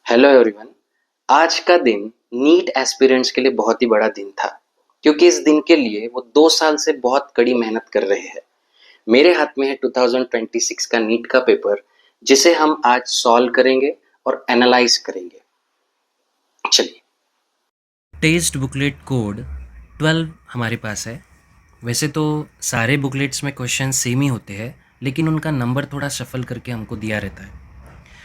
Hello everyone. आज का दिन नीट एस्पिरेंट्स के लिए बहुत ही बड़ा दिन था, क्योंकि इस दिन के लिए वो 2 साल से बहुत कड़ी मेहनत कर रहे हैं। मेरे हाथ में है 2026 का नीट का पेपर, जिसे हम आज सॉल्व करेंगे और एनालाइज करेंगे। चलिए। टेस्ट बुकलेट कोड 12 हमारे पास है। वैसे तो सारे बुकलेट्स में क्वेश्चन सेम ही होते हैं, लेकिन उनका नंबर थोड़ा शफल करके हमको दिया रहता है।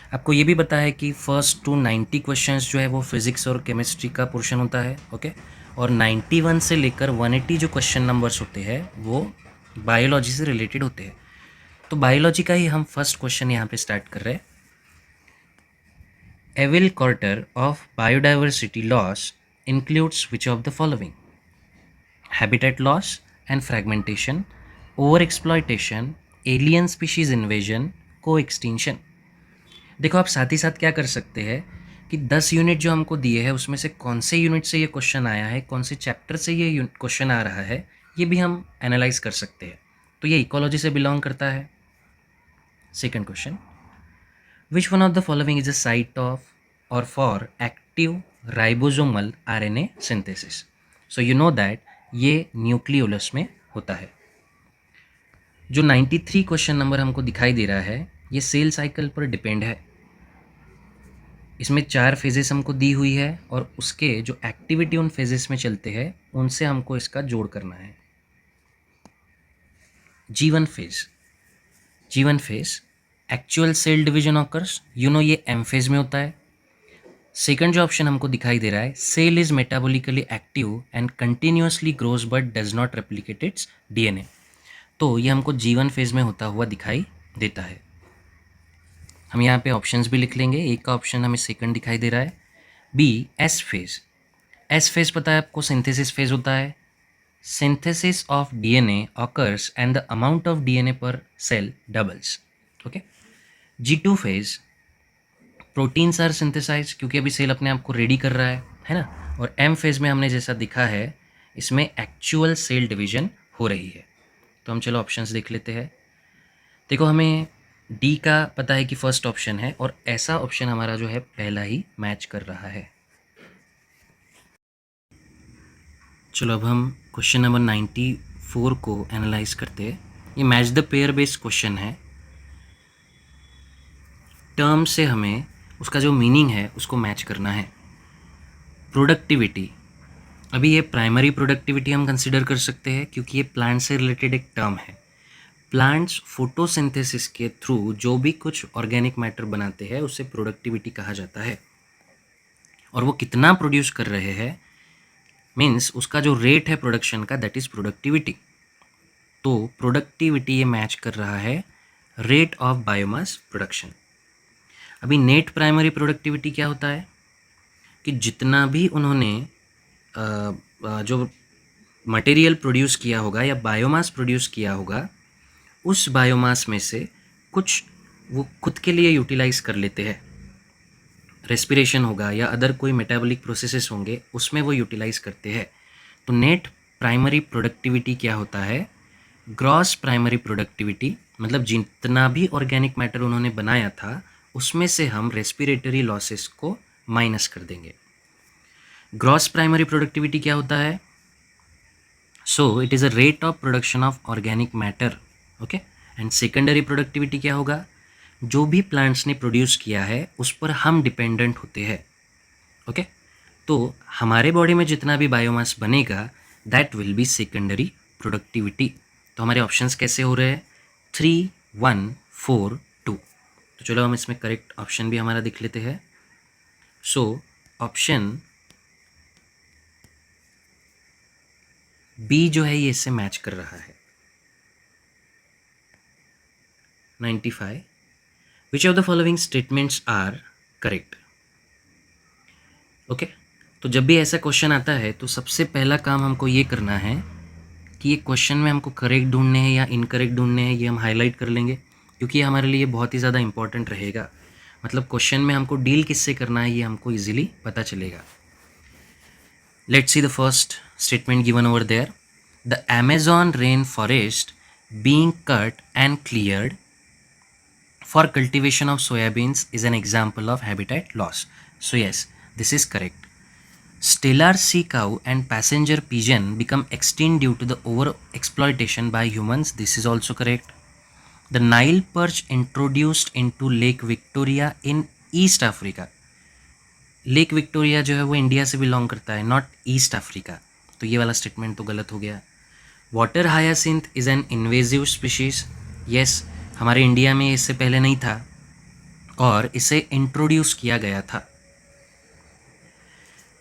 आपको ये भी पता है कि फर्स्ट टू 90 क्वेश्चंस जो है वो फिज़िक्स और केमिस्ट्री का पोर्शन होता है, ओके। और 91 से लेकर 180 जो क्वेश्चन नंबर्स होते हैं वो बायोलॉजी से रिलेटेड होते हैं। तो बायोलॉजी का ही हम फर्स्ट क्वेश्चन यहाँ पे स्टार्ट कर रहे हैं। Evil quartet of biodiversity loss includes which of the following? Habitat loss and fragmentation, overexploitation, alien species invasion, co-extinction। देखो आप साथ ही साथ क्या कर सकते हैं कि 10 यूनिट जो हमको दिए हैं उसमें से कौन से यूनिट से ये क्वेश्चन आया है, कौन से चैप्टर से ये क्वेश्चन आ रहा है, ये भी हम एनालाइज कर सकते हैं। तो ये इकोलॉजी से बिलोंग करता है। Second question, which one of the following is a site of or for active ribosomal RNA synthesis. So you know that ये न्यूक्लियोलस में होता है। जो 93 क्वेश्चन नंबर हमको दिखाई दे रहा है ये सेल साइकिल पर डिपेंड है। इसमें 4 फेजेस हमको दी हुई है और उसके जो एक्टिविटी उन फेजेस में चलते हैं उनसे हमको इसका जोड़ करना है। G1 phase, G1 phase actual cell division occurs, you know ये एम फेज में होता है। सेकंड जो ऑप्शन हमको दिखाई दे रहा है, cell is metabolically active and continuously grows but does not replicate its DNA. तो ये हमको G1 फेज में होता हुआ दिखाई देता है। हम यहाँ पे ऑप्शंस भी लिख लेंगे। एक का ऑप्शन हमें सेकंड दिखाई दे रहा है, B S phase. S phase पता है आपको, सिंथेसिस फेज होता है। Synthesis of DNA occurs and the amount of DNA per cell doubles, okay. G2 phase, proteins are synthesise, क्योंकि अभी सेल अपने आप को रेडी कर रहा है ना। और एम फेज में हमने जैसा दिखा है इसमें एक्चुअल सेल डिवीजन हो रही है। तो हम चलो ऑप्शंस देख लेते हैं। देखो हमें डी का पता है कि फर्स्ट ऑप्शन है और ऐसा ऑप्शन हमारा जो है पहला ही मैच कर रहा है। चलो अब हम क्वेश्चन नंबर 94 को एनालाइज करते हैं। ये match the pair based question है। टर्म से हमें उसका जो मीनिंग है उसको मैच करना है। प्रोडक्टिविटी, अभी ये प्राइमरी प्रोडक्टिविटी हम कंसिडर कर सकते हैं क्योंकि ये प्लांट से रिलेटेड एक टर्म है। प्लांट्स फोटोसिंथेसिस के थ्रू जो भी कुछ ऑर्गेनिक मैटर बनाते हैं उसे प्रोडक्टिविटी कहा जाता है। और वो कितना प्रोड्यूस कर रहे हैं मीन्स उसका जो रेट है प्रोडक्शन का, दैट इज़ प्रोडक्टिविटी। तो प्रोडक्टिविटी ये मैच कर रहा है रेट ऑफ बायोमास प्रोडक्शन। अभी नेट प्राइमरी प्रोडक्टिविटी क्या होता है कि जितना भी उन्होंने जो मटेरियल प्रोड्यूस किया होगा या बायोमास प्रोड्यूस किया होगा उस बायोमास में से कुछ वो खुद के लिए यूटिलाइज कर लेते हैं। रेस्पिरेशन होगा या अदर कोई मेटाबॉलिक प्रोसेसेस होंगे उसमें वो यूटिलाइज करते हैं। तो नेट प्राइमरी प्रोडक्टिविटी क्या होता है, ग्रॉस प्राइमरी प्रोडक्टिविटी, मतलब जितना भी ऑर्गेनिक मैटर उन्होंने बनाया था उसमें से हम रेस्पिरेटरी लॉसेस को माइनस कर देंगे। ग्रॉस प्राइमरी प्रोडक्टिविटी क्या होता है, so it is a rate of production of organic matter, okay. And secondary productivity क्या होगा, जो भी प्लांट्स ने प्रोड्यूस किया है उस पर हम डिपेंडेंट होते हैं, ओके। तो हमारे बॉडी में जितना भी बायोमास बनेगा that will B secondary productivity. तो हमारे ऑप्शंस कैसे हो रहे हैं, 3, 1, 4, 2। तो चलो हम इसमें करेक्ट ऑप्शन भी हमारा देख लेते हैं। सो ऑप्शन बी जो है ये इससे मैच कर रहा है। 95, which of the following statements are correct, okay. तो जब भी ऐसा क्वेश्चन आता है तो सबसे पहला काम हमको ये करना है कि ये क्वेश्चन में हमको करेक्ट ढूंढने हैं या इनकरेक्ट ढूंढने हैं, ये हम हाईलाइट कर लेंगे क्योंकि ये हमारे लिए बहुत ही ज़्यादा इंपॉर्टेंट रहेगा। मतलब क्वेश्चन में हमको डील किससे करना है ये हमको इजीली पता चलेगा। Let's see the first statement given over there, the Amazon rainforest being cut and cleared for cultivation of soybeans is an example of habitat loss. So yes, this is correct. Stellar sea cow and passenger pigeon become extinct due to the over exploitation by humans. This is also correct. The Nile perch introduced into Lake Victoria in East Africa. Lake Victoria जो है वो India से belong करता है, not east Africa, तो ये वाला statement तो गलत हो गया. Water hyacinth is an invasive species. Yes, हमारे इंडिया में इससे पहले नहीं था और इसे इंट्रोड्यूस किया गया था.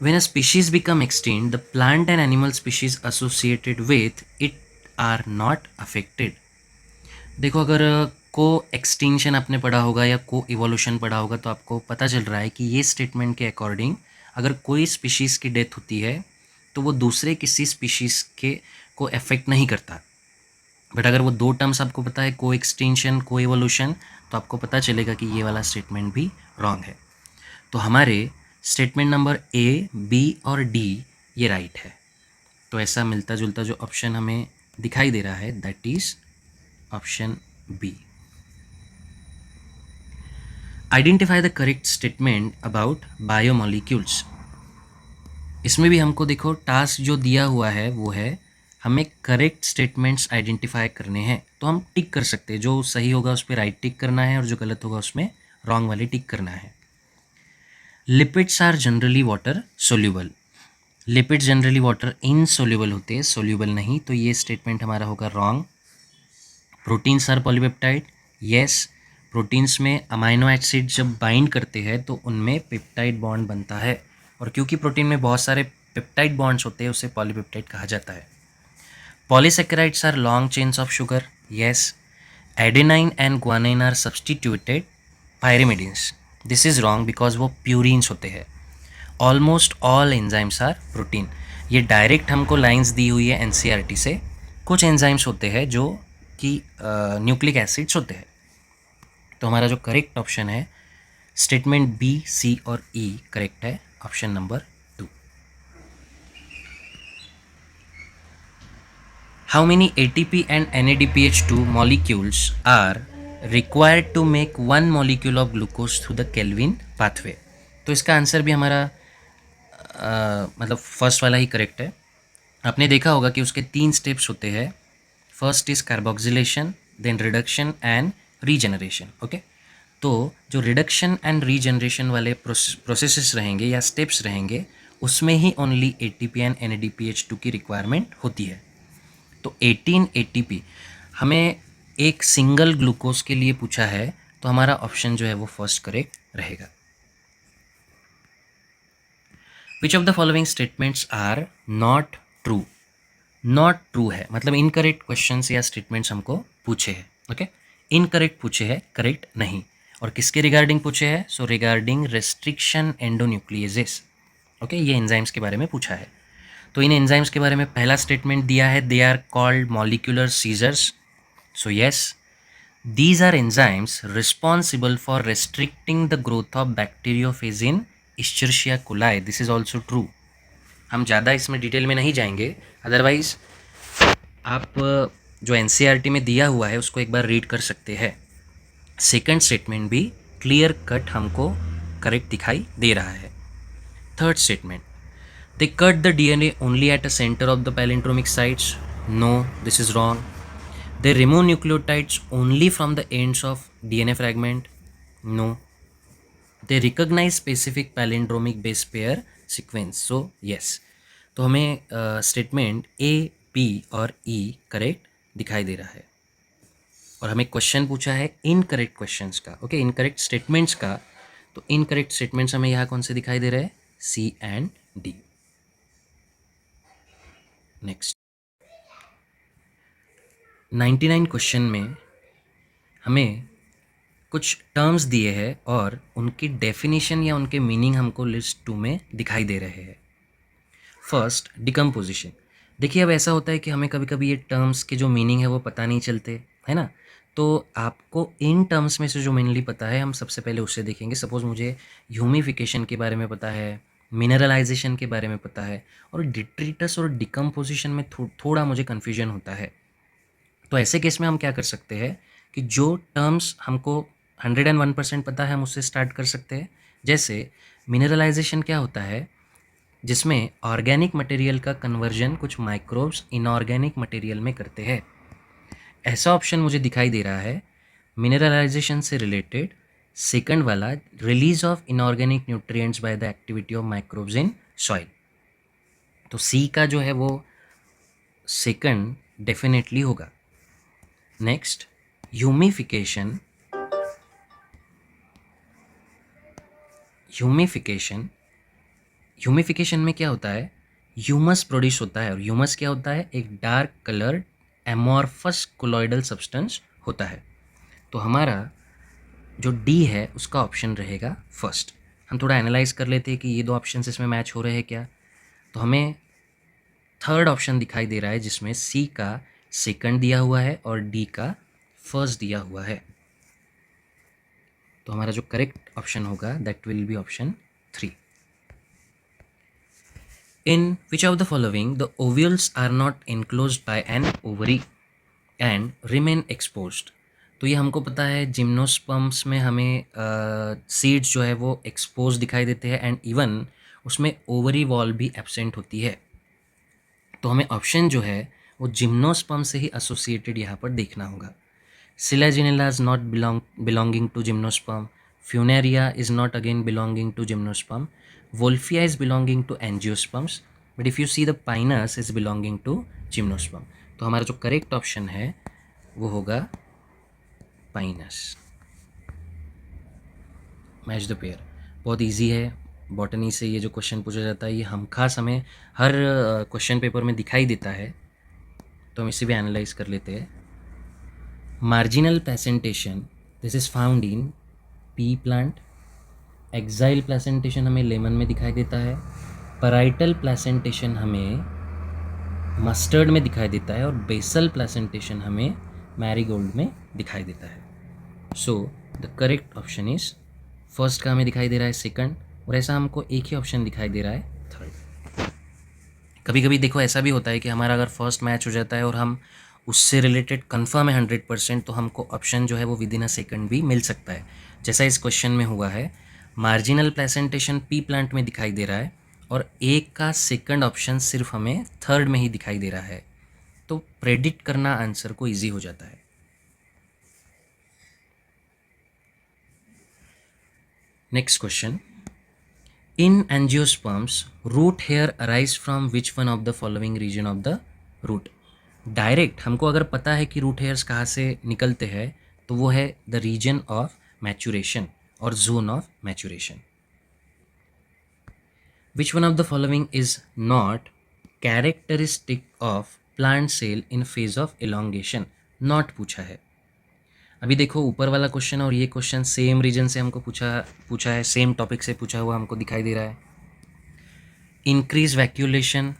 When a species become extinct, the plant and animal species associated with it are not affected. देखो, अगर को एक्सटिंक्शन आपने पढ़ा होगा या को इवोल्यूशन पढ़ा होगा तो आपको पता चल रहा है कि ये स्टेटमेंट के अकॉर्डिंग अगर कोई स्पीशीज़ की डेथ होती है तो वो दूसरे किसी स्पीशीज़ के को अफेक्ट नहीं करता. बट अगर वो दो टर्म्स आपको पता है, को एक्सटिंक्शन, को इवोल्यूशन, तो आपको पता चलेगा कि ये वाला स्टेटमेंट भी रॉन्ग है. तो हमारे स्टेटमेंट नंबर ए, बी और डी ये राइट है. तो ऐसा मिलता जुलता जो ऑप्शन हमें दिखाई दे रहा है that is option B. Identify the correct statement about biomolecules. इसमें भी हमको देखो टास्क जो दिया हुआ है वो है हमें करेक्ट स्टेटमेंट्स आइडेंटिफाई करने हैं. तो हम टिक कर सकते हैं, जो सही होगा उस पर राइट टिक करना है और जो गलत होगा उसमें रॉन्ग वाली टिक करना है. Lipids are generally water soluble. Lipids generally water insoluble होते हैं, सोल्यूबल नहीं, तो ये स्टेटमेंट हमारा होगा wrong. Proteins are polypeptide. Yes, proteins में अमाइनो एसिड जब बाइंड करते हैं तो उनमें पेप्टाइड बॉन्ड बनता है और क्योंकि प्रोटीन में बहुत सारे पेप्टाइड बॉन्ड्स होते हैं उसे पॉलीपेप्टाइड कहा जाता है. Polysaccharides are long chains of sugar. Yes, adenine and guanine are substituted pyrimidines. This is wrong because वो प्यूरिन्स होते हैं. Almost all enzymes are protein. ये डायरेक्ट हमको लाइंस दी हुई है एनसीईआरटी से. कुछ एंजाइम्स होते हैं जो कि न्यूक्लिक एसिड्स होते हैं. तो हमारा जो करेक्ट ऑप्शन है स्टेटमेंट बी, सी और ई करेक्ट है, option number 2. How many ATP and NADPH2 molecules are required to make one molecule of glucose through the Kelvin pathway. तो इसका आंसर भी हमारा मतलब फर्स्ट वाला ही करेक्ट है. आपने देखा होगा कि उसके 3 स्टेप्स होते हैं. First is carboxylation, then reduction and regeneration. Okay, तो जो रिडक्शन एंड रीजनरेशन वाले प्रोसेसेस रहेंगे या स्टेप्स रहेंगे उसमें ही ओनली ATP एंड NADPH2 की रिक्वायरमेंट होती है. तो 18 ATP हमें एक सिंगल ग्लूकोज के लिए पूछा है, तो हमारा ऑप्शन जो है वो फर्स्ट करेक्ट रहेगा. Which of the following statements are not true. Not true है मतलब इनकरेक्ट क्वेश्चंस या स्टेटमेंट्स हमको पूछे हैं. ओके, इनकरेक्ट पूछे हैं, करेक्ट नहीं. और किसके रिगार्डिंग पूछे हैं? So regarding restriction endonucleases. Okay, ये एंजाइम्स के बारे में पूछा है. तो इन एंजाइम्स के बारे में पहला स्टेटमेंट दिया है, they are called molecular scissors. So yes, these are enzymes responsible for restricting the growth of bacteriophage in Escherichia coli. This is also true. हम ज़्यादा इसमें डिटेल में नहीं जाएंगे, अदरवाइज आप जो एनसीईआरटी में दिया हुआ है उसको एक बार रीड कर सकते हैं. सेकंड स्टेटमेंट भी क्लियर कट हमको करेक्ट दिखाई दे रहा है. Third statement, they cut the DNA only at a center of the palindromic sites. No, this is wrong. They remove nucleotides only from the ends of DNA fragment. No. They recognize specific palindromic base pair sequence. So yes. तो हमें statement A, B और ई correct दिखाई दे रहा है. और हमें question पूछा है इनकरेक्ट क्वेश्चंस का. ओके, इनकरेक्ट स्टेटमेंट्स का. तो इनकरेक्ट स्टेटमेंट्स हमें यहाँ कौन से दिखाई दे रहे हैं? सी एंड डी. नेक्स्ट 99 क्वेश्चन में हमें कुछ टर्म्स दिए हैं और उनकी डेफिनेशन या उनके मीनिंग हमको लिस्ट 2 में दिखाई दे रहे हैं. First, decomposition. देखिए, अब ऐसा होता है कि हमें कभी कभी ये टर्म्स के जो मीनिंग है वो पता नहीं चलते, है ना. तो आपको इन टर्म्स में से जो मेनली पता है हम सबसे पहले उससे देखेंगे. सपोज़ मुझे ह्यूमिफिकेशन के बारे में पता है, मिनरलाइजेशन के बारे में पता है, और डिट्रीटस और डिकम्पोजिशन में थोड़ा मुझे कन्फ्यूजन होता है. तो ऐसे केस में हम क्या कर सकते हैं कि जो टर्म्स हमको 101% पता है हम उससे स्टार्ट कर सकते हैं. जैसे मिनरलाइजेशन क्या होता है? जिसमें ऑर्गेनिक मटेरियल का कन्वर्जन कुछ माइक्रोब्स इनऑर्गेनिक मटेरियल में करते हैं। ऐसा ऑप्शन मुझे दिखाई दे रहा है मिनरलाइजेशन से रिलेटेड, सेकंड वाला, release of inorganic nutrients by the activity of microbes in soil. तो सी का जो है वो सेकंड डेफिनेटली होगा। Next, humification. ह्यूमिफिकेशन ह्यूमिफिकेशन में क्या होता है? ह्यूमस प्रोड्यूस होता है, और ह्यूमस क्या होता है? एक dark coloured amorphous colloidal substance होता है। तो हमारा जो डी है उसका ऑप्शन रहेगा फर्स्ट। हम थोड़ा एनालाइज कर लेते हैं कि ये दो ऑप्शन इसमें मैच हो रहे हैं क्या। तो हमें थर्ड ऑप्शन दिखाई दे रहा है जिसमें सी का सेकंड दिया हुआ है और डी का फर्स्ट दिया हुआ है। तो हमारा जो करेक्ट ऑप्शन होगा that will B option 3। In which of the following the ovules are not enclosed by an ovary and remain exposed? तो ये हमको पता है जिम्नोस्पर्म्स में हमें सीड्स जो है वो एक्सपोज दिखाई देते हैं, एंड इवन उसमें ओवरी वॉल भी एब्सेंट होती है। तो हमें ऑप्शन जो है वो जिम्नोस्पर्म से ही एसोसिएटेड यहाँ पर देखना होगा। Silaginella is not belonging to gymnosperm. Funaria is not again belonging to gymnosperm. Wolffia is belonging to angiosperms. But if you see the Pinus is belonging to gymnosperm. तो हमारा जो करेक्ट ऑप्शन है वो होगा Pinus. Match the pair. बहुत easy है, botany से ये जो क्वेश्चन पूछा जाता है ये हम खास हमें हर क्वेश्चन पेपर में दिखाई देता है, तो हम इसे भी एनालाइज कर लेते हैं। Marginal placentation, this is found in pea plant. Axile placentation हमें लेमन में दिखाई देता है। Parietal placentation हमें मस्टर्ड में दिखाई देता है, और बेसल placentation हमें मैरीगोल्ड में दिखाई देता है। So the correct option is first का हमें दिखाई दे रहा है सेकंड, और ऐसा हमको एक ही ऑप्शन दिखाई दे रहा है थर्ड। कभी कभी देखो ऐसा भी होता है कि हमारा अगर फर्स्ट मैच हो जाता है और हम उससे रिलेटेड कंफर्म है 100%, तो हमको ऑप्शन जो है वो विद इन अ सेकंड भी मिल सकता है, जैसा इस क्वेश्चन में हुआ है। मार्जिनल प्लेसेंटेशन पी प्लांट में दिखाई दे रहा है, और एक का सेकंड ऑप्शन सिर्फ हमें थर्ड में ही दिखाई दे रहा है, तो प्रेडिक्ट करना आंसर को ईजी हो जाता है। Next question, in angiosperms root hair arise from which one of the following region of the root? Direct हमको अगर पता है कि रूट हेयर्स कहाँ से निकलते हैं, तो वो है द रीजन ऑफ मैचुरेशन और zone of maturation. Which one of the following is not characteristic of plant cell in phase of elongation? Not पूछा है। अभी देखो ऊपर वाला क्वेश्चन और ये क्वेश्चन सेम रीजन से हमको पूछा है, सेम टॉपिक से पूछा हुआ हमको दिखाई दे रहा है। Increase vacuolation,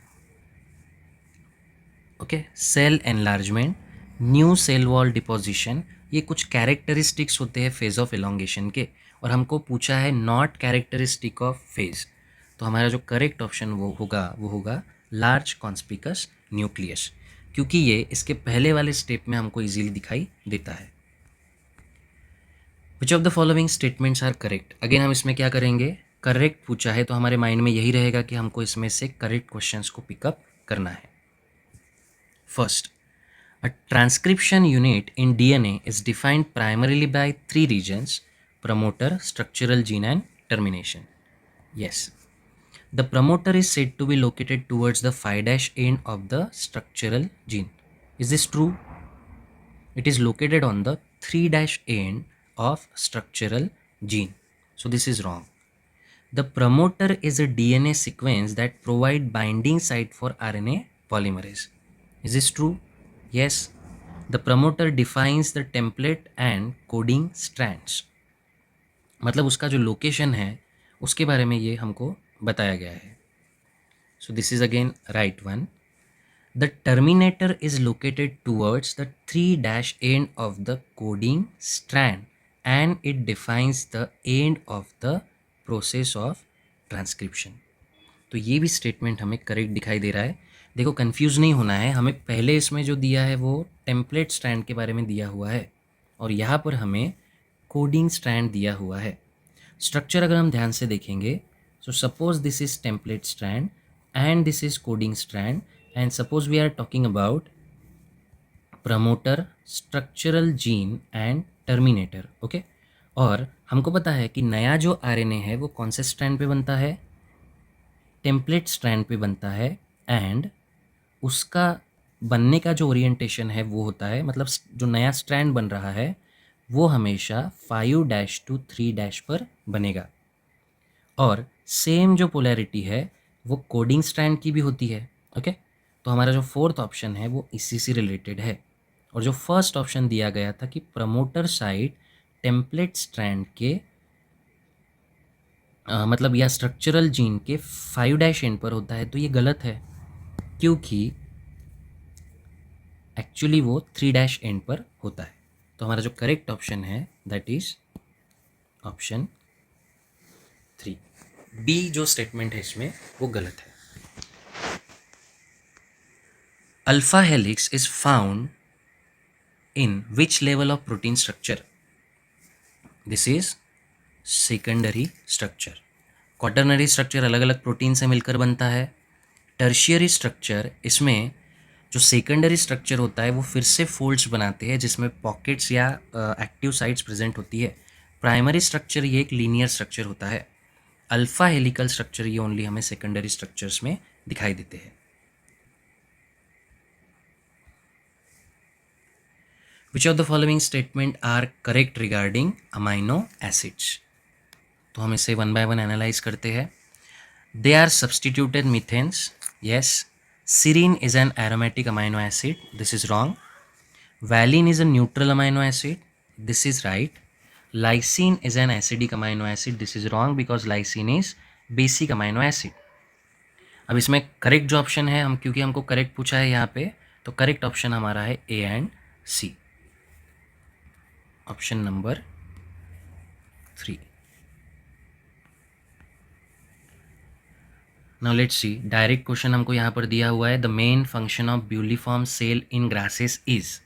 okay, cell enlargement, new cell wall deposition, ये कुछ कैरेक्टरिस्टिक्स होते हैं फेज ऑफ एलोंगेशन के, और हमको पूछा है नॉट कैरेक्टरिस्टिक ऑफ फेज। तो हमारा जो करेक्ट ऑप्शन वो होगा लार्ज कॉन्स्पिकस न्यूक्लियस, क्योंकि ये इसके पहले वाले स्टेप में हमको इजीली दिखाई देता है। Which of the following statements are correct? Again हम इसमें क्या करेंगे, करेक्ट पूछा है तो हमारे माइंड में यही रहेगा कि हमको इसमें से करेक्ट क्वेश्चंस को पिकअप करना है। First, a transcription unit in DNA is defined primarily by three regions: promoter, structural gene, and termination. Yes, the promoter is said to be located towards the 5' end of the structural gene. Is this true? It is located on the 3' end of structural gene. So this is wrong. The promoter is a DNA sequence that provide binding site for RNA polymerase. Is this true? Yes. The promoter defines the template and coding strands. मतलब उसका जो location है उसके बारे में ये हमको बताया गया है। So this is again right one. The terminator is located towards the 3' end of the coding strand and it defines the end of the process of transcription. तो ये भी स्टेटमेंट हमें करेक्ट दिखाई दे रहा है। देखो कंफ्यूज नहीं होना है, हमें पहले इसमें जो दिया है वो टेम्पलेट स्ट्रैंड के बारे में दिया हुआ है, और यहाँ पर हमें कोडिंग स्ट्रैंड दिया हुआ है। स्ट्रक्चर अगर हम ध्यान से देखेंगे So suppose this is template strand and this is coding strand, and suppose we are talking about promoter, structural gene and terminator. Okay, और हमको पता है कि नया जो आरएनए है वो कौन से स्ट्रैंड पे बनता है, टेम्पलेट स्ट्रैंड पे बनता है, एंड उसका बनने का जो ओरिएंटेशन है वो होता है, मतलब जो नया स्ट्रैंड बन रहा है वो हमेशा 5' to 3' पर बनेगा. और सेम जो पोलैरिटी है वो कोडिंग स्ट्रैंड की भी होती है. ओके, तो हमारा जो फोर्थ ऑप्शन है वो इसी से रिलेटेड है. और जो फर्स्ट ऑप्शन दिया गया था कि प्रमोटर साइट टेम्पलेट स्ट्रैंड के मतलब या स्ट्रक्चरल जीन के 5' एंड पर होता है, तो ये गलत है, क्योंकि एक्चुअली वो 3' एंड पर होता है. तो हमारा जो करेक्ट ऑप्शन है दैट इज ऑप्शन 3. बी जो स्टेटमेंट है इसमें वो गलत है. Alpha helix is found in which level of protein structure. This is secondary structure. Quaternary structure अलग अलग प्रोटीन से मिलकर बनता है. टर्शियरी स्ट्रक्चर, इसमें जो सेकेंडरी स्ट्रक्चर होता है वो फिर से फोल्ड्स बनाते हैं जिसमें पॉकेट्स या एक्टिव साइट्स प्रेजेंट होती है. प्राइमरी स्ट्रक्चर ये एक लीनियर स्ट्रक्चर होता है. अल्फा हेलिकल स्ट्रक्चर ये ओनली हमें सेकेंडरी स्ट्रक्चर्स में दिखाई देते हैं. Which of the following statement are correct regarding amino acids? तो हम इसे वन बाय वन एनालाइज करते हैं. They are substituted methanes. Yes. Serine is an aromatic amino acid. This is wrong. Valine is a neutral amino acid. This is right. Lysine is an acidic amino acid. This is wrong because lysine is basic amino acid. अब इसमें correct जो option है, हम क्योंकि हमको correct पूछा है यहाँ पे, तो करेक्ट ऑप्शन हमारा है A and C, option number 3. Now let's see, direct question हमको यहाँ पर दिया हुआ है. The main function of bulliform cell in grasses is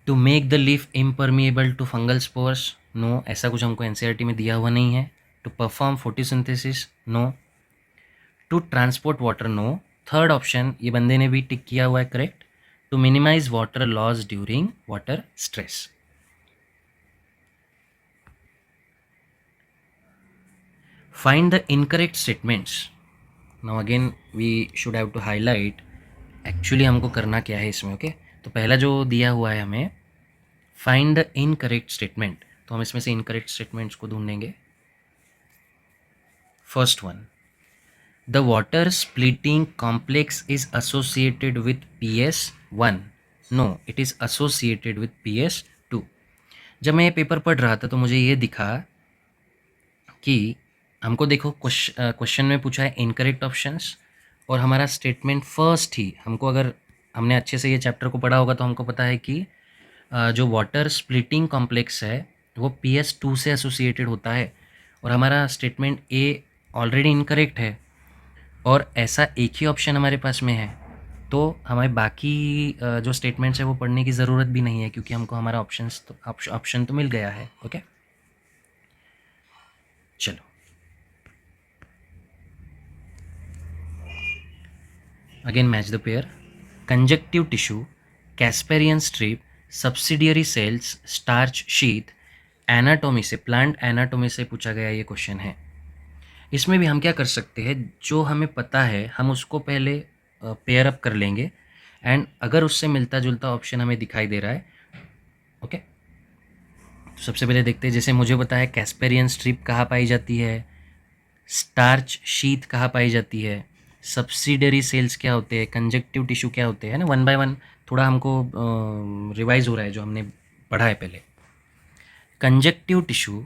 to make the leaf impermeable to fungal spores. No, ऐसा कुछ हमको एनसीईआरटी में दिया हुआ नहीं है. To perform photosynthesis. No. To transport water. No. Third option ये बंदे ने भी टिक किया हुआ है correct. To minimise water loss during water stress. Find the incorrect statements. Now again we should have to highlight actually हमको करना क्या है इसमें. ओके, तो पहला जो दिया हुआ है हमें फाइंड द इनकरेक्ट स्टेटमेंट, तो हम इसमें से इनकरेक्ट स्टेटमेंट्स को ढूंढेंगे. First one, the water splitting complex is associated with PS1. No, it is associated with PS2. जब मैं ये पेपर पढ़ रहा था तो मुझे ये दिखा कि हमको देखो क्वेश्चन में पूछा है इनकरेक्ट ऑप्शंस, और हमारा स्टेटमेंट फर्स्ट ही हमको, अगर हमने अच्छे से ये चैप्टर को पढ़ा होगा तो हमको पता है कि जो वाटर स्प्लिटिंग कॉम्प्लेक्स है वो PS2 से एसोसिएटेड होता है, और हमारा स्टेटमेंट ए ऑलरेडी इनकरेक्ट है और ऐसा एक ही ऑप्शन हमारे पास में है, तो हमें बाकी जो स्टेटमेंट्स है वो पढ़ने की ज़रूरत भी नहीं है क्योंकि हमको हमारा ऑप्शन तो मिल गया है. ओके, चलो again match the pair. Conjunctive tissue, Casparian strip, subsidiary cells, starch sheath. Anatomy से, प्लांट एनाटॉमी से पूछा गया ये क्वेश्चन है. इसमें भी हम क्या कर सकते हैं, जो हमें पता है हम उसको पहले पेयर अप कर लेंगे, एंड अगर उससे मिलता जुलता ऑप्शन हमें दिखाई दे रहा है, ओके, तो सबसे पहले देखते हैं. जैसे मुझे पता है कैस्पेरियन स्ट्रिप कहाँ पाई जाती है, स्टार्च शीथ कहाँ पाई जाती है, सब्सिडरी सेल्स क्या होते हैं, कंजक्टिव टिश्यू क्या होते हैं ना. वन बाय वन थोड़ा हमको रिवाइज हो रहा है जो हमने पढ़ा है पहले. कंजक्टिव टिश्यू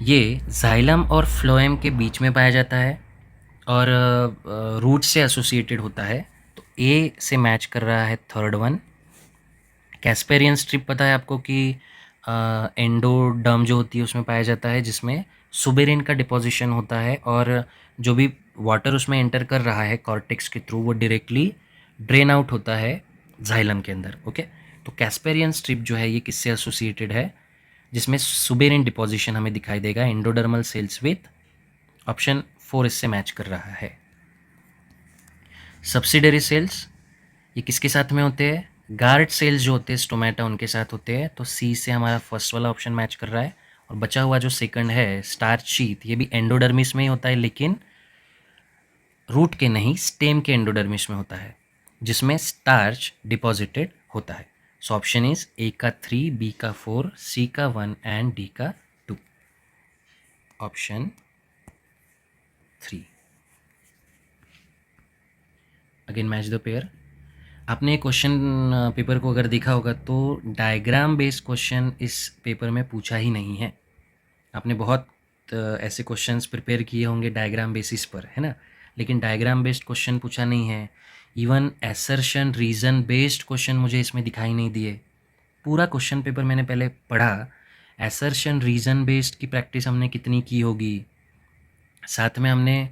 ये जाइलम और फ्लोएम के बीच में पाया जाता है और रूट से एसोसिएटेड होता है, तो ए से मैच कर रहा है थर्ड वन. कैस्पेरियन स्ट्रिप पता है आपको कि एंडोडर्म जो होती है उसमें पाया जाता है, जिसमें सुबेरिन का डिपोजिशन होता है, और जो भी वाटर उसमें एंटर कर रहा है कॉर्टेक्स के थ्रू वो डायरेक्टली ड्रेन आउट होता है जाइलम के अंदर. ओके, तो कैस्पेरियन स्ट्रिप जो है ये किससे एसोसिएटेड है, जिसमें सुबेरिन डिपोजिशन हमें दिखाई देगा एंडोडर्मल सेल्स विथ ऑप्शन 4 इससे मैच कर रहा है। सब्सिडरी सेल्स ये किसके साथ में होते हैं? गार्ड सेल्स जो होते हैं स्टोमेटा उनके साथ होते हैं, तो सी से हमारा फर्स्ट वाला ऑप्शन मैच कर रहा है। और बचा हुआ जो सेकंड है स्टार्च शीथ, ये भी एंडोडर्मिस में ही होता है लेकिन रूट के नहीं, स्टेम के एंडोडर्मिस में होता है जिसमें स्टार्च डिपॉजिटेड होता है। सो ऑप्शन इज ए का 3, बी का 4, सी का 1 एंड डी का 2। Option 3। Again match the pair. आपने क्वेश्चन पेपर को अगर देखा होगा तो डायग्राम बेस्ड क्वेश्चन इस पेपर में पूछा ही नहीं है। आपने बहुत ऐसे क्वेश्चंस प्रिपेयर किए होंगे डायग्राम बेसिस पर, है ना, लेकिन डायग्राम बेस्ड क्वेश्चन पूछा नहीं है। Even assertion reason based question मुझे इसमें दिखाई नहीं दिए। पूरा क्वेश्चन पेपर मैंने पहले पढ़ा, एसर्शन रीज़न बेस्ड की प्रैक्टिस हमने कितनी की होगी, साथ में हमने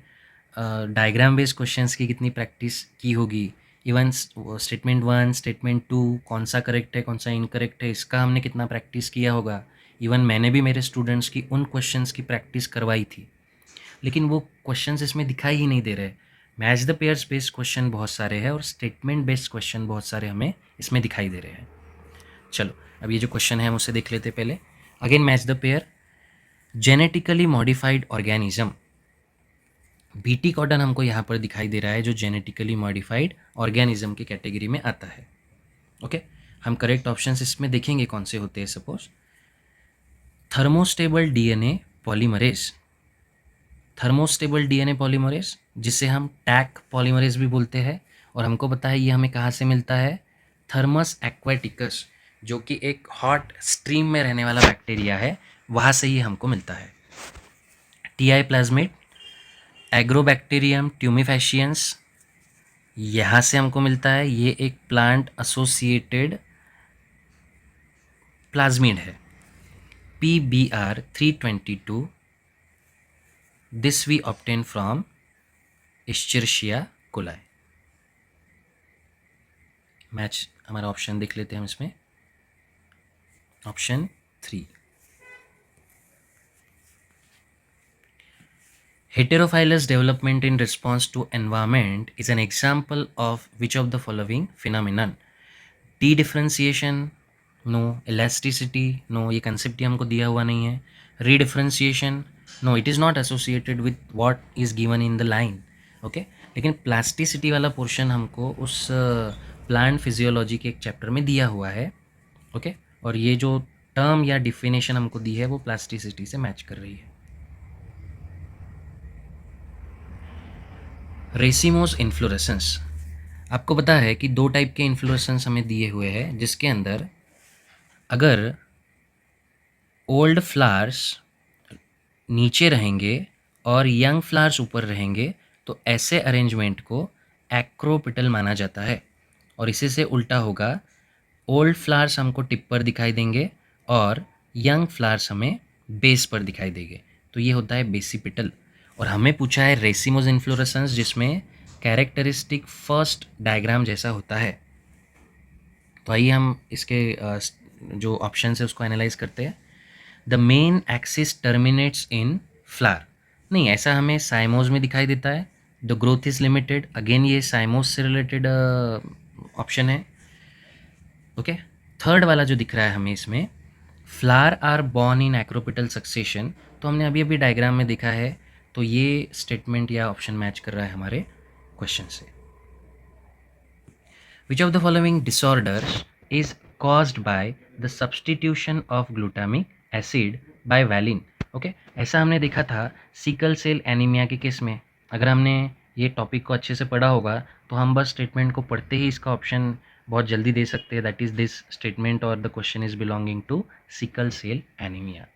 डायग्राम बेस्ड क्वेश्चंस की कितनी प्रैक्टिस की होगी, इवन स्टेटमेंट 1 स्टेटमेंट 2 कौन सा करेक्ट है कौन सा इनकरेक्ट है इसका हमने कितना प्रैक्टिस किया होगा। इवन मैंने भी मेरे स्टूडेंट्स की उन क्वेश्चंस की प्रैक्टिस करवाई थी, लेकिन वो क्वेश्चंस इसमें दिखाई ही नहीं दे रहे। Match the pairs based question बहुत सारे हैं और स्टेटमेंट बेस्ड क्वेश्चन बहुत सारे हमें इसमें दिखाई दे रहे हैं। चलो अब ये जो क्वेश्चन है हम उसे देख लेते पहले। Again match the pair. Genetically modified organism, BT cotton हमको यहाँ पर दिखाई दे रहा है जो जेनेटिकली मॉडिफाइड ऑर्गेनिज्म की कैटेगरी में आता है। ओके, हम करेक्ट ऑप्शंस इसमें देखेंगे कौन से होते हैं। Suppose thermostable DNA polymerase, thermostable DNA polymerase जिसे हम टैक पॉलीमरेज भी बोलते हैं, और हमको पता है ये हमें कहाँ से मिलता है, थर्मस एक्वाटिकस जो कि एक हॉट स्ट्रीम में रहने वाला बैक्टीरिया है, वहाँ से ही हमको मिलता है। टीआई प्लाज्मिड, एग्रोबैक्टीरियम ट्यूमिफेशियंस, यहाँ से हमको मिलता है, ये एक प्लांट एसोसिएटेड प्लाज्मिड है। PBr322, this we obtain from Escherichia coli. Match हमारा ऑप्शन देख लेते हैं हम इसमें, option 3। Heterophilous development in response to environment is an example of which of the following phenomenon? Dedifferentiation, no. Elasticity, no. ये concept ही हमको दिया हुआ नहीं है। Redifferentiation, no. It is not associated with what is given in the line. Okay? लेकिन plasticity वाला portion हमको उस प्लांट फिजियोलॉजी के एक चैप्टर में दिया हुआ है। ओके, और ये जो टर्म या डिफिनेशन हमको दी है वो प्लास्टिसिटी से मैच कर रही है। रेसिमोस इन्फ्लोरेसेंस, आपको पता है कि 2 टाइप के इन्फ्लोरेसेंस हमें दिए हुए हैं, जिसके अंदर अगर ओल्ड फ्लावर्स नीचे रहेंगे और यंग फ्लावर्स ऊपर रहेंगे तो ऐसे अरेंजमेंट को एक्रोपिटल माना जाता है। और इसी से उल्टा होगा, ओल्ड फ्लावर्स हमको टिप पर दिखाई देंगे और यंग फ्लावर्स हमें बेस पर दिखाई देंगे, तो ये होता है बेसिपिटल। और हमें पूछा है रेसिमोस इन्फ्लोरेसेंस जिसमें कैरेक्टरिस्टिक फर्स्ट डायग्राम जैसा होता है। तो आइए हम इसके जो ऑप्शन है उसको एनालाइज करते हैं। The main axis terminates in flower, नहीं, ऐसा हमें साइमोज में दिखाई देता है। The growth is limited, again ये साइमोज से रिलेटेड ऑप्शन है। ओके, थर्ड वाला जो दिख रहा है हमें इसमें, flower are borne in acropetal succession, तो हमने अभी अभी डायग्राम में देखा है, तो ये स्टेटमेंट या ऑप्शन मैच कर रहा है हमारे क्वेश्चन से। विच of the following disorders is caused by the substitution of glutamic acid by valine. Okay, ऐसा हमने देखा था सिकल सेल एनीमिया के केस में। अगर हमने ये टॉपिक को अच्छे से पढ़ा होगा तो हम बस स्टेटमेंट को पढ़ते ही इसका ऑप्शन बहुत जल्दी दे सकते हैं, दैट इज दिस स्टेटमेंट और the question is belonging to sickle cell anaemia.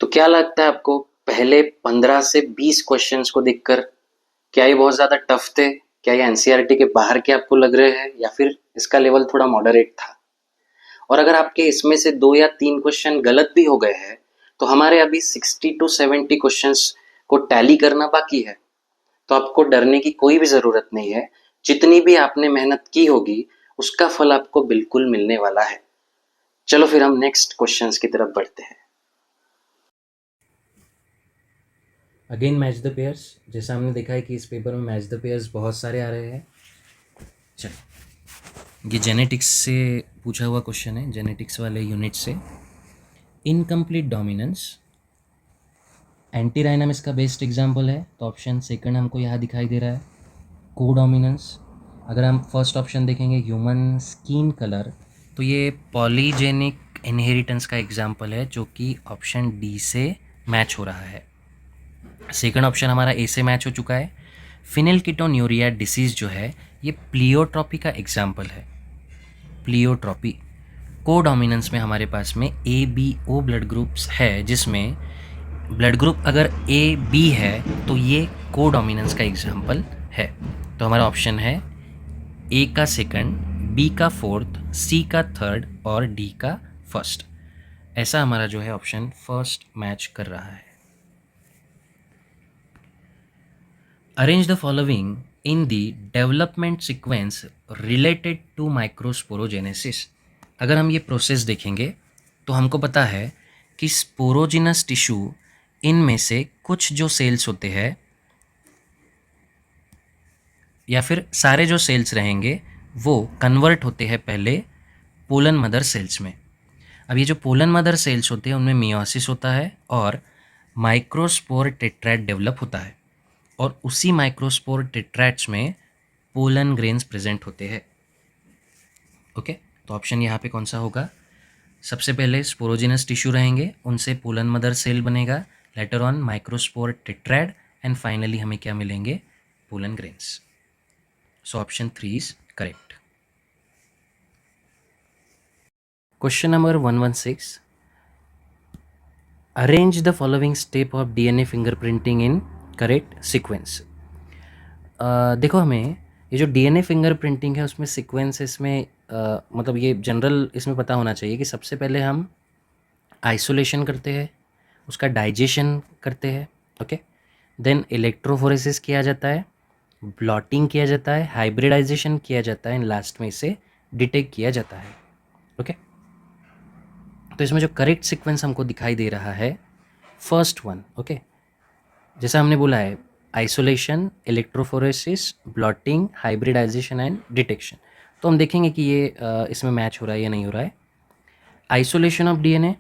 तो क्या लगता है आपको, पहले 15 से 20 क्वेश्चंस को देखकर क्या ये बहुत ज़्यादा टफ थे? क्या ये एनसीईआरटी के बाहर के आपको लग रहे हैं, या फिर इसका लेवल थोड़ा मॉडरेट था? और अगर आपके इसमें से 2 या 3 क्वेश्चन गलत भी हो गए हैं तो हमारे अभी 60 to 70 क्वेश्चंस को टैली करना बाकी है। तो आपको डरने की कोई भी ज़रूरत नहीं है। जितनी भी आपने मेहनत की होगी उसका फल आपको बिल्कुल मिलने वाला है। चलो फिर हम नेक्स्ट क्वेश्चंस की तरफ बढ़ते हैं। अगेन मैच द पेयर्स, जैसा हमने देखा है कि इस पेपर में मैच द पेयर्स बहुत सारे आ रहे हैं। चलो, ये जेनेटिक्स से पूछा हुआ क्वेश्चन है, जेनेटिक्स वाले यूनिट से। इनकम्प्लीट डोमिनेंस, एंटी राइनम इसका बेस्ट एग्जाम्पल है, तो ऑप्शन सेकंड हमको यहाँ दिखाई दे रहा है। को डोमिनेंस, अगर हम फर्स्ट ऑप्शन देखेंगे ह्यूमन स्किन कलर, तो ये पॉलीजेनिक इनहेरिटेंस का एग्जाम्पल है, जो कि ऑप्शन डी से मैच हो रहा है। सेकंड ऑप्शन हमारा ए से मैच हो चुका है। फिनिलकीटोन्यूरिया डिसीज़ जो है ये प्लियोट्रॉपी का एग्जाम्पल है, प्लियोट्रॉपी। को डोमिनेंस में हमारे पास में A B O blood groups है, जिसमें ब्लड ग्रुप अगर ए बी है तो ये को डोमिनेंस का एग्जाम्पल है। तो हमारा ऑप्शन है ए का सेकंड, बी का फोर्थ, सी का थर्ड और डी का फर्स्ट। ऐसा हमारा जो है ऑप्शन फर्स्ट मैच कर रहा है। Arrange the following in the development sequence related to microsporogenesis. अगर हम ये प्रोसेस देखेंगे तो हमको पता है कि स्पोरोजिनस टिश्यू, इनमें से कुछ जो सेल्स होते हैं या फिर सारे जो सेल्स रहेंगे वो कन्वर्ट होते हैं पहले पोलन मदर सेल्स में। अब ये जो पोलन मदर सेल्स होते हैं उनमें मियोसिस होता है और माइक्रोस्पोर टेट्रैड डेवलप होता है, और उसी माइक्रोस्पोर टेट्रैड्स में पोलन ग्रेन्स प्रेजेंट होते हैं। ओके, तो ऑप्शन यहाँ पे कौन सा होगा? सबसे पहले स्पोरोजिनस टिश्यू रहेंगे, उनसे पोलन मदर सेल बनेगा, later on microspore tetrad, and finally हमें क्या मिलेंगे? Pollen grains. So option 3 is correct. Question number 116, arrange the following step of DNA fingerprinting in correct sequence. देखो, हमें ये जो डीएनए फिंगरप्रिंटिंग है उसमें सीक्वेंसेस में मतलब ये जनरल इसमें पता होना चाहिए कि सबसे पहले हम आइसोलेशन करते हैं, उसका डाइजेशन करते हैं, ओके, देन इलेक्ट्रोफोरेसिस किया जाता है, ब्लॉटिंग किया जाता है, हाइब्रिडाइजेशन किया जाता है, एंड लास्ट में इसे डिटेक्ट किया जाता है। ओके, तो इसमें जो करेक्ट सीक्वेंस हमको दिखाई दे रहा है, फर्स्ट वन। ओके, जैसा हमने बोला है, isolation, electrophoresis, blotting, hybridization and detection. तो हम देखेंगे कि ये इसमें मैच हो रहा है या नहीं हो रहा है। Isolation of DNA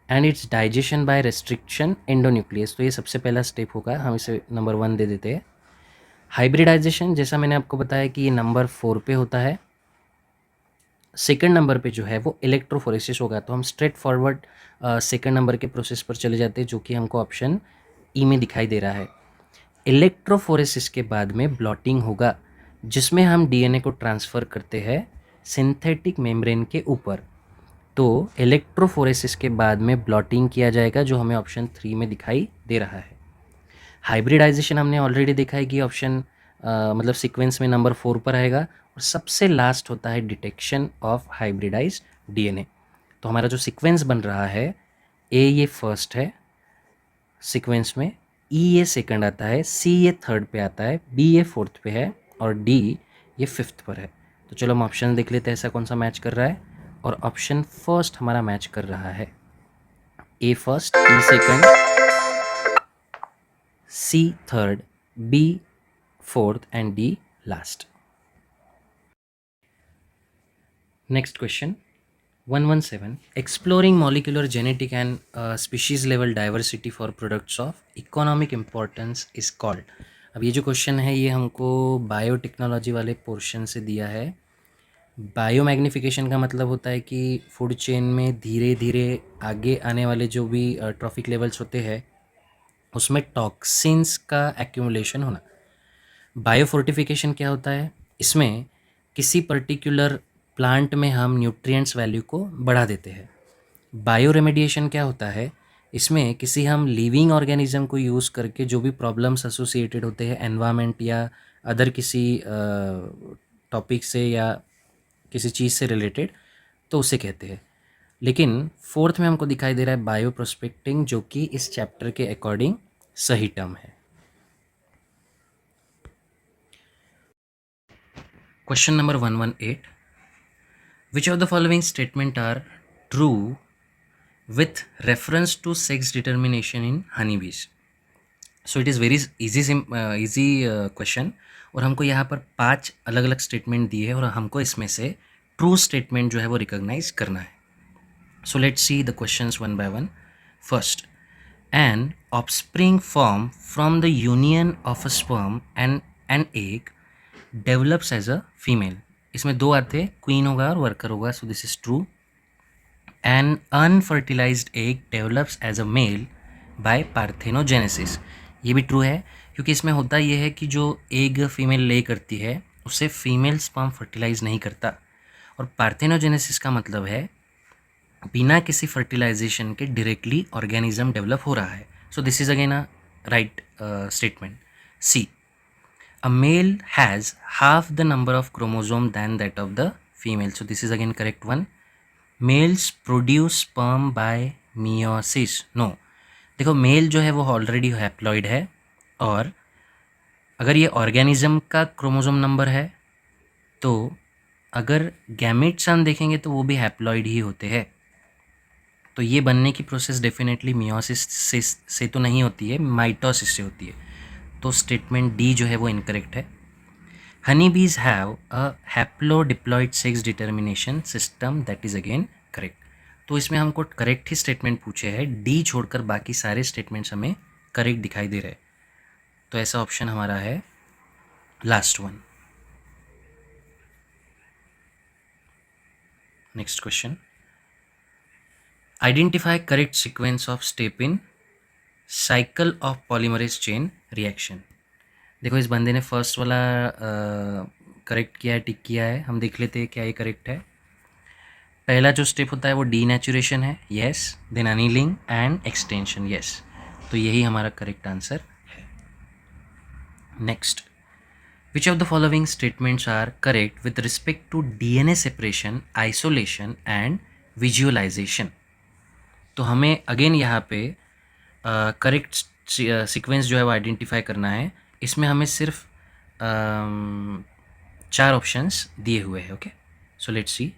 and it's digestion bye restriction endonuclease, तो ये सबसे पहला स्टेप होगा, हम इसे नंबर 1 दे देते हैं। हाइब्रिडाइजेशन, जैसा मैंने आपको बताया कि ये नंबर 4 पे होता है। सेकंड नंबर पे जो है वो इलेक्ट्रोफोरेसिस होगा, तो हम स्ट्रेट फॉरवर्ड सेकंड नंबर के प्रोसेस पर चले जाते हैं, जो कि हमको ऑप्शन ई में दिखाई दे रहा है। इलेक्ट्रोफोरेसिस के बाद में ब्लॉटिंग होगा, जिसमें हम डीएनए को ट्रांसफ़र करते हैं सिंथेटिक मेम्ब्रेन के ऊपर। तो इलेक्ट्रोफोरेसिस के बाद में ब्लॉटिंग किया जाएगा, जो हमें ऑप्शन 3 में दिखाई दे रहा है। हाइब्रिडाइजेशन हमने ऑलरेडी देखा है कि ऑप्शन मतलब सीक्वेंस में नंबर 4 पर आएगा, और सबसे लास्ट होता है डिटेक्शन ऑफ हाइब्रिडाइज डीएनए। तो हमारा जो सीक्वेंस बन रहा है, ए ये फर्स्ट है सीक्वेंस में, ई ये सेकंड आता है, सी ये थर्ड पे आता है, बी ये फोर्थ पे है, और डी ये फिफ्थ पर है। तो चलो हम ऑप्शन देख लेते हैं ऐसा कौन सा मैच कर रहा है, और ऑप्शन फर्स्ट हमारा मैच कर रहा है। A first, E second, C third, B fourth and D last. Next question 117, exploring molecular genetic and species level diversity for products of economic importance is called। अब ये जो क्वेश्चन है ये हमको बायोटेक्नोलॉजी वाले पोर्शन से दिया है। बायो मैग्निफिकेशन का मतलब होता है कि फूड चेन में धीरे धीरे आगे आने वाले जो भी ट्रॉफिक लेवल्स होते हैं उसमें टॉक्सिन्स का एक्यूमुलेशन होना। बायो फोर्टिफिकेशन क्या होता है? इसमें किसी पर्टिकुलर प्लांट में हम न्यूट्रिएंट्स वैल्यू को बढ़ा देते हैं। बायो रेमेडिएशन क्या होता है? इसमें किसी हम लिविंग ऑर्गेनिज्म को यूज़ करके जो भी प्रॉब्लम्स एसोसिएटेड होते हैं एनवायरनमेंट या अदर किसी टॉपिक से या किसी चीज़ से रिलेटेड, तो उसे कहते हैं। लेकिन फोर्थ में हमको दिखाई दे रहा है बायो प्रोस्पेक्टिंग, जो कि इस चैप्टर के अकॉर्डिंग सही टर्म है। Question number 118, Which of the following statement are true with reference to sex determination in honeybees? So it is very easy question, और हमको यहाँ पर 5 अलग अलग स्टेटमेंट दिए हैं और हमको इसमें से ट्रू स्टेटमेंट जो है वो रिकॉग्नाइज करना है. So let's see the questions one by one. First, an offspring form from the union of a sperm and an egg develops as a female. इसमें दो आते हैं, क्वीन होगा और वर्कर होगा, so this is true. An unfertilised egg develops as a male by parthenogenesis. ये भी true है, क्योंकि इसमें होता ये है कि जो एग फीमेल ले करती है उससे फीमेल स्पर्म फर्टिलाइज नहीं करता, और पार्थेनोजेनेसिस का मतलब है बिना किसी फर्टिलाइजेशन के डायरेक्टली ऑर्गेनिज्म डेवलप हो रहा है. So this is again a right statement. See, a male has half the number of chromosome than that of the female. So this is again correct one. Males produce sperm by meiosis. No, देखो mail जो है वो already haploid है, और अगर ये organism का chromosome number है तो अगर गैमेट्स हम देखेंगे तो वो भी हैप्लॉइड ही होते हैं. तो ये बनने की प्रोसेस डेफिनेटली मियोसिस से तो नहीं होती है, माइटोसिस से होती है. तो स्टेटमेंट डी जो है वो इनकरेक्ट है. Honey bees have a haplodiploid sex determination system, that is again correct. तो इसमें हमको करेक्ट ही स्टेटमेंट पूछे हैं, डी छोड़कर बाकी सारे स्टेटमेंट्स हमें करेक्ट दिखाई दे रहे हैं. तो ऐसा ऑप्शन हमारा है last one. Next question, identify correct sequence of step in cycle of polymerase chain reaction. देखो इस बंदे ने फर्स्ट वाला करेक्ट किया है, टिक किया है. हम देख लेते हैं क्या ये करेक्ट है. पहला जो स्टेप होता है वो डीनेचुरेशन है, yes. Then annealing and extension, yes. तो यही हमारा करेक्ट आंसर है. Next, which of the following statements are correct with respect to DNA separation, isolation and visualisation. तो हमें अगेन यहाँ पे करेक्ट सीक्वेंस जो है वो आइडेंटिफाई करना है. इसमें हमें सिर्फ 4 ऑप्शंस दिए हुए हैं. Okay, so let's see.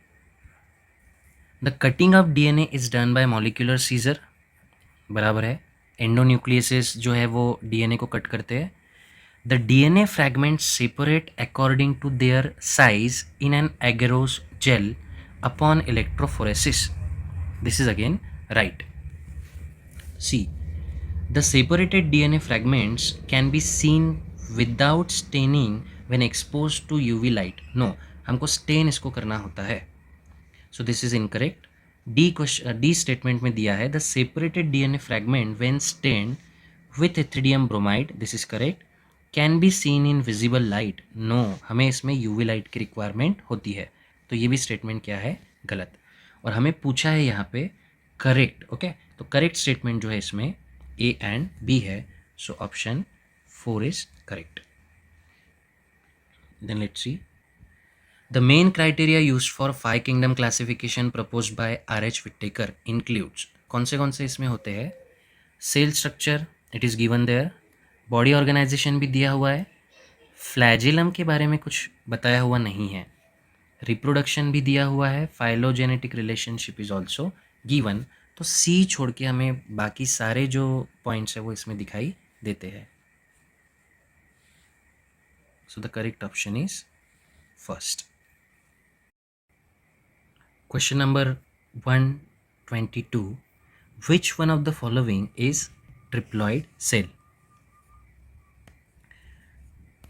The cutting of DNA is done by molecular scissor, बराबर है. एंडोन्यूक्लियसेस जो है वो डीएनए को कट करते हैं. The DNA fragments separate according to their size in an agarose gel upon electrophoresis. This is again right. C, the separated DNA fragments can be seen without staining when exposed to UV light. No, हमको stand इसको करना होता है. So this is incorrect. D statement में दिया है the separated DNA fragment when stained with ethidium bromide, this is correct, can be seen in visible light. No, हमें इसमें UV light की रिक्वायरमेंट होती है. तो ये भी स्टेटमेंट क्या है, गलत. और हमें पूछा है यहाँ पे करेक्ट. ओके, तो करेक्ट स्टेटमेंट जो है इसमें ए एंड बी है. So option 4 is correct. Then let's see. The main criteria used for 5 kingdom classification proposed by R H. Whittaker includes. कौन से इसमें होते हैं? Cell structure, it is given there. Body organisation भी दिया हुआ है. फ्लैजिलम के बारे में कुछ बताया हुआ नहीं है. रिप्रोडक्शन भी दिया हुआ है. Phylogenetic relationship is also given. तो सी छोड़ के हमें बाकी सारे जो पॉइंट्स है वो इसमें दिखाई देते हैं. So the correct option is first. Question number 122, which one of the following is triploid cell?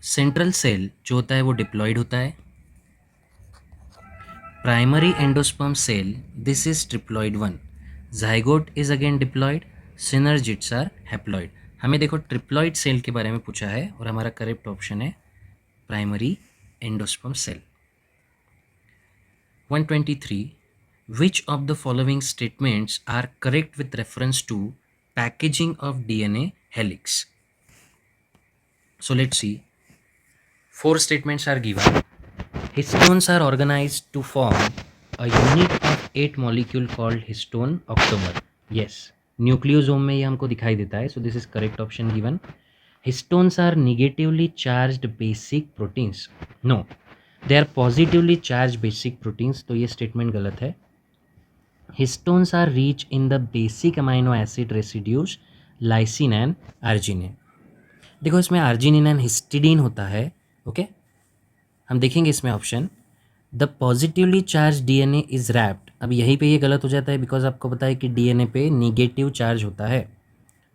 Central cell जो होता है वो डिप्लॉइड होता है. Primary endosperm cell, this is triploid 1. Zygote is again diploid. Synergids are haploid. हमें देखो triploid cell के बारे में पूछा है और हमारा करेक्ट ऑप्शन है primary endosperm cell. 123, which of the following statements are correct with reference to packaging of DNA helix? So let's see. 4 statements are given. Histones are organized to form a unit of 8 molecule called histone octamer. Yes, nucleosome में ये हमको दिखाई देता है. So this is correct option given. Histones are negatively charged basic proteins. No, they are positively charge basic proteins, तो ये statement गलत है। Histones are rich in the basic amino acid residues lysine and arginine. देखो इसमें arginine and histidine होता है। Okay हम देखेंगे इसमें option, the positively charge DNA is wrapped. अब यहीं पे ये गलत हो जाता है बिकॉज आपको पता है कि डीएनए पे निगेटिव चार्ज होता है,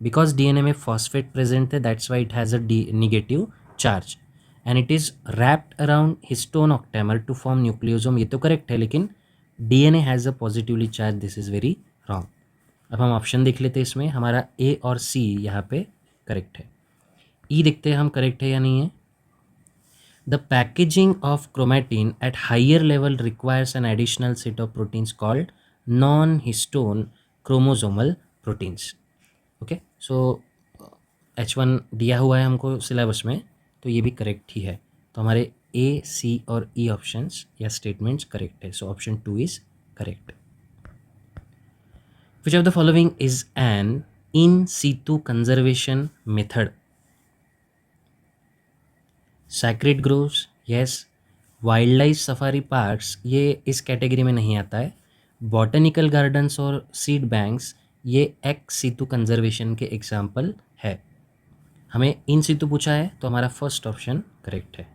बिकॉज डीएनए में फॉस्फेट प्रेजेंट है, that's why it has a negative charge and it is wrapped around histone octamer to form nucleosome. ये तो करेक्ट है, लेकिन DNA has a positively charge, this is very wrong. अब हम option देख लेते हैं, इसमें हमारा ए और सी यहाँ पे करेक्ट है। ई देखते हैं हम करेक्ट है या नहीं है। The packaging of chromatin at higher level requires an additional set of proteins called non-histone chromosomal proteins. Okay, so H1 दिया हुआ है हमको सिलेबस में, तो ये भी करेक्ट ही है। तो हमारे ए सी और ई ऑप्शंस या स्टेटमेंट्स करेक्ट है, so option 2 is correct. Which of the following is an in situ conservation method? Sacred groves, yes. Wild life safari parks, ये इस कैटेगरी में नहीं आता है। बॉटनिकल गार्डन्स और सीड बैंक्स, ये एक्स सितु कंजर्वेशन के एग्जाम्पल है। हमें इन सितु पूछा है, तो हमारा फर्स्ट ऑप्शन करेक्ट है।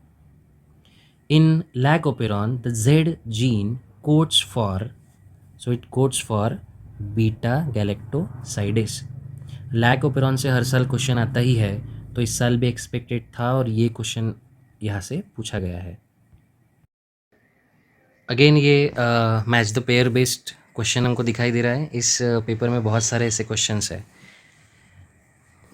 In lac operon the Z gene codes for, so it codes for beta galactosidase. Lac operon से हर साल क्वेश्चन आता ही है, तो इस साल भी एक्सपेक्टेड था और ये क्वेश्चन यहाँ से पूछा गया है। अगेन ये match the pair based question हमको दिखाई दे रहा है। इस पेपर में बहुत सारे ऐसे क्वेश्चंस हैं।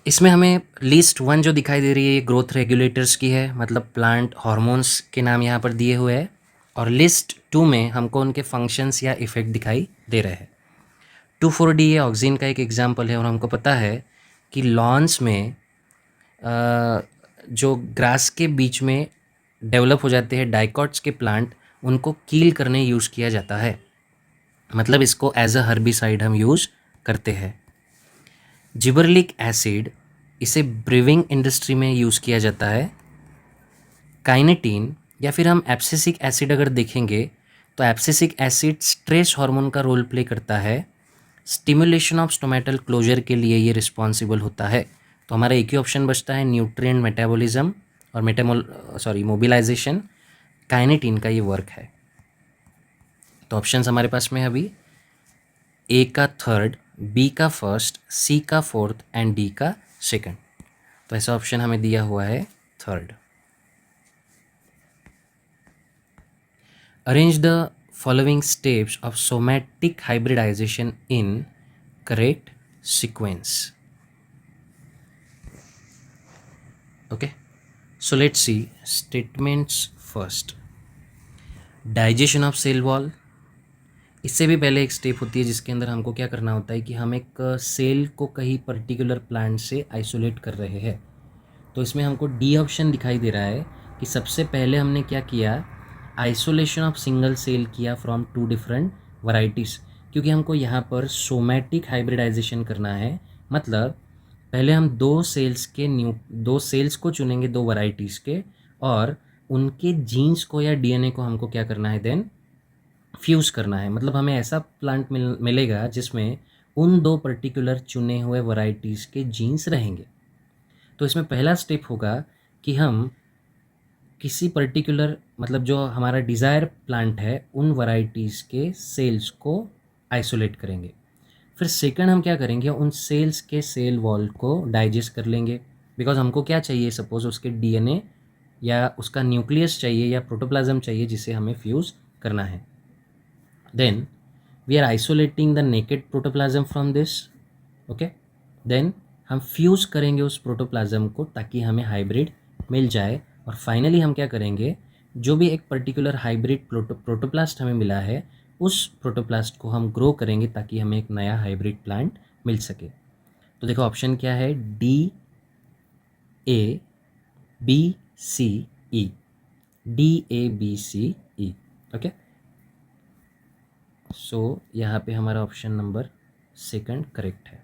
इसमें हमें लिस्ट 1 जो दिखाई दे रही है ये ग्रोथ रेगुलेटर्स की है, मतलब प्लांट हार्मोन्स के नाम यहाँ पर दिए हुए हैं। और लिस्ट 2 में हमको उनके फंक्शंस या इफ़ेक्ट दिखाई दे रहे हैं। 2,4-D ये ऑक्सीन का एक एग्जाम्पल है, और हमको पता है कि लॉन्स में जो ग्रास के बीच में डेवलप हो जाते हैं डाइकॉट्स के प्लांट, उनको कील करने यूज़ किया जाता है, मतलब इसको एज अ हर्बिसाइड हम यूज़ करते हैं। जिबरलिक एसिड, इसे ब्रीविंग इंडस्ट्री में यूज़ किया जाता है। काइनेटीन या फिर हम एब्सिसिक एसिड अगर देखेंगे, तो एब्सिसिक एसिड स्ट्रेस हार्मोन का रोल प्ले करता है। स्टिमुलेशन ऑफ स्टोमेटल क्लोजर के लिए ये रिस्पॉन्सिबल होता है। तो हमारा एक ही ऑप्शन बचता है, न्यूट्रिएंट मेटाबॉलिज्म और मोबिलाइजेशन। काइनेटीन का ये वर्क है। तो ऑप्शंस हमारे पास में अभी ए का थर्ड, बी का फर्स्ट, सी का फोर्थ एंड डी का सेकंड। तो ऐसा ऑप्शन हमें दिया हुआ है third. Arrange the following steps of somatic hybridisation in correct sequence. Okay, so let's see statements first. Digestion of cell wall, इससे भी पहले एक स्टेप होती है जिसके अंदर हमको क्या करना होता है कि हम एक सेल को कहीं पर्टिकुलर प्लांट से आइसोलेट कर रहे हैं। तो इसमें हमको डी ऑप्शन दिखाई दे रहा है कि सबसे पहले हमने क्या किया, आइसोलेशन ऑफ सिंगल सेल किया फ्रॉम 2 डिफरेंट वैरायटीज़, क्योंकि हमको यहाँ पर सोमैटिक हाइब्रिडाइजेशन करना है। मतलब पहले हम दो सेल्स को चुनेंगे, 2 वैरायटीज़ के, और उनके जीन्स को या डीएनए को हमको क्या करना है, देन फ्यूज़ करना है। मतलब हमें ऐसा प्लांट मिलेगा जिसमें उन 2 पर्टिकुलर चुने हुए वैरायटीज़ के जीन्स रहेंगे। तो इसमें पहला स्टेप होगा कि हम किसी पर्टिकुलर, मतलब जो हमारा डिज़ायर प्लांट है, उन वैरायटीज़ के सेल्स को आइसोलेट करेंगे। फिर सेकंड हम क्या करेंगे, उन सेल्स के सेल वॉल को डाइजेस्ट कर लेंगे, बिकॉज हमको क्या चाहिए, सपोज उसके डीएनए या उसका न्यूक्लियस चाहिए या प्रोटोप्लाज्म चाहिए जिसे हमें फ्यूज़ करना है। Then we are isolating the naked protoplasm from this. Okay, then हम फ्यूज़ करेंगे उस प्रोटोप्लाज्म को ताकि हमें हाइब्रिड मिल जाए। और फाइनली हम क्या करेंगे, जो भी एक पर्टिकुलर हाइब्रिड प्रोटोप्लास्ट हमें मिला है, उस प्रोटोप्लास्ट को हम ग्रो करेंगे ताकि हमें एक नया हाइब्रिड प्लांट मिल सके। तो देखो ऑप्शन क्या है, D A B C E, D A B C E. Okay, so यहाँ पे हमारा ऑप्शन नंबर सेकंड करेक्ट है।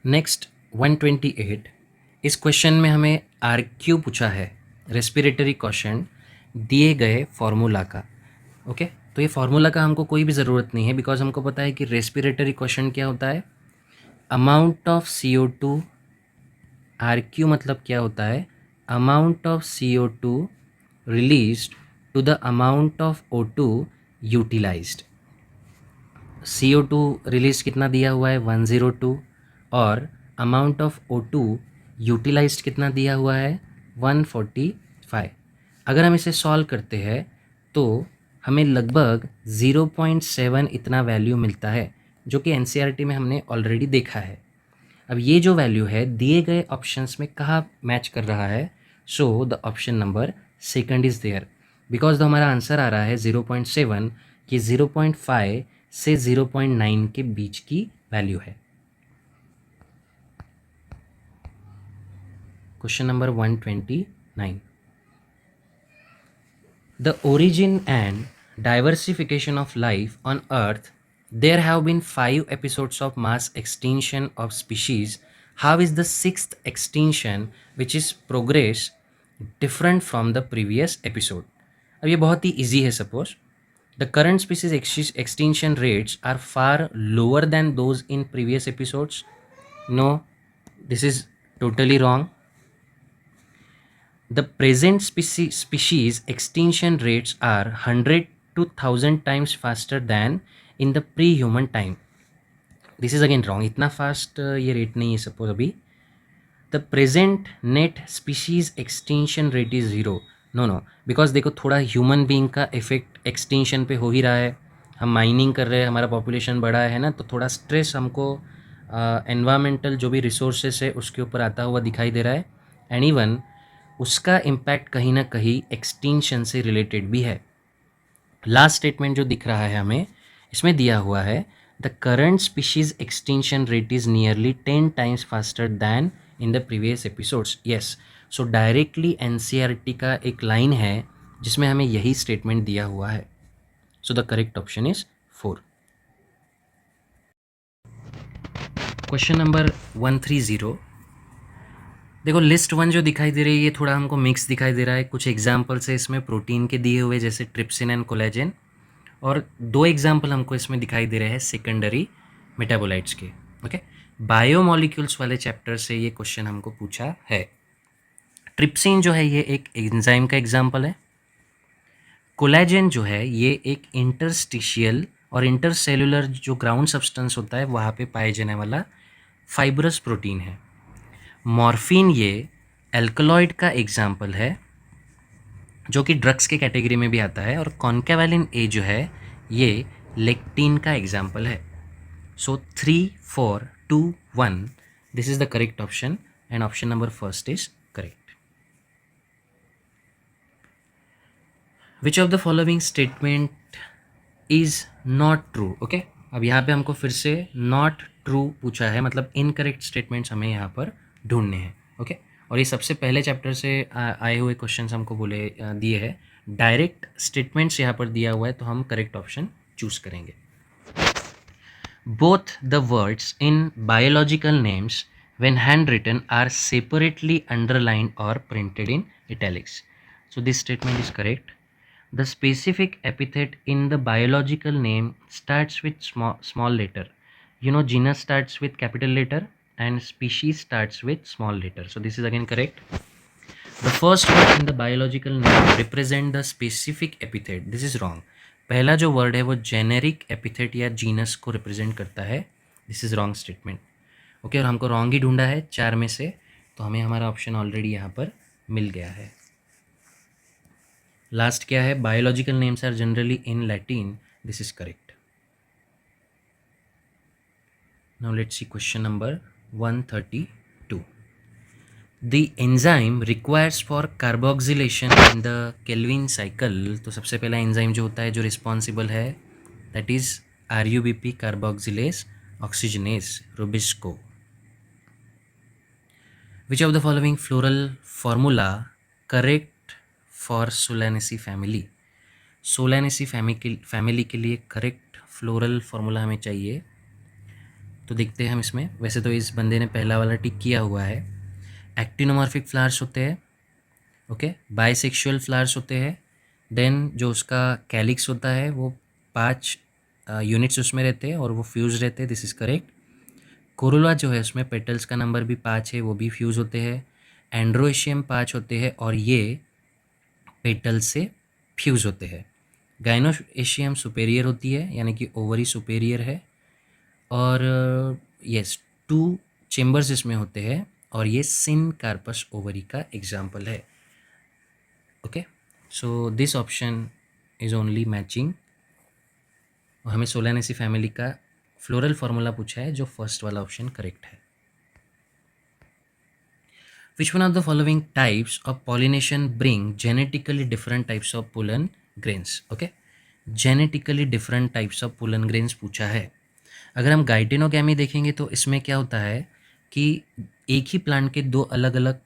नेक्स्ट 128, इस क्वेश्चन में हमें आर क्यू पूछा है, रेस्पिरेटरी क्वेश्चन दिए गए फार्मूला का। ओके, तो ये फार्मूला का हमको कोई भी ज़रूरत नहीं है, बिकॉज हमको पता है कि रेस्पिरेटरी क्वेश्चन क्या होता है, amount of CO2। Are Q मतलब क्या होता है, amount of CO2 released to the amount of O2 utilised. CO2 release कितना दिया हुआ है, 102, और अमाउंट ऑफ O2 यूटिलाइज्ड कितना दिया हुआ है, 145। अगर हम इसे सॉल्व करते हैं तो हमें लगभग 0.7 इतना वैल्यू मिलता है, जो कि एनसीईआरटी में हमने ऑलरेडी देखा है। अब ये जो वैल्यू है दिए गए ऑप्शंस में कहाँ मैच कर रहा है, so the option number second is there, because हमारा आंसर आ रहा है 0.7, ये 0.5 से 0.9 के बीच की वैल्यू है। Question number 129, the origin and diversification of life on Earth, there have been 5 episodes of mass extinction of species. How is the 6th extinction, which is progress, different from the previous episode? अब ये बहुत ही easy है. Suppose the current species extinction rates are far lower than those in previous episodes. No, this is totally wrong. The present species extinction rates are 100 to 1000 times faster than in the pre-human time. This is again wrong. इतना fast ये rate नहीं है suppose अभी. The present net species extinction rate is 0. No, because देखो थोड़ा human being का effect extinction पे हो ही रहा है. हम माइनिंग कर रहे हैं, हमारा पॉपुलेशन बढ़ा है ना, तो थोड़ा स्ट्रेस हमको एनवायरमेंटल जो भी रिसोर्सेस है उसके ऊपर आता हुआ दिखाई दे रहा है. एंड इवन उसका इम्पैक्ट कहीं ना कहीं एक्सटिंक्शन से रिलेटेड भी है. लास्ट स्टेटमेंट जो दिख रहा है हमें, इसमें दिया हुआ है the current species extinction rate is nearly 10 times faster than in the previous episodes. Yes, so directly NCERT का एक लाइन है जिसमें हमें यही स्टेटमेंट दिया हुआ है. So the correct option is 4. Question number 130, देखो लिस्ट 1 जो दिखाई दे रही है ये थोड़ा हमको मिक्स दिखाई दे रहा है. कुछ एग्जाम्पल्स है इसमें प्रोटीन के दिए हुए, जैसे ट्रिप्सिन एंड कोलेजन, और 2 एग्जाम्पल हमको इसमें दिखाई दे रहे हैं सेकेंडरी मेटाबोलाइट्स के. ओके, बायोमोलिक्यूल्स वाले चैप्टर से ये क्वेश्चन हमको पूछा है. ट्रिप्सिन जो है ये एक एंजाइम का एग्जाम्पल है. कोलेजन जो है ये एक इंटरस्टिशियल और इंटरसेलुलर जो ग्राउंड सब्सटेंस होता है वहाँ पे पाए जाने वाला फाइब्रस प्रोटीन है. मॉर्फिन ये एल्कलॉइड का एग्जाम्पल है जो कि ड्रग्स के कैटेगरी में भी आता है. और कॉन्कावैलिन ए जो है ये लेक्टिन का एग्जाम्पल है. सो 3, 4, 2, 1, this is the correct option and option number first is correct. Which of the following statement is not true. Okay, अब यहाँ पे हमको फिर से नॉट ट्रू पूछा है, मतलब इनकरेक्ट स्टेटमेंट्स हमें यहाँ पर ढूंढने हैं. ओके, और ये सबसे पहले चैप्टर से आए हुए क्वेश्चंस हमको दिए हैं. डायरेक्ट स्टेटमेंट्स यहाँ पर दिया हुआ है तो हम करेक्ट ऑप्शन चूज करेंगे. Both the words in biological names when handwritten are separately underlined or printed in italics. So this statement is correct. The specific epithet in the biological name starts with small letter. You know, genus starts with capital letter and species starts with small letter. So this is again correct. The first word in the biological name represent the specific epithet. This is wrong. पहला जो word है वो generic epithet या genus को represent करता है. This is wrong statement. Okay, और हमको रॉन्ग ही ढूंढा है 4 में से, तो हमें हमारा ऑप्शन ऑलरेडी यहाँ पर मिल गया है. लास्ट क्या है, biological names are generally in Latin. This is correct. Now let's see question number 132. The enzyme requires for carboxylation in the Calvin cycle. तो सबसे पहला एंजाइम जो होता है जो रिस्पॉन्सिबल है that is RUBP, carboxylase oxygenase Rubisco. Which of the following floral formula correct for Solanaceae family? Solanaceae family के लिए करेक्ट फ्लोरल फार्मूला हमें चाहिए. तो देखते हैं हम इसमें. वैसे तो इस बंदे ने पहला वाला टिक किया हुआ है. एक्टिनोमॉर्फिक फ्लावर्स होते हैं, ओके, बाइसेक्सुअल फ्लावर्स होते हैं, देन जो उसका कैलिक्स होता है वो 5 यूनिट्स उसमें रहते हैं और वो फ्यूज रहते हैं, दिस इज़ करेक्ट। कोरोला जो है उसमें पेटल्स का नंबर भी 5 है, वो भी फ्यूज होते हैं। एंड्रोएशियम 5 होते हैं और ये पेटल से फ्यूज होते हैं। गाइनोएशियम सुपेरियर होती है, यानी कि ओवरी सुपेरियर है, और यस 2 चेम्बर्स इसमें होते हैं और ये सिन कार्पस ओवरी का एग्जाम्पल है। Okay, so this option is only matching. हमें सोलानेसी फैमिली का फ्लोरल फार्मूला पूछा है, जो फर्स्ट वाला ऑप्शन करेक्ट है। Which one of the following types of pollination bring genetically different types of pollen grains? Okay, genetically different types of pollen grains पूछा है। अगर हम गाइटेनोगैमी देखेंगे तो इसमें क्या होता है कि एक ही प्लांट के 2 अलग अलग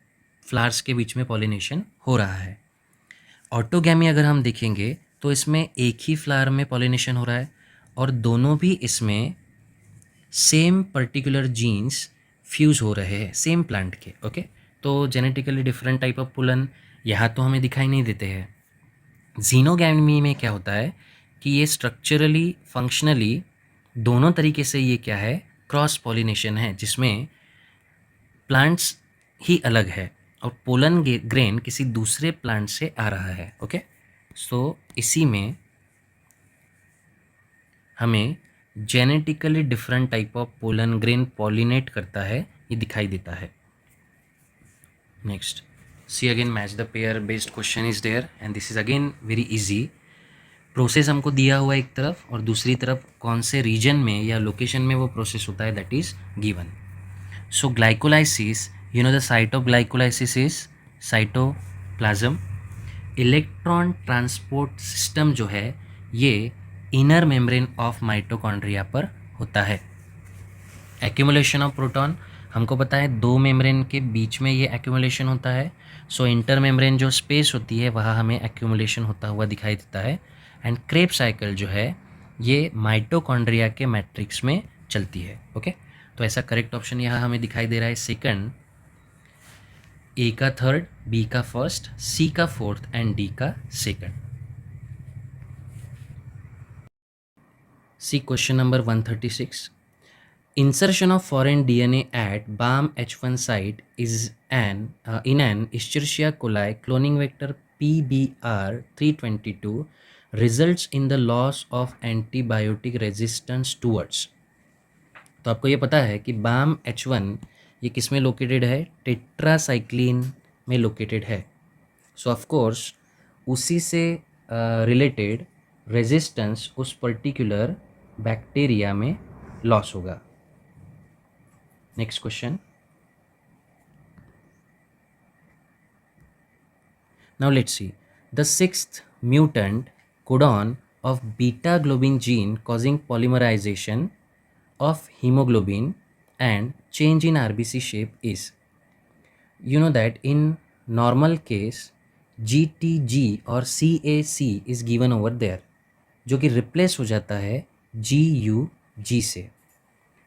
फ्लावर्स के बीच में पॉलिनेशन हो रहा है। ऑटोगैमी अगर हम देखेंगे तो इसमें एक ही फ्लावर में पॉलिनेशन हो रहा है और दोनों भी इसमें सेम पर्टिकुलर जीन्स फ्यूज़ हो रहे हैं सेम प्लांट के। ओके, तो जेनेटिकली डिफरेंट टाइप ऑफ पुलन यहाँ तो हमें दिखाई नहीं देते हैं। जीनोगैमी में क्या होता है कि ये स्ट्रक्चरली फंक्शनली दोनों तरीके से ये क्या है, क्रॉस पॉलिनेशन है, जिसमें प्लांट्स ही अलग है और पोलन ग्रेन किसी दूसरे प्लांट से आ रहा है। ओके, सो इसी में हमें genetically different type of pollen grain pollinate करता है, ये दिखाई देता है। Next, see again match the pair based question is there and this is again very easy. Process हमको दिया हुआ है एक तरफ और दूसरी तरफ कौन से रीजन में या लोकेशन में वो प्रोसेस होता है, that is given. So glycolysis, you know the site of glycolysis is cytoplasm. Electron transport system जो है ये इनर मेम्ब्रेन ऑफ माइटोकॉन्ड्रिया पर होता है। एक्यूमुलेशन ऑफ प्रोटॉन, हमको पता है 2 मेम्ब्रेन के बीच में ये एक्यूमुलेशन होता है। सो इंटर मेम्ब्रेन जो स्पेस होती है वहाँ हमें एक्यूमुलेशन होता हुआ दिखाई देता है। एंड क्रेब साइकिल जो है ये माइटोकॉन्ड्रिया के मैट्रिक्स में चलती है। ओके, तो ऐसा करेक्ट ऑप्शन यहाँ हमें दिखाई दे रहा है सेकंड, ए का थर्ड, बी का फर्स्ट, सी का फोर्थ एंड डी का second. See question number 136। Insertion of foreign DNA at BAM-H1 site is in an Escherichia coli cloning vector PBR322 results in the loss of antibiotic resistance towards। तो आपको ये पता है कि BAM-H1 ये किस में लोकेटेड है, टेट्रासाइक्लिन में लोकेटेड है। सो ऑफ कोर्स उसी से रिलेटेड रेजिस्टेंस उस पर्टिकुलर बैक्टीरिया में लॉस होगा। Next question. Now let's see. The 6th mutant codon of beta globin gene causing polymerization of hemoglobin and change in RBC shape is. You know that in normal case GTG और CAC is given over there, जो कि replace हो जाता है GUG से।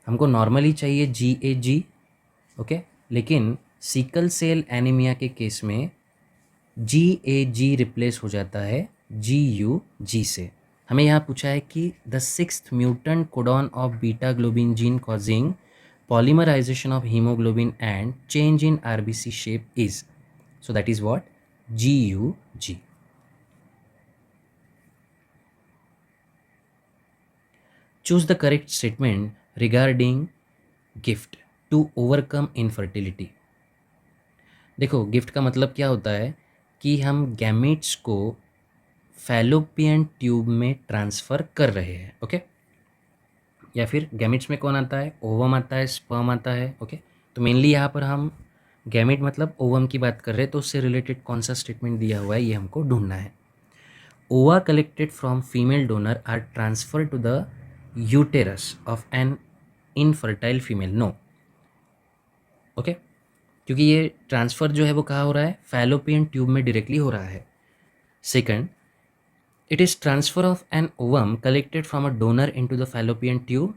हमको normally चाहिए GAG, okay, लेकिन सिकल सेल एनीमिया के केस में GAG रिप्लेस हो जाता है GUG से। हमें यहाँ पूछा है कि the 6th mutant codon of beta globin gene causing polymerisation of haemoglobin and change in RBC shape is, so that is what, GUG। Choose the correct statement regarding GIFT to overcome infertility. देखो, GIFT का मतलब क्या होता है कि हम gametes को fallopian tube में ट्रांसफ़र कर रहे हैं। ओके, या फिर गैमेट्स में कौन आता है, ओवम आता है, स्पर्म आता है। ओके, तो मेनली यहाँ पर हम गैमेट मतलब ओवम की बात कर रहे हैं, तो उससे रिलेटेड कौन सा स्टेटमेंट दिया हुआ है ये हमको ढूंढना है। Ova collected from female donor are transfer to the uterus of an infertile female, no. Okay, क्योंकि ये ट्रांसफ़र जो है वो कहाँ हो रहा है, फैलोपियन ट्यूब में डायरेक्टली हो रहा है। Second, it is transfer of an ovum collected from a donor into the fallopian tube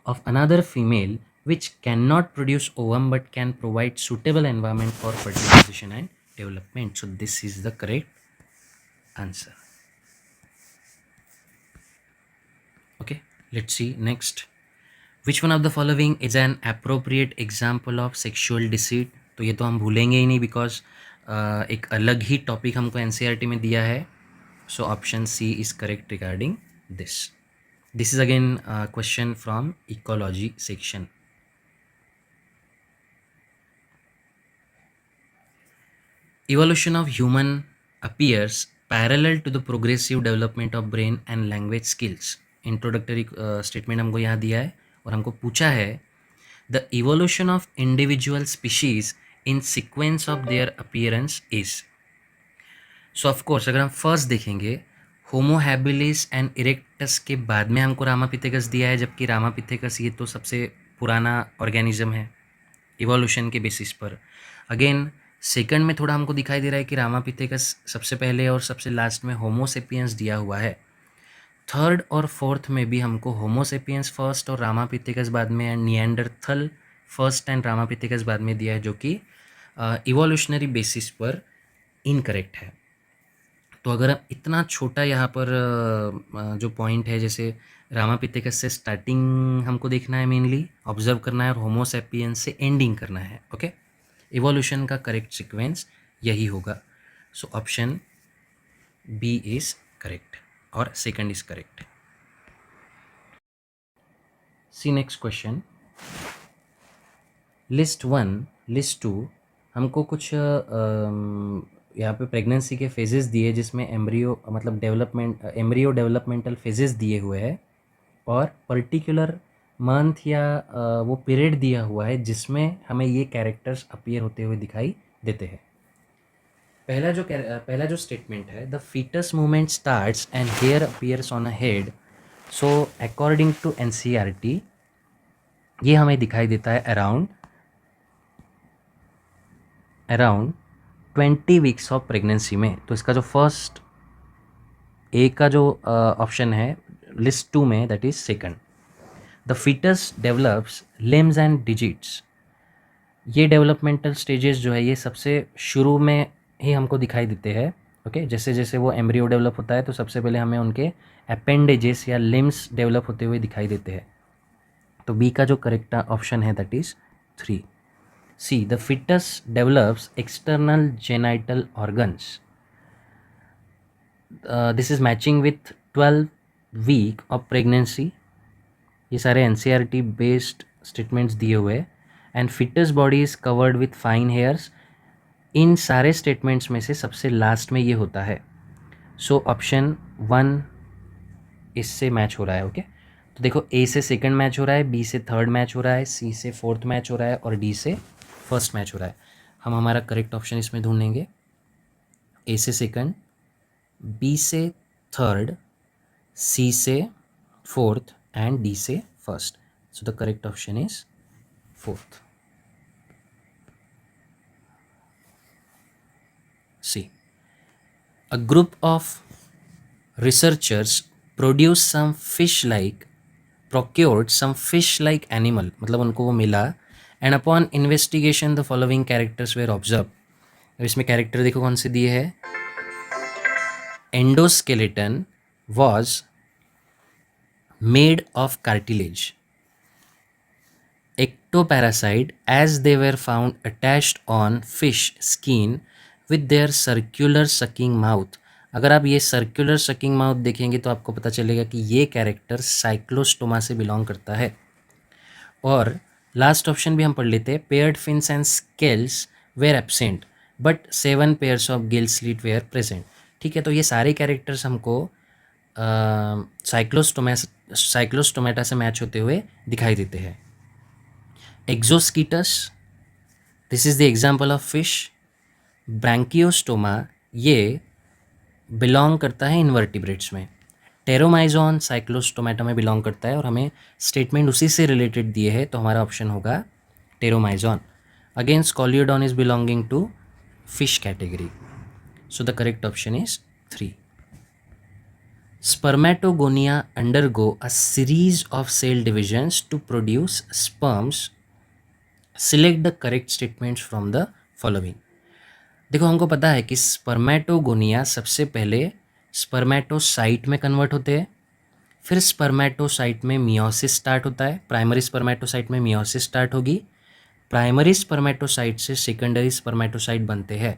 of another female which cannot produce ovum but can provide suitable environment for fertilization and development. So this is the correct answer. Okay, let's see next. Which one of the following is an appropriate example of sexual deceit? तो ये तो हम भूलेंगे ही नहीं because एक अलग ही topic हमको NCERT में दिया है. So option C is correct regarding this. This is again question from ecology section. Evolution of human appears parallel to the progressive development of brain and language skills. Introductory statement हमको यहाँ दिया है और हमको पूछा है the evolution of individual species in sequence of their appearance is. So of course अगर हम फर्स्ट देखेंगे होमो हैबिलिस एंड इरेक्टस के बाद में हमको रामापिथेकस दिया है, जबकि रामापिथेकस ये तो सबसे पुराना ऑर्गेनिज्म है इवोल्यूशन के बेसिस पर. अगेन सेकंड में थोड़ा हमको दिखाई दे रहा है कि रामापिथेकस सबसे पहले और सबसे लास्ट में होमोसेपियंस दिया हुआ है. थर्ड और फोर्थ में भी हमको होमोसेपियंस फर्स्ट और रामापिथेकस बाद में and Neanderthal first and Ramapithecus बाद में दिया है, जो कि इवोल्यूशनरी बेसिस पर इनकरेक्ट है. तो अगर इतना छोटा यहाँ पर जो पॉइंट है, जैसे रामापिथेकस से स्टार्टिंग हमको देखना है, मेनली ऑब्जर्व करना है, और होमोसेपियंस से एंडिंग करना है. ओके, इवोल्यूशन का करेक्ट सीक्वेंस यही होगा. So option B is correct और second is correct. See next question. List 1 list 2 हमको कुछ यहाँ पे प्रेगनेंसी के फेजेस दिए, जिसमें एम्ब्रियो मतलब एम्ब्रियो डेवलपमेंटल फेजेस दिए हुए हैं और पर्टिकुलर मंथ या वो पीरियड दिया हुआ है जिसमें हमें ये कैरेक्टर्स अपीयर होते हुए दिखाई देते हैं. पहला जो स्टेटमेंट है, the foetus movement starts and hair appears on a head. So according to NCERT ये हमें दिखाई देता है अराउंड 20 वीक्स ऑफ प्रेगनेंसी में. तो इसका जो फर्स्ट ए का जो ऑप्शन है लिस्ट 2 में, that is second. The foetus develops limbs and digits. ये डेवलपमेंटल स्टेजेस जो है ये सबसे शुरू में ही हमको दिखाई देते हैं. ओके, जैसे जैसे वो एम्ब्रियो डेवलप होता है तो सबसे पहले हमें उनके अपेंडेजेस या लिम्स डेवलप होते हुए दिखाई देते हैं. तो बी का जो करेक्ट ऑप्शन है that is 3. C, the foetus develops external genital organs. This is matching with 12 week of pregnancy. ये सारे एनसीईआरटी बेस्ड स्टेटमेंट्स दिए हुए. And foetus body is covered with fine hairs. इन सारे स्टेटमेंट्स में से सबसे लास्ट में ये होता है. सो ऑप्शन 1 इससे मैच हो रहा है. ओके, तो देखो ए से सेकंड मैच हो रहा है, बी से थर्ड मैच हो रहा है, सी से फोर्थ मैच हो रहा है और डी से फर्स्ट मैच हो रहा है. हम हमारा करेक्ट ऑप्शन इसमें ढूंढेंगे. ए से सेकंड, बी से थर्ड, सी से फोर्थ एंड डी से first. So the correct option is fourth. See, a group of researchers procured some fish-like animal, मतलब उनको वो मिला, and upon investigation the following characters were observed. अब इसमें character देखो कौन से दिए हैं. Endoskeleton was made of cartilage. Ectoparasite, as they were found attached on fish skin with their circular sucking mouth. अगर आप ये सर्कुलर सकिंग माउथ देखेंगे तो आपको पता चलेगा कि ये कैरेक्टर साइक्लोस्टोमा से बिलोंग करता है. और लास्ट ऑप्शन भी हम पढ़ लेते हैं. Paired fins and scales were absent but 7 pairs of gill slit were present. ठीक है, तो ये सारे कैरेक्टर्स हमको साइक्लोस्टोमेटा से मैच होते हुए दिखाई देते हैं. Exocoetus, this is the example of fish. Branchiostoma ये बिलोंग करता है इन्वर्टिब्रेट्स में. टेरोमाइजॉन साइक्लोस्टोमेटा में बिलोंग करता है और हमें स्टेटमेंट उसी से रिलेटेड दिए है, तो हमारा ऑप्शन होगा Petromyzon. Again Scoliodon is belonging to fish category. So the correct option is 3. Spermatogonia undergo a series of cell divisions to produce sperms select the correct statements from the following. देखो हमको पता है कि spermatogonia सबसे पहले spermatocyte में convert होते हैं, फिर स्पर्मेटोसाइट में मियोसिस स्टार्ट होता है, प्राइमरी स्पर्मेटोसाइट में मियोसिस स्टार्ट होगी, प्राइमरी स्पर्मेटोसाइट से सेकेंडरी स्पर्मेटोसाइट बनते हैं,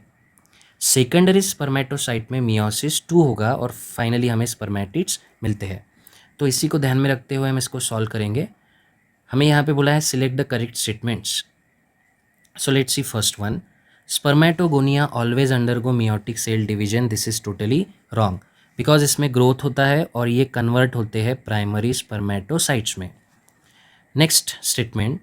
सेकेंडरी स्पर्मेटोसाइट में मियोसिस 2 होगा और फाइनली हमें स्पर्मेटिड्स मिलते हैं। तो इसी को ध्यान में रखते हुए हम इसको सॉल्व करेंगे। हमें यहाँ पे बोला है select the correct statements. So let's see first one, spermatogonia always undergo meiotic cell division. This is totally wrong because इसमें ग्रोथ होता है और ये कन्वर्ट होते हैं प्राइमरी स्पर्मेटोसाइट्स में। Next statement,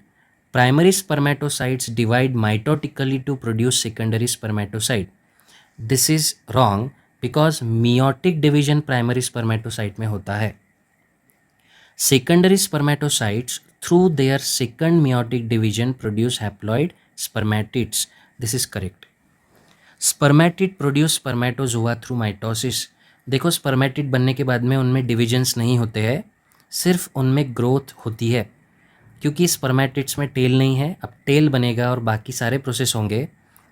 primary spermatocytes divide mitotically to produce secondary spermatocyte. This is wrong because meiotic division primary spermatocyte में होता है। Secondary spermatocytes through their second meiotic division produce haploid spermatids. This is correct. Spermatid produce spermatozoa through mitosis. देखो spermatid बनने के बाद में उनमें divisions नहीं होते हैं, सिर्फ उनमें ग्रोथ होती है। क्योंकि स्पर्मेटिड्स में टेल नहीं है, अब टेल बनेगा और बाकी सारे प्रोसेस होंगे।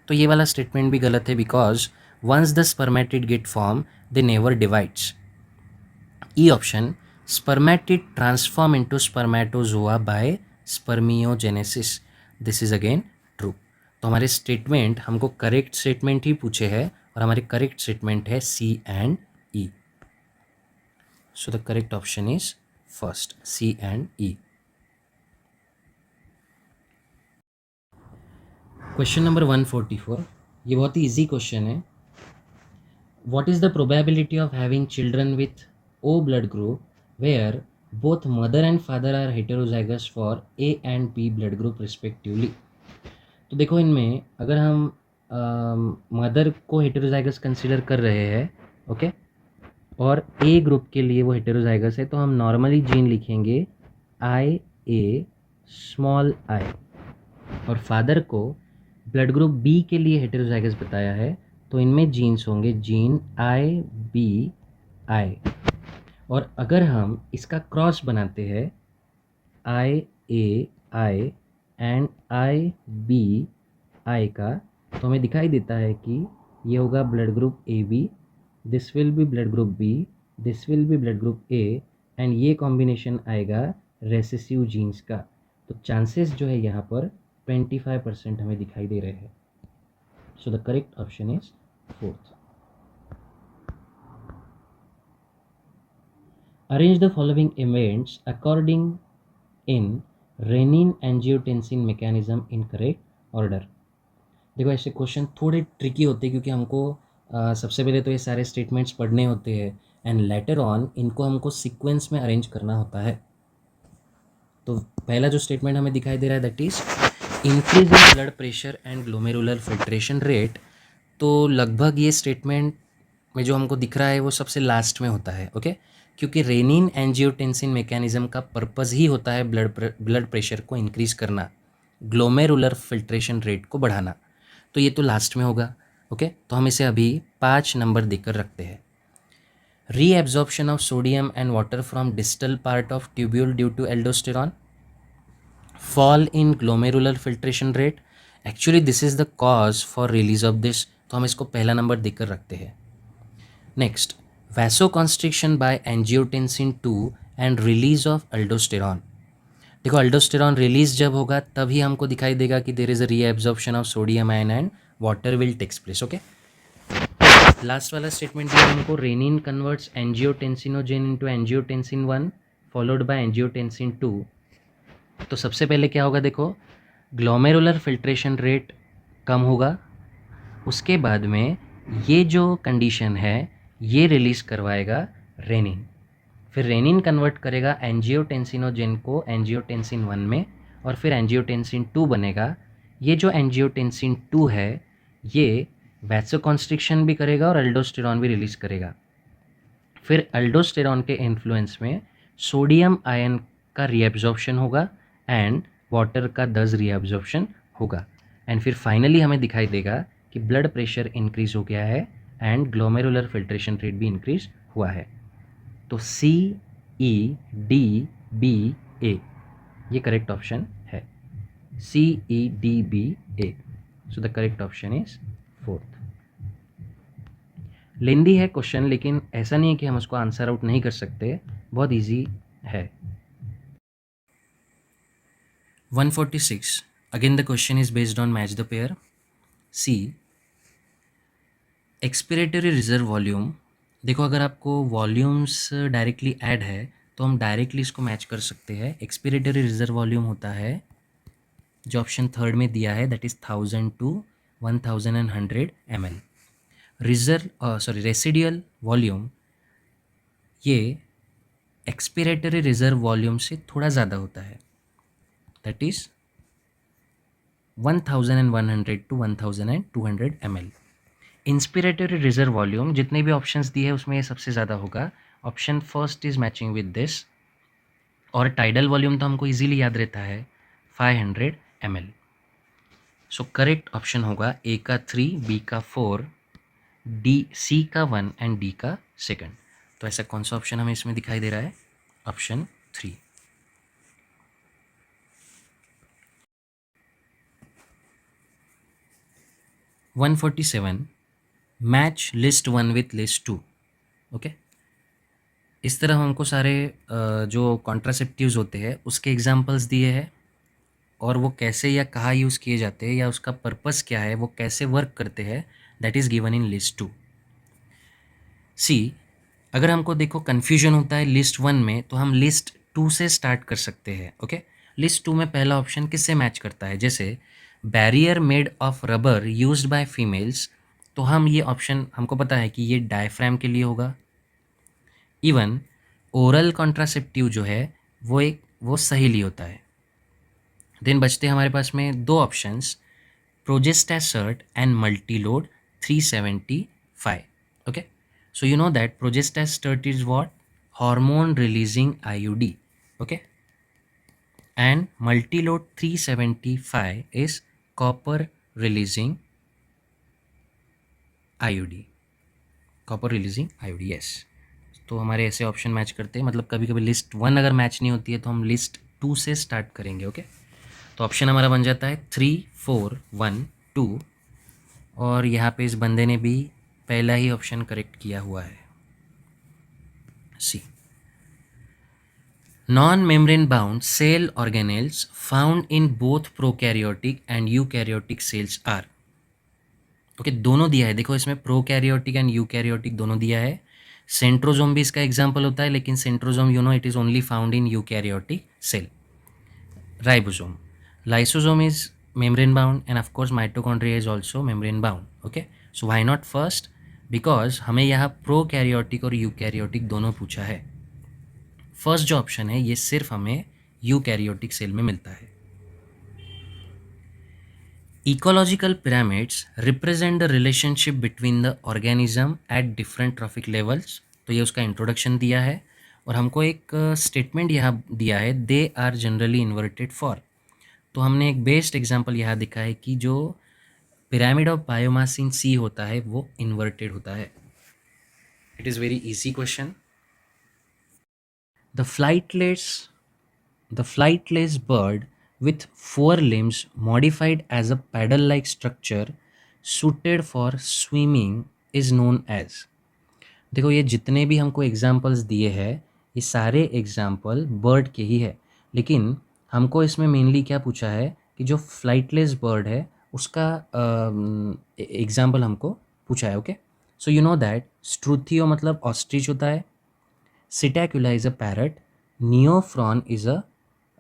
तो ये वाला स्टेटमेंट भी गलत है because once the spermatid get form they never divides. E option, spermatid transform into spermatozoa by spermiogenesis. This is again true. तो हमारे स्टेटमेंट हमको करेक्ट स्टेटमेंट ही पूछे हैं और हमारे करेक्ट स्टेटमेंट है C and E. So the correct option is first, C and E. Question number 144, ये बहुत ही ईजी क्वेश्चन है। What is the probability of having children with O blood group where both mother and father are heterozygous for A and B blood group respectively। तो देखो इनमें अगर हम mother को हेटेरोजाइगस कंसीडर कर रहे हैं, ओके, और ए ग्रुप के लिए वो हेटेरोजाइगस है, तो हम नॉर्मली जीन लिखेंगे आई ए स्मॉल आई, और फादर को ब्लड ग्रुप बी के लिए हेटेरोजाइगस बताया है, तो इनमें जीन्स होंगे जीन आई बी आई। और अगर हम इसका क्रॉस बनाते हैं आई ए आई एंड आई बी आई का, तो हमें दिखाई देता है कि ये होगा blood group A B, this will be blood group B, this will be blood group A, and ये कॉम्बिनेशन आएगा रेसेसिव जीन्स का। तो चांसेस जो है यहाँ पर 25% हमें दिखाई दे रहे हैं। So the correct option is fourth. Arrange the following events according in renin-angiotensin mechanism in correct order। देखो ऐसे क्वेश्चन थोड़े ट्रिकी होते हैं क्योंकि हमको सबसे पहले तो ये सारे स्टेटमेंट्स पढ़ने होते हैं एंड लेटर ऑन इनको हमको सीक्वेंस में अरेंज करना होता है। तो पहला जो स्टेटमेंट हमें दिखाई दे रहा है that is increase in blood pressure and glomerular filtration rate. तो लगभग ये स्टेटमेंट में जो हमको दिख रहा है वो सबसे लास्ट में होता है, ओके, क्योंकि रेनिन एंजियोटेंसिन मैकेनिज्म का पर्पस ही होता है ब्लड प्रेशर को इंक्रीज करना, ग्लोमेरुलर फिल्ट्रेशन रेट को बढ़ाना। तो ये तो लास्ट में होगा, ओके। तो हम इसे अभी 5 नंबर देकर रखते हैं। Reabsorption of sodium and water from distal part of tubule due to aldosterone, fall in glomerular filtration rate. Actually this is the cause for release of this, तो हम इसको पहला नंबर देकर रखते हैं। Next, vasoconstriction by angiotensin 2 and release of aldosterone. देखो aldosterone release जब होगा तभी हमको दिखाई देगा कि there is a reabsorption of sodium ion and water will takes place, okay. Last वाला स्टेटमेंट दिया हमको renin converts angiotensinogen into angiotensin 1 followed by angiotensin 2। तो सबसे पहले क्या होगा, देखो ग्लोमेरुलर फिल्ट्रेशन रेट कम होगा, उसके बाद में ये जो कंडीशन है ये रिलीज करवाएगा रेनिन, फिर रेनिन कन्वर्ट करेगा एंजियोटेंसिनोजेन को एंजियोटेंसिन 1 में, और फिर एंजियोटेंसिन 2 बनेगा। ये जो एंजियोटेंसिन 2 है ये वैसोकॉन्स्ट्रिक्शन भी करेगा और अल्डोस्टेरॉन भी रिलीज करेगा। फिर अल्डोस्टेरॉन के इन्फ्लुएंस में सोडियम आयन का रीएब्जॉर्प्शन होगा एंड वाटर का 10 रीएब्जॉर्प्शन होगा, एंड फिर फाइनली हमें दिखाई देगा कि ब्लड प्रेशर इंक्रीज हो गया है एंड ग्लोमेरुलर फिल्ट्रेशन रेट भी इंक्रीज हुआ है। तो सी ई डी बी ए ये करेक्ट ऑप्शन है। CEDBA. So the correct option is fourth. लेंदी है क्वेश्चन, लेकिन ऐसा नहीं है कि हम उसको आंसर आउट नहीं कर सकते, बहुत इजी है. 146. Again the question is based on match the pair. C. Expiratory reserve volume. देखो, अगर आपको वॉल्यूम्स डायरेक्टली ऐड है तो हम डायरेक्टली इसको मैच कर सकते हैं. एक्सपिरेटरी रिजर्व वॉल्यूम होता है जो ऑप्शन थर्ड में दिया है, that is 1000 to 1100 ml. Residual volume ये एक्सपिरेटरी रिजर्व वॉल्यूम से थोड़ा ज़्यादा होता है, that is 1100 to 1200 ml. Inspiratory reserve volume जितने भी ऑप्शंस दिए हैं उसमें ये सबसे ज़्यादा होगा. Option first is matching with this. और टाइडल वॉल्यूम तो हमको इजीली याद रहता है 500 ml. सो करेक्ट ऑप्शन होगा ए का 3, बी का 4, डी सी का 1 एंड डी का 2. तो ऐसा कौन सा ऑप्शन हमें इसमें दिखाई दे रहा है? Option 3. One 47. Match list 1 with list 2. Okay, इस तरह हमको सारे जो कॉन्ट्रासेप्टिव्स होते हैं उसके एग्जांपल्स दिए हैं और वो कैसे या कहाँ यूज़ किए जाते हैं या उसका पर्पस क्या है, वो कैसे वर्क करते हैं, that is given in list 2. सी, अगर हमको देखो कन्फ्यूजन होता है लिस्ट 1 में तो हम लिस्ट 2 से स्टार्ट कर सकते हैं. ओके, लिस्ट 2 में पहला ऑप्शन किससे मैच करता है? जैसे barrier made of rubber used by females, तो हम ये ऑप्शन हमको पता है कि ये डायफ्राम के लिए होगा. इवन ओरल कॉन्ट्रासेप्टिव जो है वो सहेली होता है. देन बचते हमारे पास में दो options, Progestasert and Multiload 375. Okay, so you know that Progestasert is what? Hormone releasing IUD. Okay, and Multiload 375 is copper releasing IUD. Copper releasing IUD, yes. तो हमारे ऐसे ऑप्शन मैच करते हैं. मतलब कभी कभी लिस्ट 1 अगर मैच नहीं होती है तो हम लिस्ट 2 से स्टार्ट करेंगे. ओके, तो ऑप्शन हमारा बन जाता है 3, 4, 1, 2. और यहाँ पे इस बंदे ने भी पहला ही ऑप्शन करेक्ट किया हुआ है, C. Non membrane bound cell organelles found in both prokaryotic and eukaryotic cells are. Okay, दोनों दिया है. देखो इसमें प्रोकैरियोटिक एंड यूकैरियोटिक दोनों दिया है. सेंट्रोजोम भी इसका एग्जाम्पल होता है, लेकिन centrosome you know it is only found in eukaryotic cell. Ribosome, lysosome is membrane bound, and of course mitochondria is also membrane bound. Okay, so why not first? Because हमें यहाँ prokaryotic और eukaryotic दोनों पूछा है. First जो option है ये सिर्फ हमें यूकैरियोटिक सेल में मिलता है. Ecological pyramids represent the relationship between the organism at different trophic levels. तो ये उसका इंट्रोडक्शन दिया है और हमको एक स्टेटमेंट यहाँ दिया है, they are generally inverted for. तो हमने एक बेस्ट एग्जांपल यहाँ दिखा है कि जो पिरामिड ऑफ बायोमास इन सी होता है वो इन्वर्टेड होता है. It is very easy question. The flightless bird with 4 limbs modified as a paddle like structure suited for swimming is known as. देखो ये जितने भी हमको एग्जाम्पल्स दिए हैं ये सारे एग्जाम्पल बर्ड के ही है, लेकिन हमको इसमें मेनली क्या पूछा है कि जो फ्लाइटलेस बर्ड है उसका एग्जाम्पल हमको पूछा है. Okay, so you know that Struthio मतलब ऑस्ट्रिच होता है, Psittacula is a parrot, Neophron is a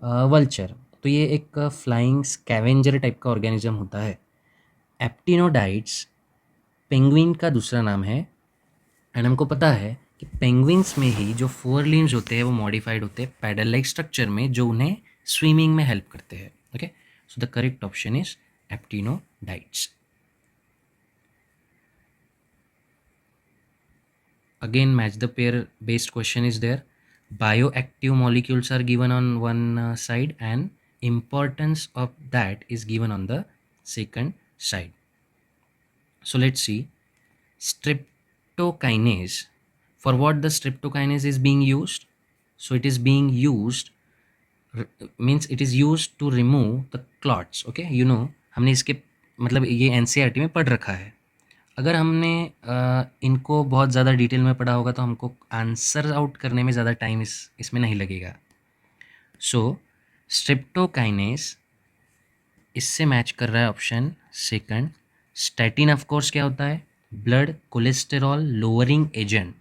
vulture. तो ये एक फ्लाइंग स्कैवेंजर टाइप का ऑर्गेनिज्म होता है. एप्टिनोडाइट्स पेंगुइन का दूसरा नाम है. एंड हमको पता है कि पेंगुइन्स में ही जो 4 लिम्स होते हैं वो मॉडिफाइड होते हैं पैडल लाइक स्ट्रक्चर में जो उन्हें स्विमिंग में हेल्प करते हैं. Okay, so the correct option is Aptenodytes. Again match the pair based question is there. Bioactive molecules are given on one side and importance of that is given on the second side. So let's see. Streptokinase. For what the streptokinase is being used? So it is being used means it is use to remove the clots. Okay, you know, हमने इसके मतलब ये NCERT में पढ़ रखा है। अगर हमने इनको बहुत ज़्यादा डिटेल में पढ़ा होगा तो हमको आंसर आउट करने में ज़्यादा टाइम इसमें नहीं लगेगा। सो स्ट्रेप्टोकाइनेस इससे मैच कर रहा है option second. Statin of course क्या होता है? Blood cholesterol lowering agent.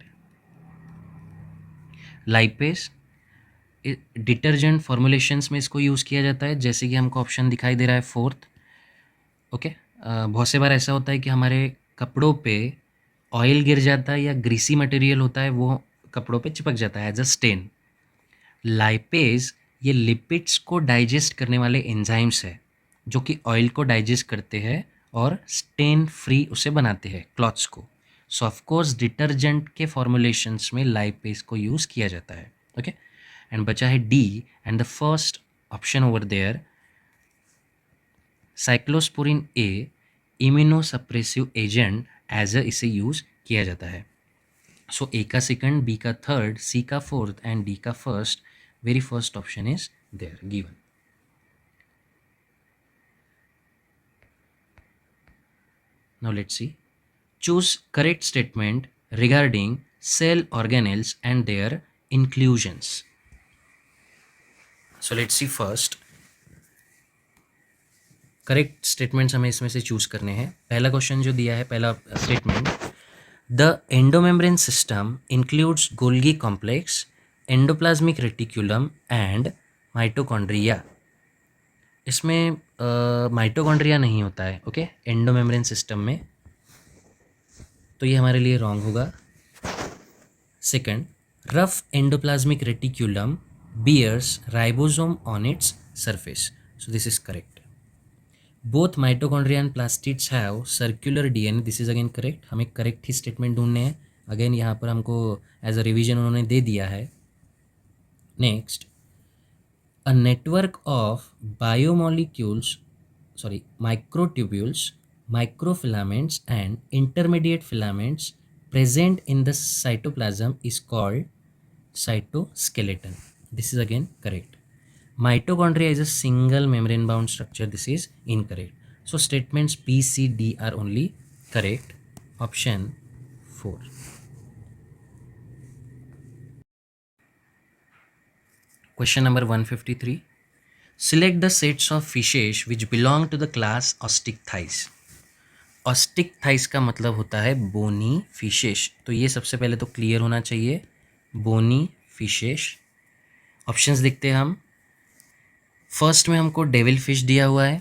Lipase detergent formulations में इसको यूज़ किया जाता है, जैसे कि हमको ऑप्शन दिखाई दे रहा है फोर्थ। ओके, बहुत से बार ऐसा होता है कि हमारे कपड़ों पे ऑयल गिर जाता है या ग्रीसी मटेरियल होता है, वो कपड़ों पे चिपक जाता है एज अ स्टेन। लाइपेज ये लिपिड्स को डाइजेस्ट करने वाले एंजाइम्स है जो कि ऑयल को डाइजेस्ट करते हैं और स्टेन फ्री उसे बनाते हैं क्लॉथ्स को। सो ऑफ कोर्स डिटर्जेंट के फॉर्मुलेशंस में लाइपेज को यूज़ किया जाता है। ओके, एंड बचा है D and the first option over there, cyclosporin A immunosuppressive agent as a इसे यूज़ किया जाता है। सो ए का सेकंड, बी का थर्ड, सी का फोर्थ एंड डी का first, very first option is there given. Now let's see. Choose correct statement regarding cell organelles and their inclusions. So let's see first. Correct statements हमें इसमें से choose करने हैं। पहला question जो दिया है, पहला statement, the endomembrane system includes Golgi complex, endoplasmic reticulum and mitochondria. इसमें माइटोकॉन्ड्रिया नहीं होता है। ओके, एंडोमेम्ब्रेन सिस्टम में, तो ये हमारे लिए रॉन्ग होगा। Second, rough endoplasmic reticulum bears ribosome on its surface, so this is correct. Both mitochondria and plastids have circular DNA, this is again correct. हमें करेक्ट ही स्टेटमेंट ढूंढने हैं। अगेन यहाँ पर हमको एज अ रिवीजन उन्होंने दे दिया है। Next, a network of biomolecules, microtubules, microfilaments and intermediate filaments present in the cytoplasm is called cytoskeleton. This is again correct. Mitochondria is a single membrane bound structure. This is incorrect. So statements B, C, D are only correct. Option 4. Question number 153. Select the sets of fishes which belong to the class Osteichthyes. Osteichthyes का मतलब होता है bony fishes. तो ये सबसे पहले तो clear होना चाहिए, बोनी फिशेस। ऑप्शंस देखते हैं हम। फर्स्ट में हमको डेविल फिश दिया हुआ है,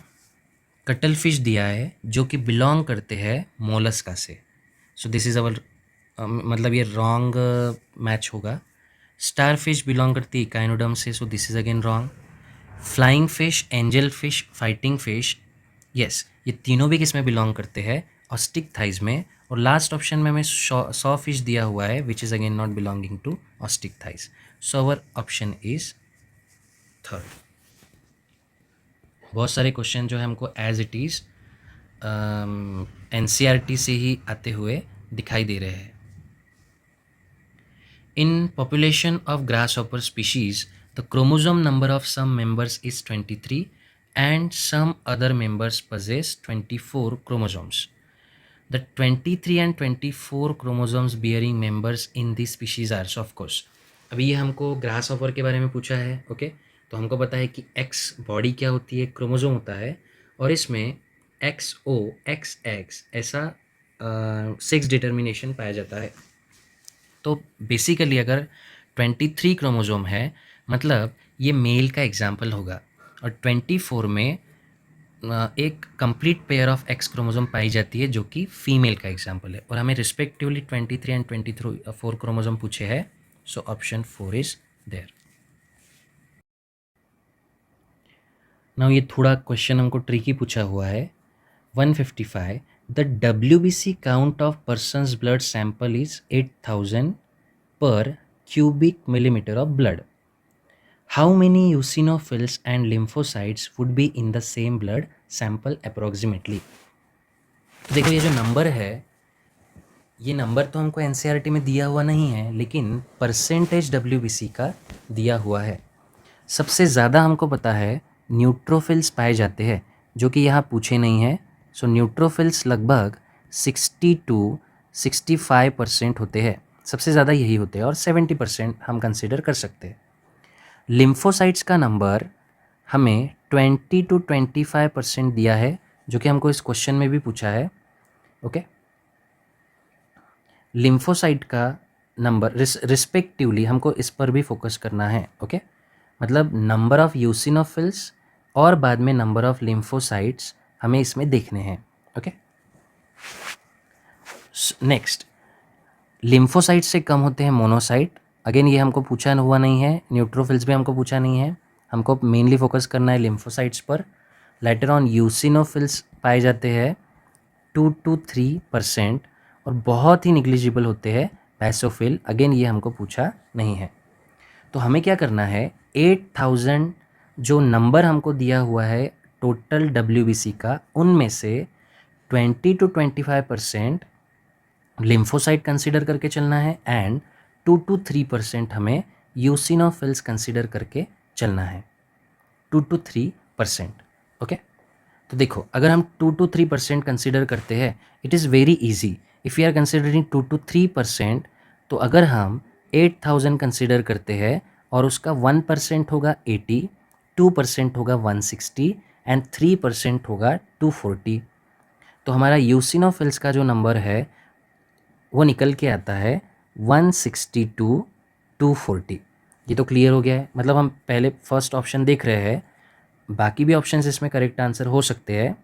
कटल फिश दिया है जो कि बिलोंग करते हैं मोलस्का से। सो दिस इज़ अवर मतलब ये रॉन्ग मैच होगा। स्टार फिश बिलोंग करती है इकाइनोडर्म से, सो this is again wrong. Flying fish, angel fish, fighting fish, yes, ये तीनों भी किस में बिलोंग करते हैं? ऑस्टिक्थाइज में। और लास्ट ऑप्शन में हमें सॉ फिश दिया हुआ है which is again not belonging to Osteichthyes. So our option is third. बहुत सारे क्वेश्चन जो है हमको एज इट इज़ एनसीईआरटी से ही आते हुए दिखाई दे रहे हैं। In population of grasshopper species the chromosome number of some members is 23 and some other members possess 24 chromosomes. The 23 and 24 chromosomes bearing members in these species are, so of course, अभी ये हमको ग्रासहॉपर के बारे में पूछा है। Okay, तो हमको पता है कि एक्स बॉडी क्या होती है, क्रोमोजोम होता है, और इसमें एक्स ओ एक्स एक्स ऐसा सेक्स डिटर्मिनेशन पाया जाता है। तो बेसिकली अगर 23 क्रोमोजोम है मतलब ये मेल का एग्जाम्पल होगा, और 24 में एक complete pair of X chromosome पाई जाती है जो कि फीमेल का एग्जाम्पल है, और हमें रिस्पेक्टिवली 23 एंड 24 क्रोमोजोम पूछे हैं। So option 4 is there. Now ये थोड़ा क्वेश्चन हमको ट्रिकी पूछा हुआ है। 155, the WBC count of person's blood sample is 8000 per cubic millimeter of blood. How many eosinophils and lymphocytes would be in the same blood sample approximately? तो देखो ये जो नंबर है, ये नंबर तो हमको एनसीईआरटी में दिया हुआ नहीं है, लेकिन परसेंटेज WBC का दिया हुआ है। सबसे ज़्यादा हमको पता है न्यूट्रोफिल्स पाए जाते हैं, जो कि यहाँ पूछे नहीं हैं। सो न्यूट्रोफिल्स लगभग 60-65% होते हैं, सबसे ज़्यादा यही होते हैं, और 70% हम कंसिडर कर सकते हैं। लिम्फोसाइट्स का नंबर हमें 20-25% दिया है, जो कि हमको इस क्वेश्चन में भी पूछा है। ओके, लिम्फोसाइट का नंबर रिस्पेक्टिवली हमको इस पर भी फोकस करना है। ओके, मतलब नंबर ऑफ यूसिनोफिल्स और बाद में नंबर ऑफ लिम्फोसाइट्स हमें इसमें देखने हैं। ओके, नेक्स्ट, लिम्फोसाइट से कम होते हैं मोनोसाइट। अगेन ये हमको पूछा हुआ नहीं है, न्यूट्रोफिल्स भी हमको पूछा नहीं है, हमको मेनली फोकस करना है लिम्फोसाइट्स पर। लेटर ऑन यूसिनोफिल्स पाए जाते हैं 2-3%, और बहुत ही निग्लिजिबल होते हैं बैसोफिल। अगेन ये हमको पूछा नहीं है। तो हमें क्या करना है, 8000 जो नंबर हमको दिया हुआ है टोटल WBC का, उनमें से 20-25% लिम्फोसाइट कंसीडर करके चलना है, एंड 2-3% हमें यूसिनोफिल्स कंसीडर करके चलना है। 2-3%। ओके, तो देखो, अगर हम 2-3% कंसीडर करते हैं, it is very easy. If you are considering 2-3%, तो अगर हम 8000 कंसीडर करते हैं और उसका 1% होगा 80, 2% होगा 160 एंड 3% होगा 240, तो हमारा यूसिनोफिल्स का जो नंबर है वो निकल के आता है 160-240। ये तो क्लियर हो गया है। मतलब हम पहले फर्स्ट ऑप्शन देख रहे हैं, बाकी भी ऑप्शंस इसमें करेक्ट आंसर हो सकते हैं,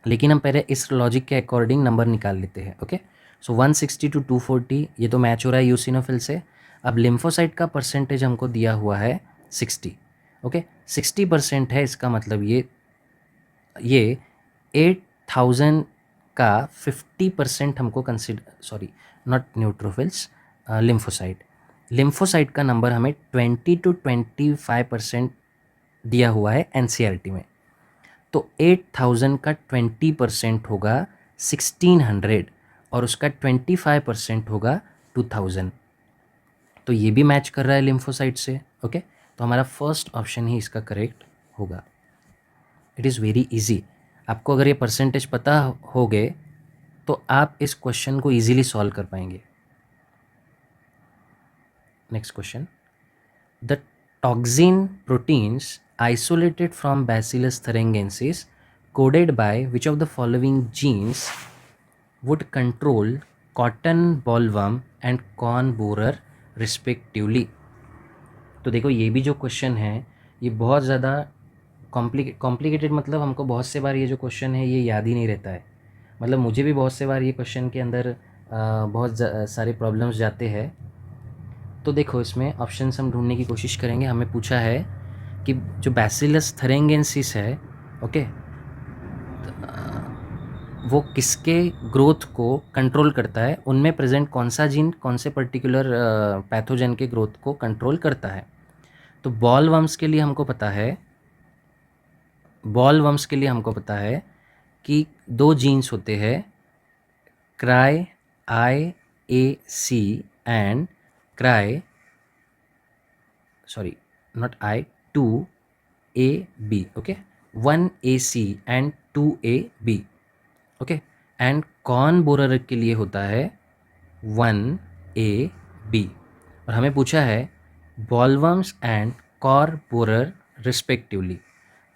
लेकिन हम पहले इस लॉजिक के अकॉर्डिंग नंबर निकाल लेते हैं। ओके, सो 160-240 ये तो मैच हो रहा है यूसिनोफिल से। अब लिम्फोसाइट का परसेंटेज हमको दिया हुआ है 60। ओके, 60% है, इसका मतलब ये 8000 का 50% हमको consider, sorry not neutrophils, lymphocyte. Lymphocyte का नंबर हमें 20-25% दिया हुआ है NCERT में। तो 8000 का 20% होगा 1600, और उसका 25% होगा 2000। तो ये भी मैच कर रहा है लिम्फोसाइट से। ओके, तो हमारा फर्स्ट ऑप्शन ही इसका करेक्ट होगा। It is very easy. आपको अगर ये परसेंटेज पता हो गए तो आप इस क्वेश्चन को इजीली सॉल्व कर पाएंगे। Next question, the toxin proteins isolated from Bacillus thuringiensis coded by which of the following genes would control cotton bollworm and corn borer respectively। तो देखो, ये भी जो क्वेश्चन है ये बहुत ज़्यादा कॉम्प्लिकेटेड, मतलब हमको बहुत से बार ये जो क्वेश्चन है ये याद ही नहीं रहता है। मतलब मुझे भी बहुत से बार ये क्वेश्चन के अंदर बहुत सारे प्रॉब्लम्स जाते हैं। तो देखो, इसमें ऑप्शंस हम ढूंढने की कोशिश करेंगे। हमें पूछा है कि जो बैसिलस थरेंगेंसिस है, ओके, वो किसके ग्रोथ को कंट्रोल करता है, उनमें प्रेजेंट कौन सा जीन कौन से पर्टिकुलर पैथोजन के ग्रोथ को कंट्रोल करता है। तो बॉलवर्म्स के लिए हमको पता है, कि दो जीन्स होते हैं, cry IAC and cry, sorry not I, 2AB। Okay, 1AC and 2AB। Okay, and corn borer के लिए होता है 1AB। और हमें पूछा है bollworms and core borer respectively.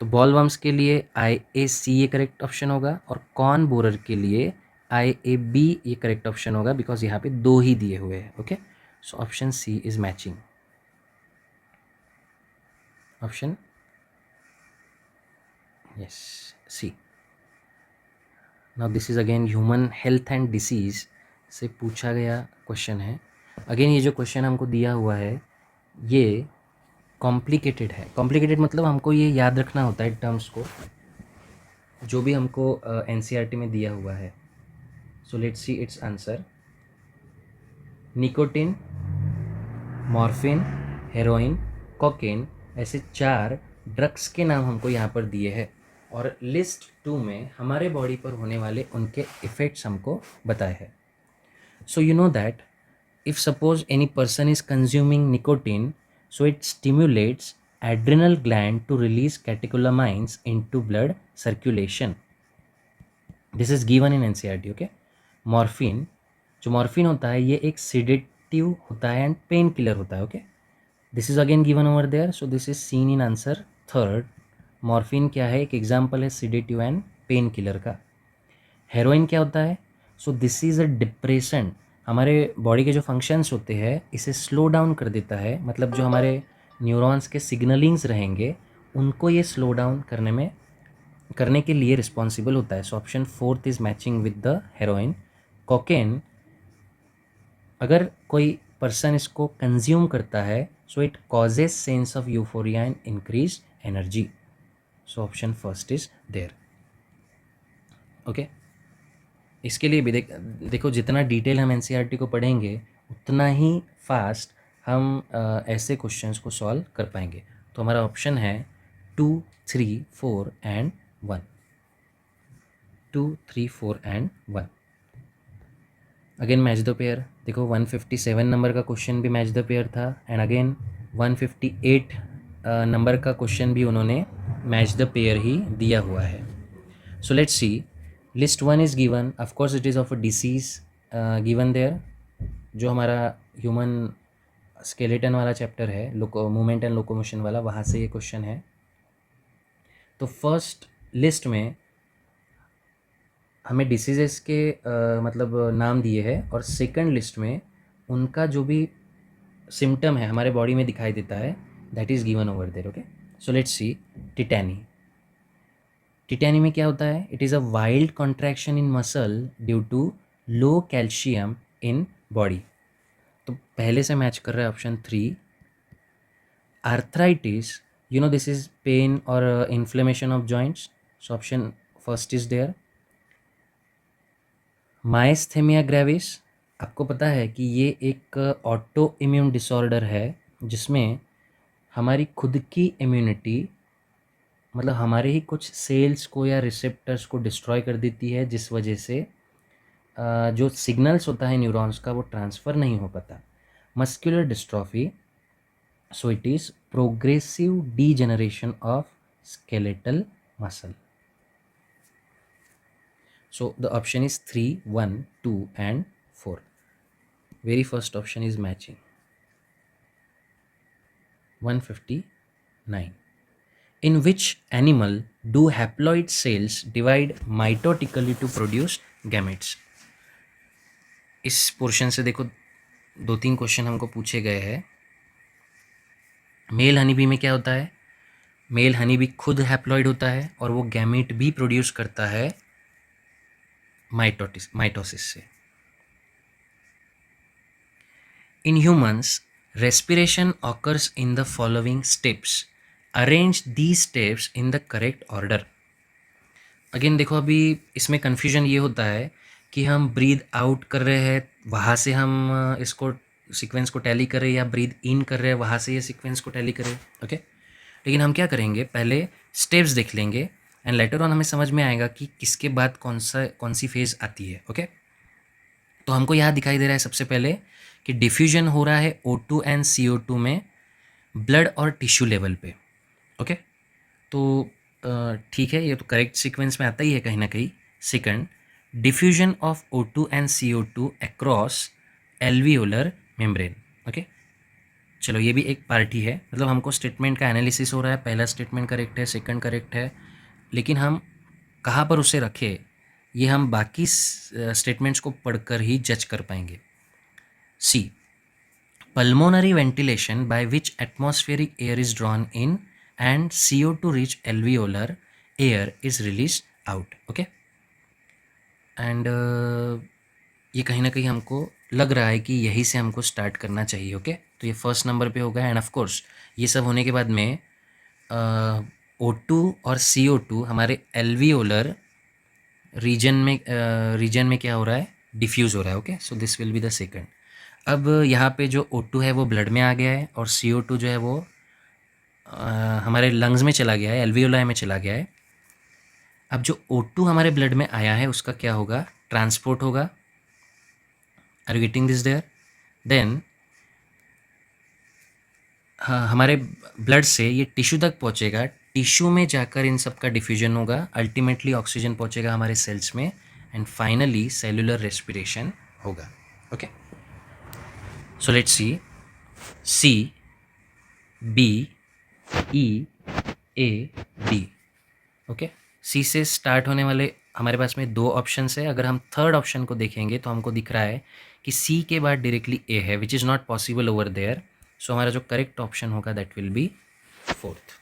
तो बॉलवर्म्स के लिए IAC ये करेक्ट ऑप्शन होगा, और कॉर्न बोरर के लिए IAB ये करेक्ट ऑप्शन होगा, बिकॉज यहाँ पे दो ही दिए हुए हैं। Okay, so option C is matching. Option yes, C। Now this is again human health and disease से पूछा गया क्वेश्चन है। अगेन ये जो क्वेश्चन हमको दिया हुआ है ये कॉम्प्लिकेटेड है। कॉम्प्लिकेटेड मतलब हमको ये याद रखना होता है टर्म्स को, जो भी हमको NCERT में दिया हुआ है। So let's see it's answer. Nicotine, morphine, heroin, cocaine, ऐसे 4 ड्रग्स के नाम हमको यहाँ पर दिए हैं, और लिस्ट 2 में हमारे बॉडी पर होने वाले उनके इफ़ेक्ट्स हमको बताए हैं। सो you know that if suppose any person is consuming nicotine, so it stimulates adrenal gland to release catecholamines into blood circulation. This is given in NCERT. Okay. Morphine, जो मॉर्फिन होता है ये एक सिडेटिव होता है एंड पेन किलर होता है. Okay. This is again given over there, so this is seen in answer third. Morphine क्या है? एक एग्जाम्पल है सिडेटिव एंड पेन किलर का. हेरोइन क्या होता है? So this is a depression. हमारे बॉडी के जो फंक्शंस होते हैं इसे स्लो डाउन कर देता है, मतलब जो हमारे न्यूरॉन्स के सिग्नलिंग्स रहेंगे उनको ये स्लो डाउन करने के लिए रिस्पॉन्सिबल होता है. So option fourth is matching with the heroin. Cocaine, अगर कोई पर्सन इसको कंज्यूम करता है so it causes sense of euphoria and increase energy. So option first is there. Okay. इसके लिए भी देखो जितना डिटेल हम एनसीईआरटी को पढ़ेंगे उतना ही फास्ट हम ऐसे क्वेश्चंस को सॉल्व कर पाएंगे. तो हमारा ऑप्शन है 2, 3, 4 and 1. 2, 3, 4 and 1. Again match the pair. देखो 157 नंबर का क्वेश्चन भी मैच द पेयर था एंड अगेन 158 नंबर का क्वेश्चन भी उन्होंने मैच द पेयर ही दिया हुआ है. So let's see. List 1 is given. Of course it is of a disease given there. जो हमारा ह्यूमन स्केलेटन वाला चैप्टर है, मूवमेंट एंड लोकोमोशन वाला, वहाँ से ये क्वेश्चन है. तो फर्स्ट लिस्ट में हमें डिसीजेस के मतलब नाम दिए हैं और सेकंड लिस्ट में उनका जो भी सिम्टम है हमारे बॉडी में दिखाई देता है that is given over there. Okay. So let's see. Tetany. Tetany में क्या होता है? It is a wild contraction in muscle due to low calcium in body. तो पहले से मैच कर रहा है option 3. Arthritis, you know this is pain और inflammation of joints. So option first is there. Myasthenia gravis, आपको पता है कि ये एक ऑटो इम्यून डिसऑर्डर है जिसमें हमारी खुद की इम्यूनिटी, मतलब हमारे ही कुछ सेल्स को या रिसेप्टर्स को डिस्ट्रॉय कर देती है, जिस वजह से जो सिग्नल्स होता है न्यूरॉन्स का वो ट्रांसफ़र नहीं हो पाता. Muscular dystrophy, so it is progressive degeneration of skeletal muscle. So the option is 3, 1, 2 and 4. Very first option is matching. 159. In which animal do haploid cells divide mitotically to produce gametes? इस portion से देखो 2-3 question हमको पूछे गए हैं. Mail honey bee में क्या होता है? मेल हनी बी खुद हैप्लॉइड होता है और वो गैमेट भी प्रोड्यूस करता है माइटोसिस से. In humans respiration occurs in the following steps. Arrange these steps in the correct order. Again देखो अभी इसमें कन्फ्यूजन ये होता है कि हम ब्रीद आउट कर रहे हैं वहाँ से हम इसको सीक्वेंस को टैली कर रहे हैं या ब्रीद इन कर रहे हैं वहाँ से ये सीक्वेंस को टैली करें. ओके. लेकिन हम क्या करेंगे, पहले स्टेप्स देख लेंगे एंड लेटर ऑन हमें समझ में आएगा कि किसके बाद कौन सी फेज़ आती है. ओके. तो हमको यहाँ दिखाई दे रहा है सबसे पहले कि डिफ्यूजन हो रहा है O2 एंड CO2 में ब्लड और टिश्यू लेवल पे. ओके. तो ठीक है, ये तो करेक्ट सीक्वेंस में आता ही है कहीं ना कहीं. Second, diffusion of O2 and CO2 across alveolar membrane. Okay. चलो ये भी एक पार्टी है, मतलब हमको स्टेटमेंट का एनालिसिस हो रहा है. पहला स्टेटमेंट करेक्ट है, सेकंड करेक्ट है, लेकिन हम कहाँ पर उसे रखें ये हम बाकी स्टेटमेंट्स को पढ़कर ही जज कर पाएंगे. C. Pulmonary ventilation by which atmospheric air is drawn in and CO2 rich alveolar air is released out. Okay. and ये कहीं ना कहीं हमको लग रहा है कि यही से हमको स्टार्ट करना चाहिए. ओके. तो ये फर्स्ट नंबर पे होगा एंड ऑफ कोर्स ये सब होने के बाद में O2 और CO2 हमारे एल्वियोलर रीजन में क्या हो रहा है, डिफ्यूज़ हो रहा है. Okay. So this will be the second. अब यहाँ पे जो O2 है वो ब्लड में आ गया है और CO2 जो है वो हमारे लंग्स में चला गया है, एल्वियोलाई में चला गया है. अब जो O2 हमारे ब्लड में आया है उसका क्या होगा, ट्रांसपोर्ट होगा. Are you getting this there? Then हाँ, हमारे ब्लड से ये टिश्यू तक पहुँचेगा, टिश्यू में जाकर इन सब का डिफ्यूजन होगा, अल्टीमेटली ऑक्सीजन पहुँचेगा हमारे सेल्स में एंड फाइनली सेलुलर रेस्पिरेशन होगा। Okay, so let's see C B E A D. Okay, C से स्टार्ट होने वाले हमारे पास में दो ऑप्शंस है। अगर हम थर्ड ऑप्शन को देखेंगे तो हमको दिख रहा है कि सी के बाद डायरेक्टली ए है, which is not possible over there. So हमारा जो करेक्ट ऑप्शन होगा दैट विल बी फोर्थ।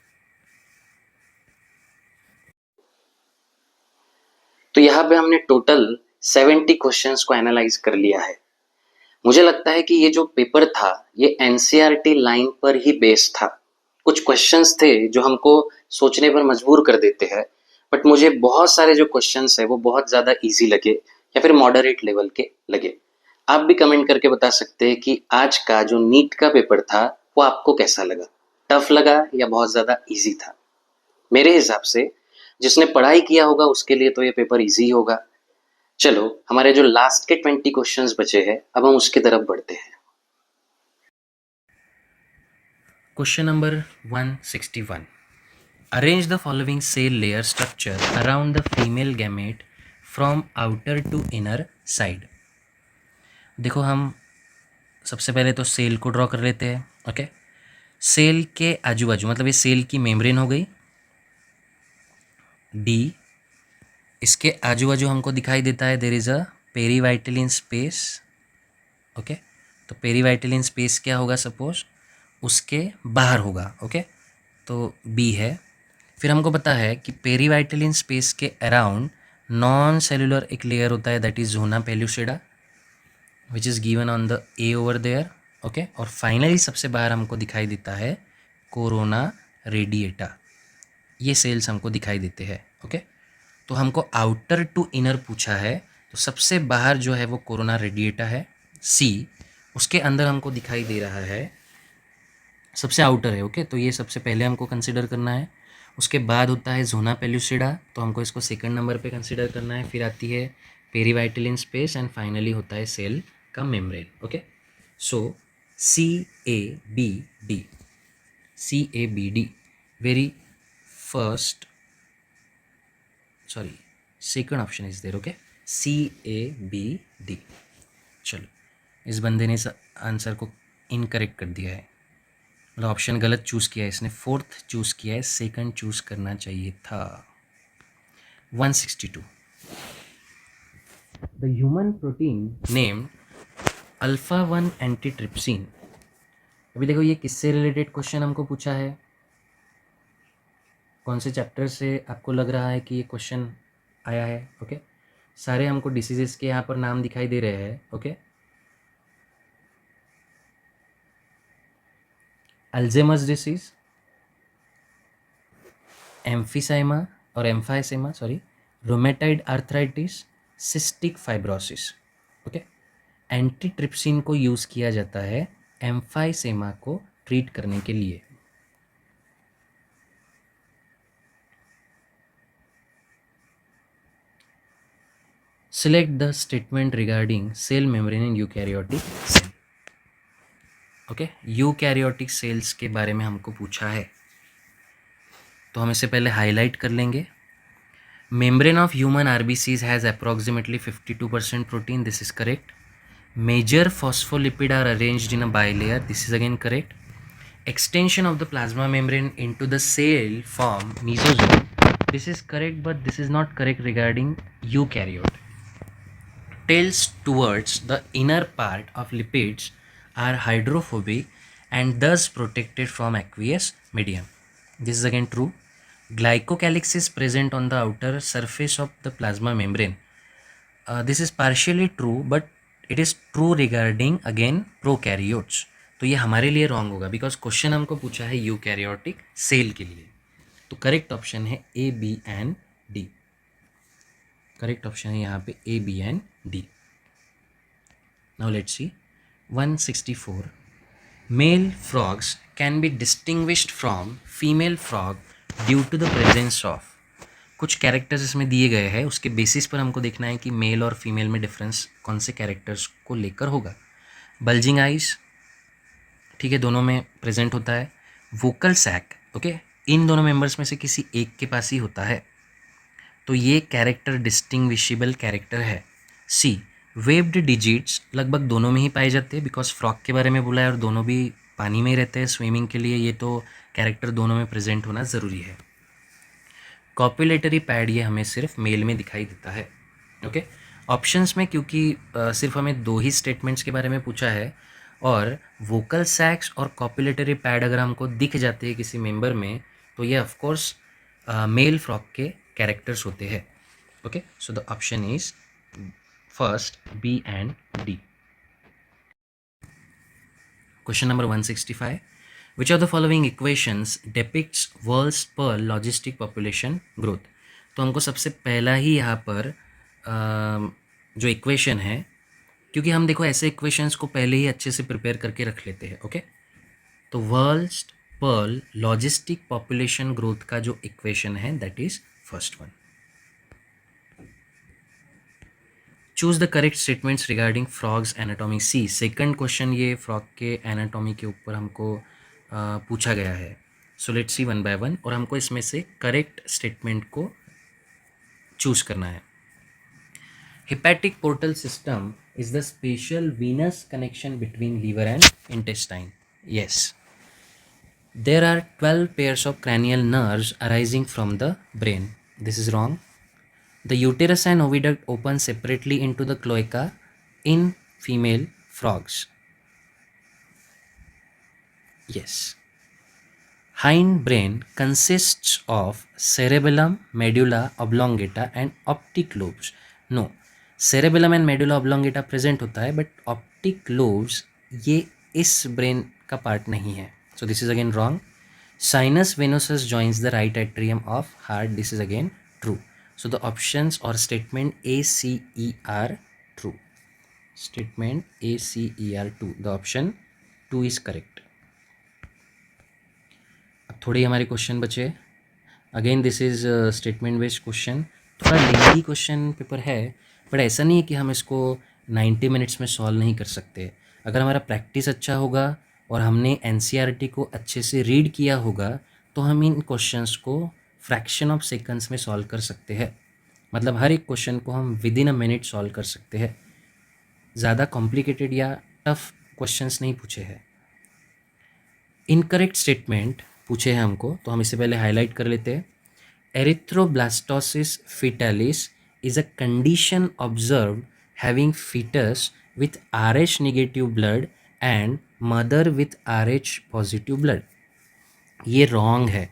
तो यहाँ पे हमने टोटल 70 क्वेश्चंस को एनालाइज कर लिया है। मुझे लगता है कि ये जो पेपर था ये एनसीईआरटी लाइन पर ही बेस्ड था। कुछ क्वेश्चंस थे जो हमको सोचने पर मजबूर कर देते हैं, बट मुझे बहुत सारे जो क्वेश्चंस है वो बहुत ज़्यादा इजी लगे या फिर मॉडरेट लेवल के लगे। आप भी कमेंट करके बता सकते हैं कि आज का जो नीट का पेपर था वो आपको कैसा लगा, टफ लगा या बहुत ज़्यादा इजी था। मेरे हिसाब से जिसने पढ़ाई किया होगा उसके लिए तो ये पेपर इजी होगा। चलो हमारे जो लास्ट के 20 क्वेश्चंस बचे हैं अब हम उसकी तरफ बढ़ते हैं। Question number 161, arrange the following cell layer structure around the female gamete from outer to inner side. देखो, हम सबसे पहले तो सेल को ड्रॉ कर लेते हैं। ओके, सेल के आजू बाजू मतलब ये सेल की मेम्ब्रेन हो गई डी, इसके आजू बाजू हमको दिखाई देता है there is a perivitelline space. Okay, तो पेरीवाइटलिन स्पेस क्या होगा, सपोज उसके बाहर होगा। ओके, तो बी है। फिर हमको पता है कि पेरीवाइटलिन स्पेस के अराउंड नॉन सेलुलर एक लेयर होता है that is zona pellucida which is given on the A over there. Okay, और फाइनली सबसे बाहर हमको दिखाई देता है कोरोना रेडिएटा। ये सेल्स हमको दिखाई देते हैं। ओके, तो हमको आउटर टू इनर पूछा है, तो सबसे बाहर जो है वो कोरोना रेडिएटा है सी, उसके अंदर हमको दिखाई दे रहा है सबसे आउटर है। ओके, तो ये सबसे पहले हमको कंसिडर करना है। उसके बाद होता है जोना पेल्यूसिडा, तो हमको इसको सेकंड नंबर पे कंसिडर करना है। फिर आती है पेरीवाइटलिन स्पेस एंड फाइनली होता है सेल का membrane. Okay, so C A B D, C A B D very first, sorry second option is there. Okay, C A B D. चलो, इस बंदे ने इस आंसर को इनकरेक्ट कर दिया है, मतलब ऑप्शन गलत चूज़ किया है इसने, फोर्थ चूज़ किया है, सेकंड चूज़ करना चाहिए था। 162, the human protein named alpha 1 antitrypsin. अभी देखो ये किससे रिलेटेड क्वेश्चन हमको पूछा है, कौन से चैप्टर से आपको लग रहा है कि ये क्वेश्चन आया है। ओके, सारे हमको डिसीजेस के यहाँ पर नाम दिखाई दे रहे हैं। ओके, अल्जाइमर्स डिसीज, एम्फीसाइमा और emphysema, sorry, rheumatoid arthritis, cystic fibrosis. Okay, antitrypsin को यूज़ किया जाता है एम्फाइसेमा को ट्रीट करने के लिए। Select the statement regarding cell membrane in eukaryotic cell. Okay, eukaryotic cells के बारे में हमको पूछा है, तो हम इसे पहले हाईलाइट कर लेंगे। Membrane of human RBCs has approximately 52% protein, this is correct. Major phospholipid are arranged in a bilayer, this is again correct. Extension of the plasma membrane into the cell form mesosome, this is correct, but this is not correct regarding eukaryote. Tails towards the inner part of lipids are hydrophobic and thus protected from aqueous medium, this is again true. Glycocalyx is present on the outer surface of the plasma membrane, this is partially true, but it is true regarding again prokaryotes. तो ये हमारे लिए wrong होगा because question हमको पूछा है eukaryotic cell के लिए। तो करेक्ट ऑप्शन है A B and D, correct option है यहाँ पे A B and D. Now let's see 164, male frogs can be distinguished from female frog due to the presence of, कुछ कैरेक्टर्स इसमें दिए गए हैं, उसके बेसिस पर हमको देखना है कि मेल और फीमेल में डिफरेंस कौन से कैरेक्टर्स को लेकर होगा। बल्जिंग आइज, ठीक है, दोनों में प्रेजेंट होता है। वोकल सैक, ओके, इन दोनों मेंबर्स में से किसी एक के पास ही होता है, तो ये कैरेक्टर डिस्टिंग्विशेबल कैरेक्टर है। सी, वेव्ड डिजिट्स लगभग दोनों में ही पाए जाते हैं, बिकॉज फ्रॉक के बारे में बोला है और दोनों भी पानी में ही रहते हैं स्विमिंग के लिए, ये तो कैरेक्टर दोनों में प्रेजेंट होना ज़रूरी है। कॉपुलेटरी पैड ये हमें सिर्फ मेल में दिखाई देता है, ओके। ऑप्शंस में क्योंकि सिर्फ हमें दो ही स्टेटमेंट्स के बारे में पूछा है, और वोकल सैक्स और कॉपुलेटरी पैड अगर हमको दिख जाते हैं किसी मेंबर में, तो ये ऑफकोर्स मेल फ्रॉक के कैरेक्टर्स होते हैं, okay. So the option is first, B and D. Question number 165, which of the following equations depicts वर्ल्ड्स पर लॉजिस्टिक पॉपुलेशन ग्रोथ। तो हमको सबसे पहला ही यहाँ पर जो इक्वेशन है, क्योंकि हम देखो ऐसे इक्वेशंस को पहले ही अच्छे से प्रिपेयर करके रख लेते हैं, ओके। तो world's Pearl logistic population growth का जो इक्वेशन है that is first one. Choose the correct statements regarding frogs anatomy. See, second question ये फ्रॉग के एनाटॉमी के ऊपर हमको पूछा गया है। So let's see one by one, और हमको इसमें से करेक्ट स्टेटमेंट को चूज करना है। Hepatic portal system is the special venous connection between liver and intestine. Yes, there are 12 pairs of cranial nerves arising from the brain. This is wrong. The uterus and oviduct open separately into the cloaca in female frogs. Yes. Hind brain consists of cerebellum, medulla oblongata and optic lobes. No, cerebellum and medulla oblongata present होता है, but optic lobes ये इस brain का part नहीं है. So this is again wrong. Sinus venosus joins the right atrium of heart. This is again true. So the options or statement A, C, E are true. Statement A, C, E are true. The option 2 is correct. अब थोड़े ही हमारे question बचे। Again this is statement based question, थोड़ा lengthy question paper है, but ऐसा नहीं है कि हम इसको 90 मिनट्स में सॉल्व नहीं कर सकते। अगर हमारा प्रैक्टिस अच्छा होगा और हमने एनसीईआरटी को अच्छे से रीड किया होगा, तो हम इन क्वेश्चंस को फ्रैक्शन ऑफ सेकंड्स में सॉल्व कर सकते हैं। मतलब हर एक क्वेश्चन को हम with in a minute solve कर सकते हैं। ज़्यादा कॉम्प्लिकेटेड या टफ क्वेश्चंस नहीं पूछे हैं। इनकरेक्ट स्टेटमेंट पूछे हैं हमको, तो हम इससे पहले हाईलाइट कर लेते हैं। Erythroblastosis fetalis is a condition observe having fetus with RH negative blood and mother with RH positive blood. ये रॉन्ग है।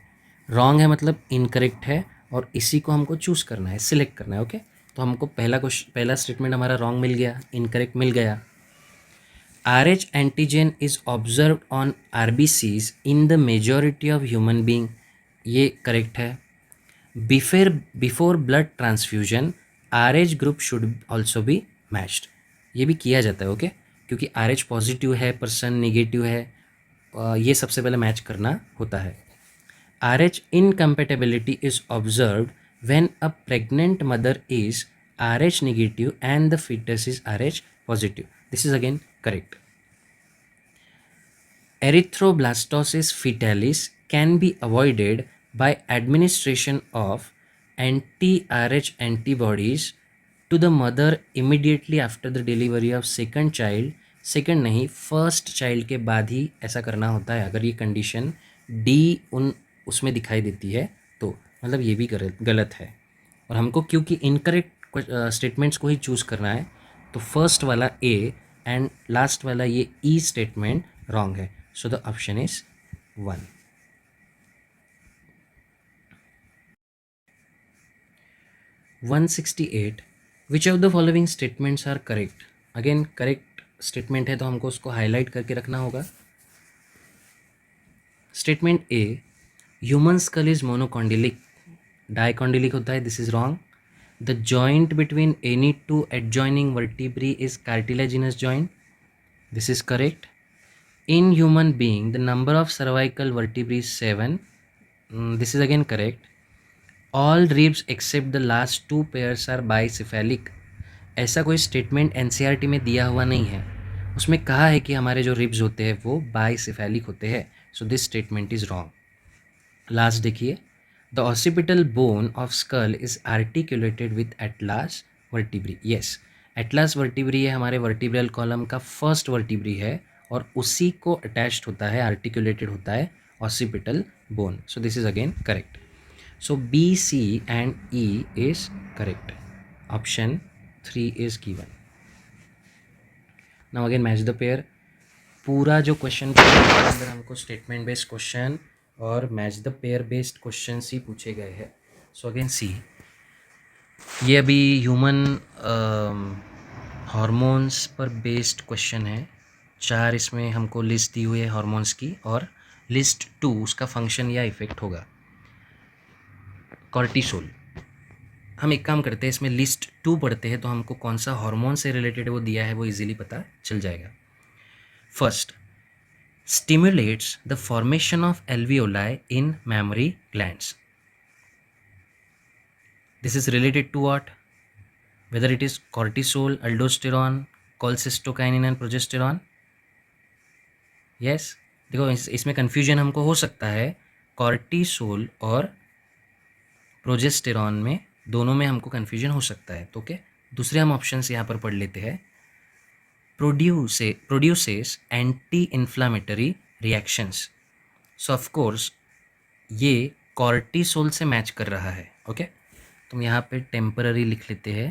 रॉन्ग है मतलब इनकरेक्ट है, और इसी को हमको चूज़ करना है, सिलेक्ट करना है, ओके। तो हमको पहला स्टेटमेंट हमारा रॉन्ग मिल गया, इनकरेक्ट मिल गया। RH antigen is observe on RBCs in the majority of human being, ये करेक्ट है। Before blood transfusion RH group should also be matched, ये भी किया जाता है, ओके, क्योंकि RH पॉजिटिव है, पर्सन नेगेटिव है, ये सबसे पहले मैच करना होता है। RH incompatibility is observed when a pregnant mother is RH negative and the fetus is RH positive. This is again correct. Erythroblastosis fetalis can be avoided by administration of anti-RH antibodies to the mother immediately after the delivery of second child. Second नहीं, first child के बाद ही ऐसा करना होता है। अगर ये condition D उसमें दिखाई देती है तो मतलब ये भी गलत है, और हमको क्योंकि इनकरेक्ट स्टेटमेंट्स को ही चूज़ करना है, तो फर्स्ट वाला ए एंड लास्ट वाला ये ई स्टेटमेंट रॉन्ग है। So the option is 1। 168, which of the following statements are correct. Again correct statement है तो हमको उसको हाईलाइट करके रखना होगा। Statement A, human skull is monocondylic, dicondylic होता है, this is wrong. The joint between any two adjoining vertebrae is cartilaginous joint, this is correct. In human being the number of cervical vertebrae is 7, this is again correct. All ribs accept the last 2 pairs are bicephalic, ऐसा कोई statement NCERT में दिया हुआ नहीं है। उसमें कहा है कि हमारे जो रिब्स होते हैं वो बाइसेफेलिक होते हैं, so this statement is wrong. Last देखिए, the occipital bone of skull is articulated with atlas vertebrae. Yes, atlas vertebrae है हमारे वर्टिब्रल कॉलम का फर्स्ट वर्टिब्री है और उसी को अटैच्ड होता है, आर्टिकुलेटेड होता है occipital bone. So this is again correct. So B, C and E is correct. Option 3 is given. Now again match the pair. पूरा जो क्वेश्चन के अंदर हमको स्टेटमेंट बेस्ड क्वेश्चन और match the pair based question ही पूछे गए हैं। सो अगेन सी, ये अभी ह्यूमन हार्मोन्स पर बेस्ड क्वेश्चन है। 4 इसमें हमको लिस्ट दी हुई है हार्मोन्स की, और लिस्ट 2 उसका फंक्शन या इफेक्ट होगा कॉर्टिसोल। हम एक काम करते हैं, इसमें लिस्ट 2 पढ़ते हैं तो हमको कौन सा हार्मोन से रिलेटेड वो दिया है वो इजीली पता चल जाएगा। First, stimulates the formation of alveoli in mammary glands. This is related to what, whether it is cortisol, aldosterone, cholecystokinin and progesterone. Yes, देखो इसमें कन्फ्यूजन हमको हो सकता है कॉर्टिसोल और प्रोजेस्टेरॉन में, दोनों में हमको कन्फ्यूजन हो सकता है। तो ओके, दूसरे हम ऑप्शंस यहाँ पर पढ़ लेते हैं। Produces anti inflammatory reactions. So of course ये कॉर्टिसोल से मैच कर रहा है। ओके, तुम यहाँ पे टेम्पररी लिख लेते हैं,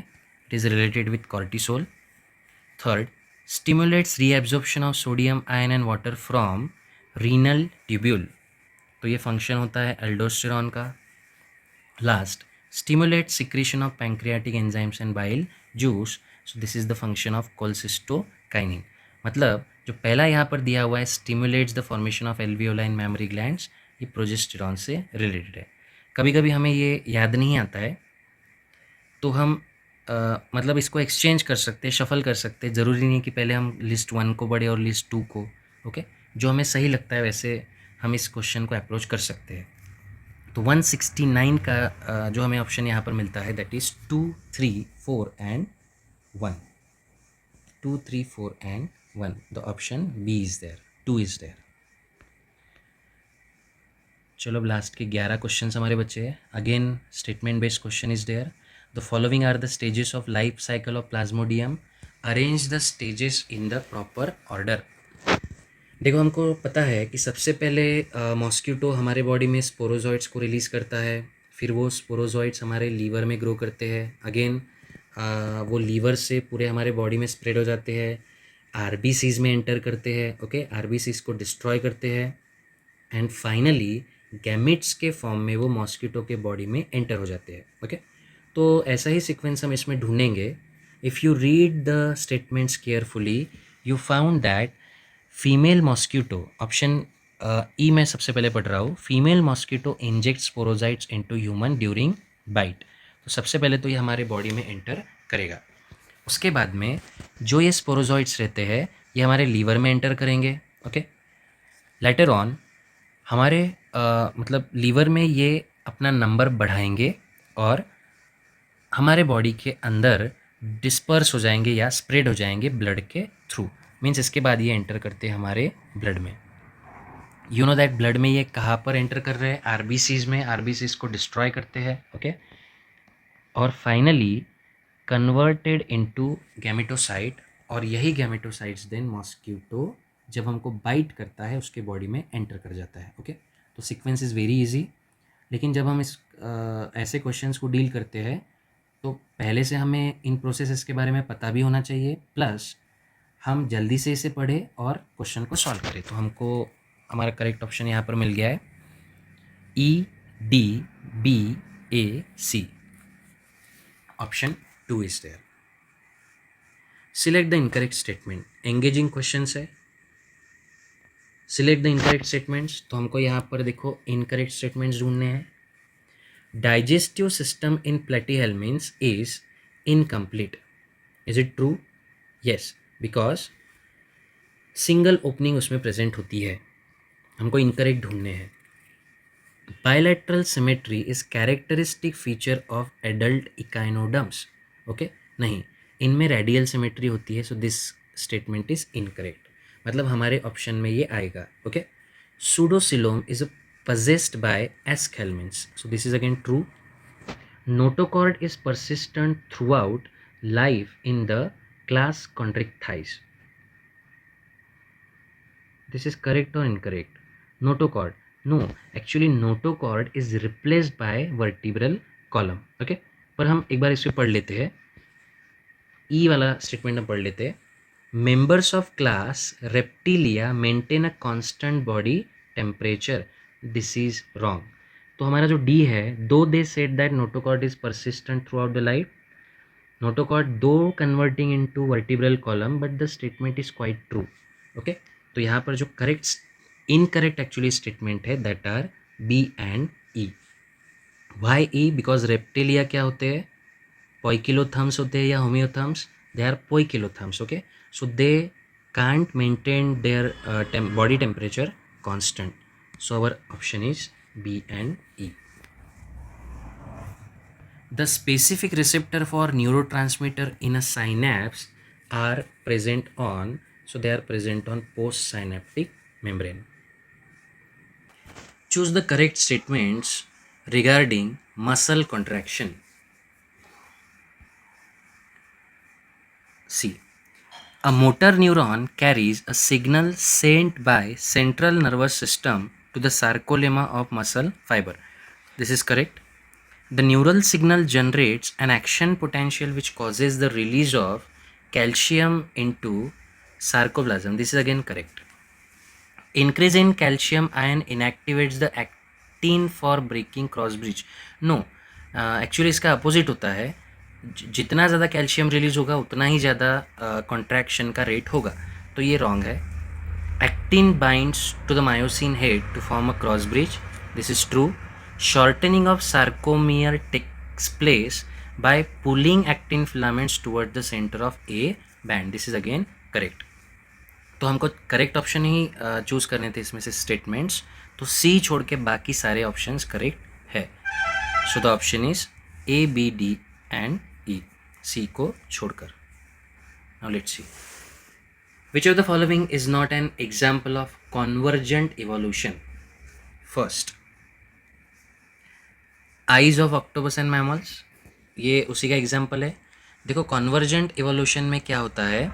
it is related with cortisol. Third, stimulates reabsorption of sodium ion and water from renal tubule. तो ये फंक्शन होता है एल्डोस्टेरॉन का। Last, stimulates secretion of pancreatic enzymes and bile juice, so this is the function of cholecystokinin। मतलब जो पहला यहाँ पर दिया हुआ है stimulates the formation of alveoli in mammary glands, ये प्रोजेस्टेरॉन से रिलेटेड है। कभी कभी हमें ये याद नहीं आता है तो हम मतलब इसको एक्सचेंज कर सकते हैं, शफल कर सकते हैं। ज़रूरी नहीं कि पहले हम लिस्ट 1 को पढ़े और लिस्ट 2 को। ओके, जो हमें सही लगता है वैसे हम इस क्वेश्चन को अप्रोच कर सकते हैं। तो 169 का जो हमें ऑप्शन यहाँ पर मिलता है that is 2, 3, 4 and 1। 2, 3, 4 and 1, the option B is there, 2 is there. चलो अब लास्ट के 11 क्वेश्चन हमारे बच्चे हैं। Again statement based question is there. The following are the stages of life cycle of plasmodium, arrange the stages in the proper order. देखो हमको पता है कि सबसे पहले मॉस्किटो हमारे बॉडी में स्पोरोजॉइट्स को रिलीज़ करता है, फिर वो स्पोरोजॉइट्स हमारे लीवर में ग्रो करते हैं। अगेन वो लीवर से पूरे हमारे बॉडी में स्प्रेड हो जाते हैं, आरबीसीज में एंटर करते हैं। ओके, आरबीसीज को डिस्ट्रॉय करते हैं एंड फाइनली गैमिट्स के फॉर्म में वो मॉस्किटो के बॉडी में एंटर हो जाते हैं। ओके, तो ऐसा ही सीक्वेंस हम इसमें ढूंढेंगे। If you read the statements carefully you found that female mosquito, option E मैं सबसे पहले पढ़ रहा हूँ, female mosquito inject sporozoites into human during bite. तो सबसे पहले तो ये हमारे बॉडी में एंटर करेगा। उसके बाद में जो ये स्पोरोजॉइट्स रहते हैं ये हमारे लीवर में एंटर करेंगे। ओके, लेटर ऑन हमारे मतलब लीवर में ये अपना नंबर बढ़ाएंगे और हमारे बॉडी के अंदर डिस्पर्स हो जाएंगे या स्प्रेड हो जाएंगे ब्लड के थ्रू। मीन्स इसके बाद ये एंटर करते हैं हमारे ब्लड में। यू नो दैट ब्लड में ये कहाँ पर एंटर कर रहे हैं, आरबीसीज में, आरबीसीज को डिस्ट्रॉय करते हैं। ओके, और फाइनली कन्वर्टेड इनटू गैमेटोसाइट, और यही गैमेटोसाइट्स देन मॉस्किटो जब हमको बाइट करता है उसके बॉडी में एंटर कर जाता है। ओके, तो सीक्वेंस इज़ वेरी इजी। लेकिन जब हम इस ऐसे क्वेश्चंस को डील करते हैं तो पहले से हमें इन प्रोसेसेस के बारे में पता भी होना चाहिए, प्लस हम जल्दी से इसे पढ़ें और क्वेश्चन को सॉल्व करें। तो हमको हमारा करेक्ट ऑप्शन यहाँ पर मिल गया है E, D, B, A, C. Option 2 is there. Select the incorrect statement, engaging question है। सिलेक्ट द इनकरेक्ट स्टेटमेंट्स, तो हमको यहाँ पर देखो इनकरेक्ट स्टेटमेंट्स ढूंढने हैं। Digestive system in platyhelminthes is incomplete, is it true? Yes, because single opening उसमें present होती है। हमको इनकरेक्ट ढूंढने हैं। Bilateral symmetry is characteristic feature of adult echinoderms. Okay, नहीं, इनमें रेडियल सिमेट्री होती है, so this statement is incorrect, मतलब हमारे ऑप्शन में ये आएगा. Okay, pseudocylome is possessed by Aschelmins, so this is again true. Notochord is persistent throughout life in the class Chondrichthyes. This is correct or incorrect? Notochord, no, actually notochord is replaced by vertebral column. Okay, पर हम एक बार इसको पढ़ लेते हैं. ई वाला statement हम पढ़ लेते हैं. Members of class Reptilia maintain a constant body temperature. This is wrong. तो हमारा जो डी है, though they said that notochord is persistent throughout the life. Notochord though converting into vertebral column, but the statement is quite true. Okay, तो यहाँ पर जो correct incorrect actually statement है that are B and E. Why E? Because Reptilia क्या होते हैं? Poikilotherms होते हैं या homeotherms? They are poikilotherms. Okay, so they can't maintain their body temperature constant. So our option is B and E. The specific receptor for neurotransmitter in a synapse are present on, so they are present on postsynaptic membrane. Choose the correct statements regarding muscle contraction. C. A motor neuron carries a signal sent by central nervous system to the sarcolemma of muscle fiber. This is correct. The neural signal generates an action potential which causes the release of calcium into sarcoplasm. This is again correct. Increase in calcium ion inactivates the actin for breaking cross bridge. No, actually इसका opposite होता है. जितना ज़्यादा calcium release होगा उतना ही ज़्यादा contraction का rate होगा, तो ये रॉन्ग है. Actin binds to the myosin head to form a cross bridge. This is true. Shortening of sarcomere takes place by pulling actin filaments toward the centre of A band. This is again correct. तो हमको correct option ही choose करने थे इसमें से statements, तो सी छोड़ के बाकी सारे ऑप्शंस करेक्ट है. So the option is A, B, D and E, C को छोड़कर. Now let's see. Which of the following is not an example of convergent evolution? First, eyes of octopus and mammals. ये उसी का example है. देखो, convergent evolution में क्या होता है,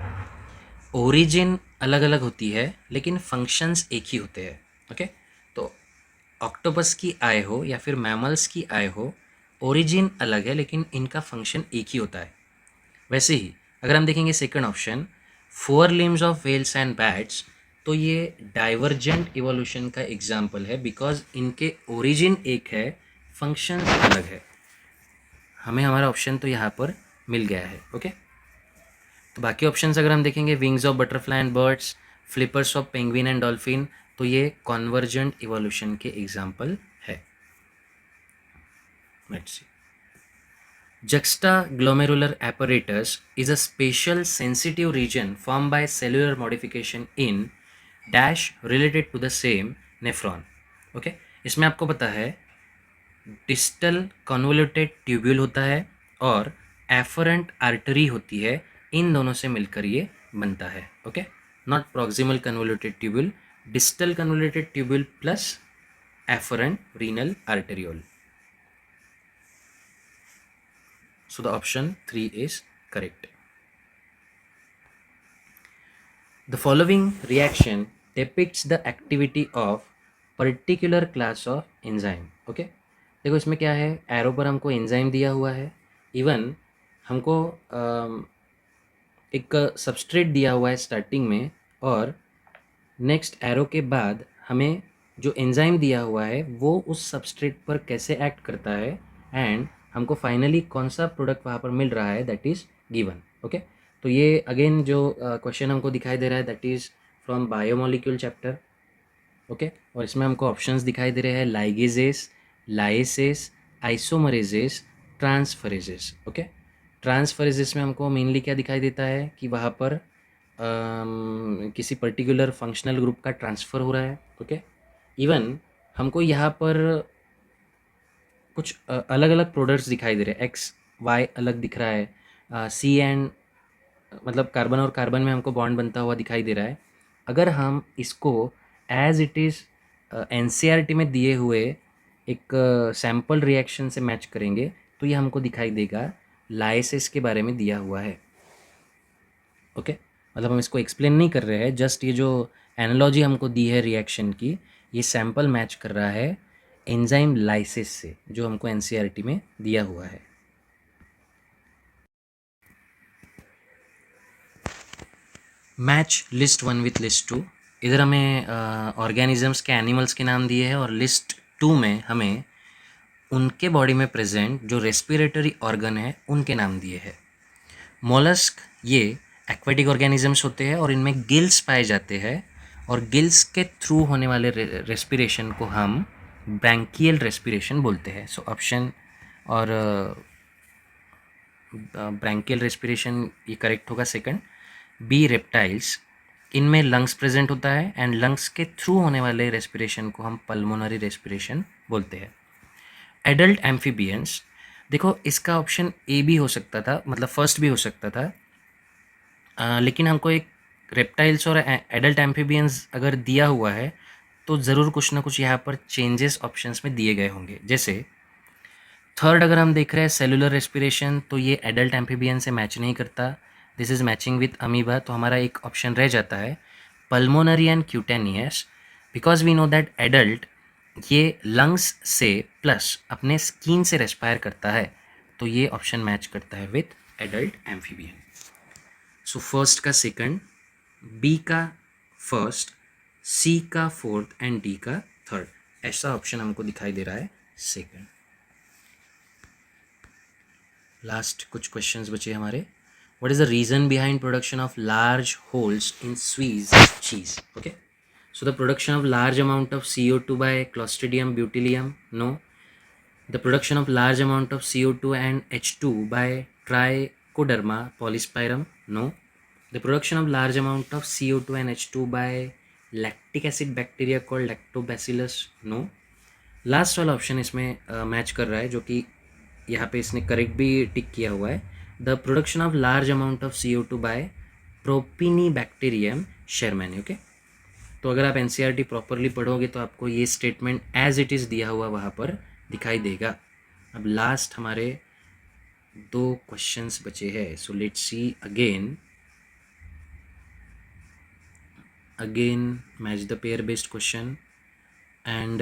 ओरिजिन अलग अलग होती है लेकिन फंक्शंस एक ही होते हैं. ओके, तो ऑक्टोपस की आई हो या फिर मैमल्स की आई हो, ओरिजिन अलग है लेकिन इनका फंक्शन एक ही होता है. वैसे ही अगर हम देखेंगे second option, four limbs of whales and bats, तो ये डाइवर्जेंट इवोल्यूशन का एग्जाम्पल है बिकॉज इनके ओरिजिन एक है, फंक्शन अलग है. हमें हमारा ऑप्शन तो यहाँ पर मिल गया है. ओके, तो बाकी ऑप्शंस अगर हम देखेंगे, wings of butterfly and birds, flippers of penguin and dolphin, तो ये कॉन्वर्जेंट इवोल्यूशन के एग्जाम्पल है. Let's see. Juxtaglomerular apparatus is a special sensitive region formed by cellular modification in dash related to the same nephron. Okay, इसमें आपको पता है distal convoluted tubule होता है और एफरेंट आर्टरी होती है, इन दोनों से मिलकर ये बनता है. Okay, not proximal convoluted tubule, distal convoluted tubule plus afferent renal arteriole. So the option 3 is correct. The following reaction depicts the activity of particular class of enzyme. Okay, देखो इसमें क्या है, एरो पर हमको एंजाइम दिया हुआ है, even हमको एक सबस्ट्रेट दिया हुआ है स्टार्टिंग में, और नेक्स्ट एरो के बाद हमें जो एंजाइम दिया हुआ है वो उस सबस्ट्रेट पर कैसे एक्ट करता है, एंड हमको फाइनली कौन सा प्रोडक्ट वहाँ पर मिल रहा है, दैट इज़ गिवन. ओके, तो ये अगेन जो क्वेश्चन हमको दिखाई दे रहा है that is from biomolecule chapter. Okay, और इसमें हमको ऑप्शंस दिखाई दे रहे हैं, ligases, lyases, isomerases, transferases. Okay, transferases में हमको मेनली क्या दिखाई देता है कि वहाँ पर किसी पर्टिकुलर फंक्शनल ग्रुप का ट्रांसफ़र हो रहा है. ओके, इवन हमको यहाँ पर कुछ अलग अलग प्रोडक्ट्स दिखाई दे रहे हैं, एक्स वाई अलग दिख रहा है, सी एंड मतलब कार्बन और कार्बन में हमको बॉन्ड बनता हुआ दिखाई दे रहा है। अगर हम इसको एज इट इज़ एनसीईआरटी में दिए हुए एक सैम्पल रिएक्शन से मैच करेंगे तो ये हमको दिखाई देगा लाइसिस के बारे में दिया हुआ है। ओके, मतलब हम इसको एक्सप्लेन नहीं कर रहे हैं, जस्ट ये जो एनालॉजी हमको दी है रिएक्शन की, ये सैम्पल मैच कर रहा है एंजाइम लाइसिस से जो हमको एनसीईआरटी में दिया हुआ है। Match list 1 with list 2। इधर हमें ऑर्गेनिजम्स के एनिमल्स के नाम दिए हैं और लिस्ट 2 में हमें उनके बॉडी में प्रेजेंट जो रेस्पिरेटरी ऑर्गन है उनके नाम दिए हैं। मोलस्क ये एक्वेटिक ऑर्गेनिजम्स होते हैं और इनमें गिल्स पाए जाते हैं और गिल्स के थ्रू होने वाले रेस्पिरेशन को हम ब्रैंकियल रेस्पिरेशन बोलते हैं। सो ऑप्शन और ब्रैंकियल रेस्पिरेशन ये करेक्ट होगा सेकंड। बी रेप्टाइल्स, इनमें लंग्स प्रेजेंट होता है एंड लंग्स के थ्रू होने वाले रेस्पिरेशन को हम पल्मोनरी रेस्पिरेशन बोलते हैं। एडल्ट एम्फीबियंस, देखो इसका ऑप्शन ए भी हो सकता था, मतलब फर्स्ट भी हो सकता था, लेकिन हमको एक रेप्टाइल्स और एडल्ट एम्फीबियंस अगर दिया हुआ है तो ज़रूर कुछ ना कुछ यहाँ पर चेंजेस ऑप्शंस में दिए गए होंगे। जैसे थर्ड अगर हम देख रहे हैं सेलुलर रेस्पिरेशन, तो ये एडल्ट एम्फीबियन से मैच नहीं करता, this is matching with amoeba, तो हमारा एक ऑप्शन रह जाता है pulmonary and cutaneous, because we know that adult ये लंग्स से प्लस अपने स्किन से रेस्पायर करता है, तो ये ऑप्शन मैच करता है with adult amphibian. So first का सेकंड, बी का फर्स्ट, सी का फोर्थ एंड डी का थर्ड, ऐसा ऑप्शन हमको दिखाई दे रहा है सेकंड। लास्ट कुछ क्वेश्चंस बचे हमारे। What is the reason behind production of large holes in Swiss cheese? Okay, so the production of large amount of CO2 by Clostridium botulinum, no. The production of large amount of CO2 and H2 by Trichoderma polyspirem, no. The production of large amount of CO2 and H2 by lactic acid bacteria called lactobacillus, no. Last वाला option इसमें match कर रहा है, जो कि यहाँ पे इसने करेक्ट भी टिक किया हुआ है, the production of large amount of CO2 by Propionibacterium shermanii. Okay, तो अगर आप एनसीईआरटी प्रॉपरली पढ़ोगे तो आपको ये स्टेटमेंट एज इट इज़ दिया हुआ वहाँ पर दिखाई देगा। अब लास्ट हमारे 2 क्वेश्चंस बचे हैं, सो let's C again match the pair based question and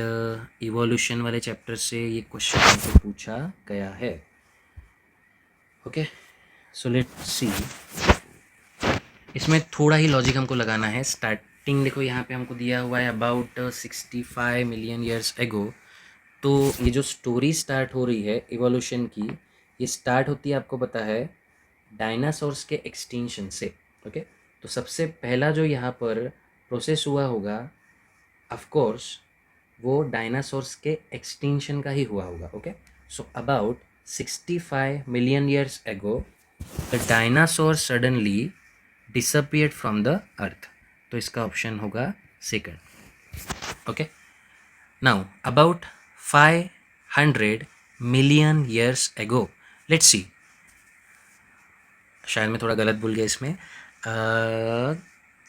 evolution वाले चैप्टर से ये क्वेश्चन हमको पूछा गया है। ओके, सो लेट्स सी, इसमें थोड़ा ही लॉजिक हमको लगाना है। स्टार्टिंग देखो यहाँ पे हमको दिया हुआ है अबाउट 65 मिलियन ईयर्स एगो, तो ये जो स्टोरी स्टार्ट हो रही है इवोल्यूशन की, ये स्टार्ट होती है आपको पता है डायनासोर्स के एक्सटिंक्शन से। ओके, तो सबसे पहला जो यहाँ पर प्रोसेस हुआ होगा ऑफ कोर्स वो डायनासोर्स के एक्सटिंक्शन का ही हुआ होगा। Okay, so about 65 million years एगो the dinosaur suddenly disappeared from the earth, तो इसका ऑप्शन होगा second. Okay, now about 500 million years एगो, लेट्स सी, शायद मैं थोड़ा गलत भूल गया इसमें,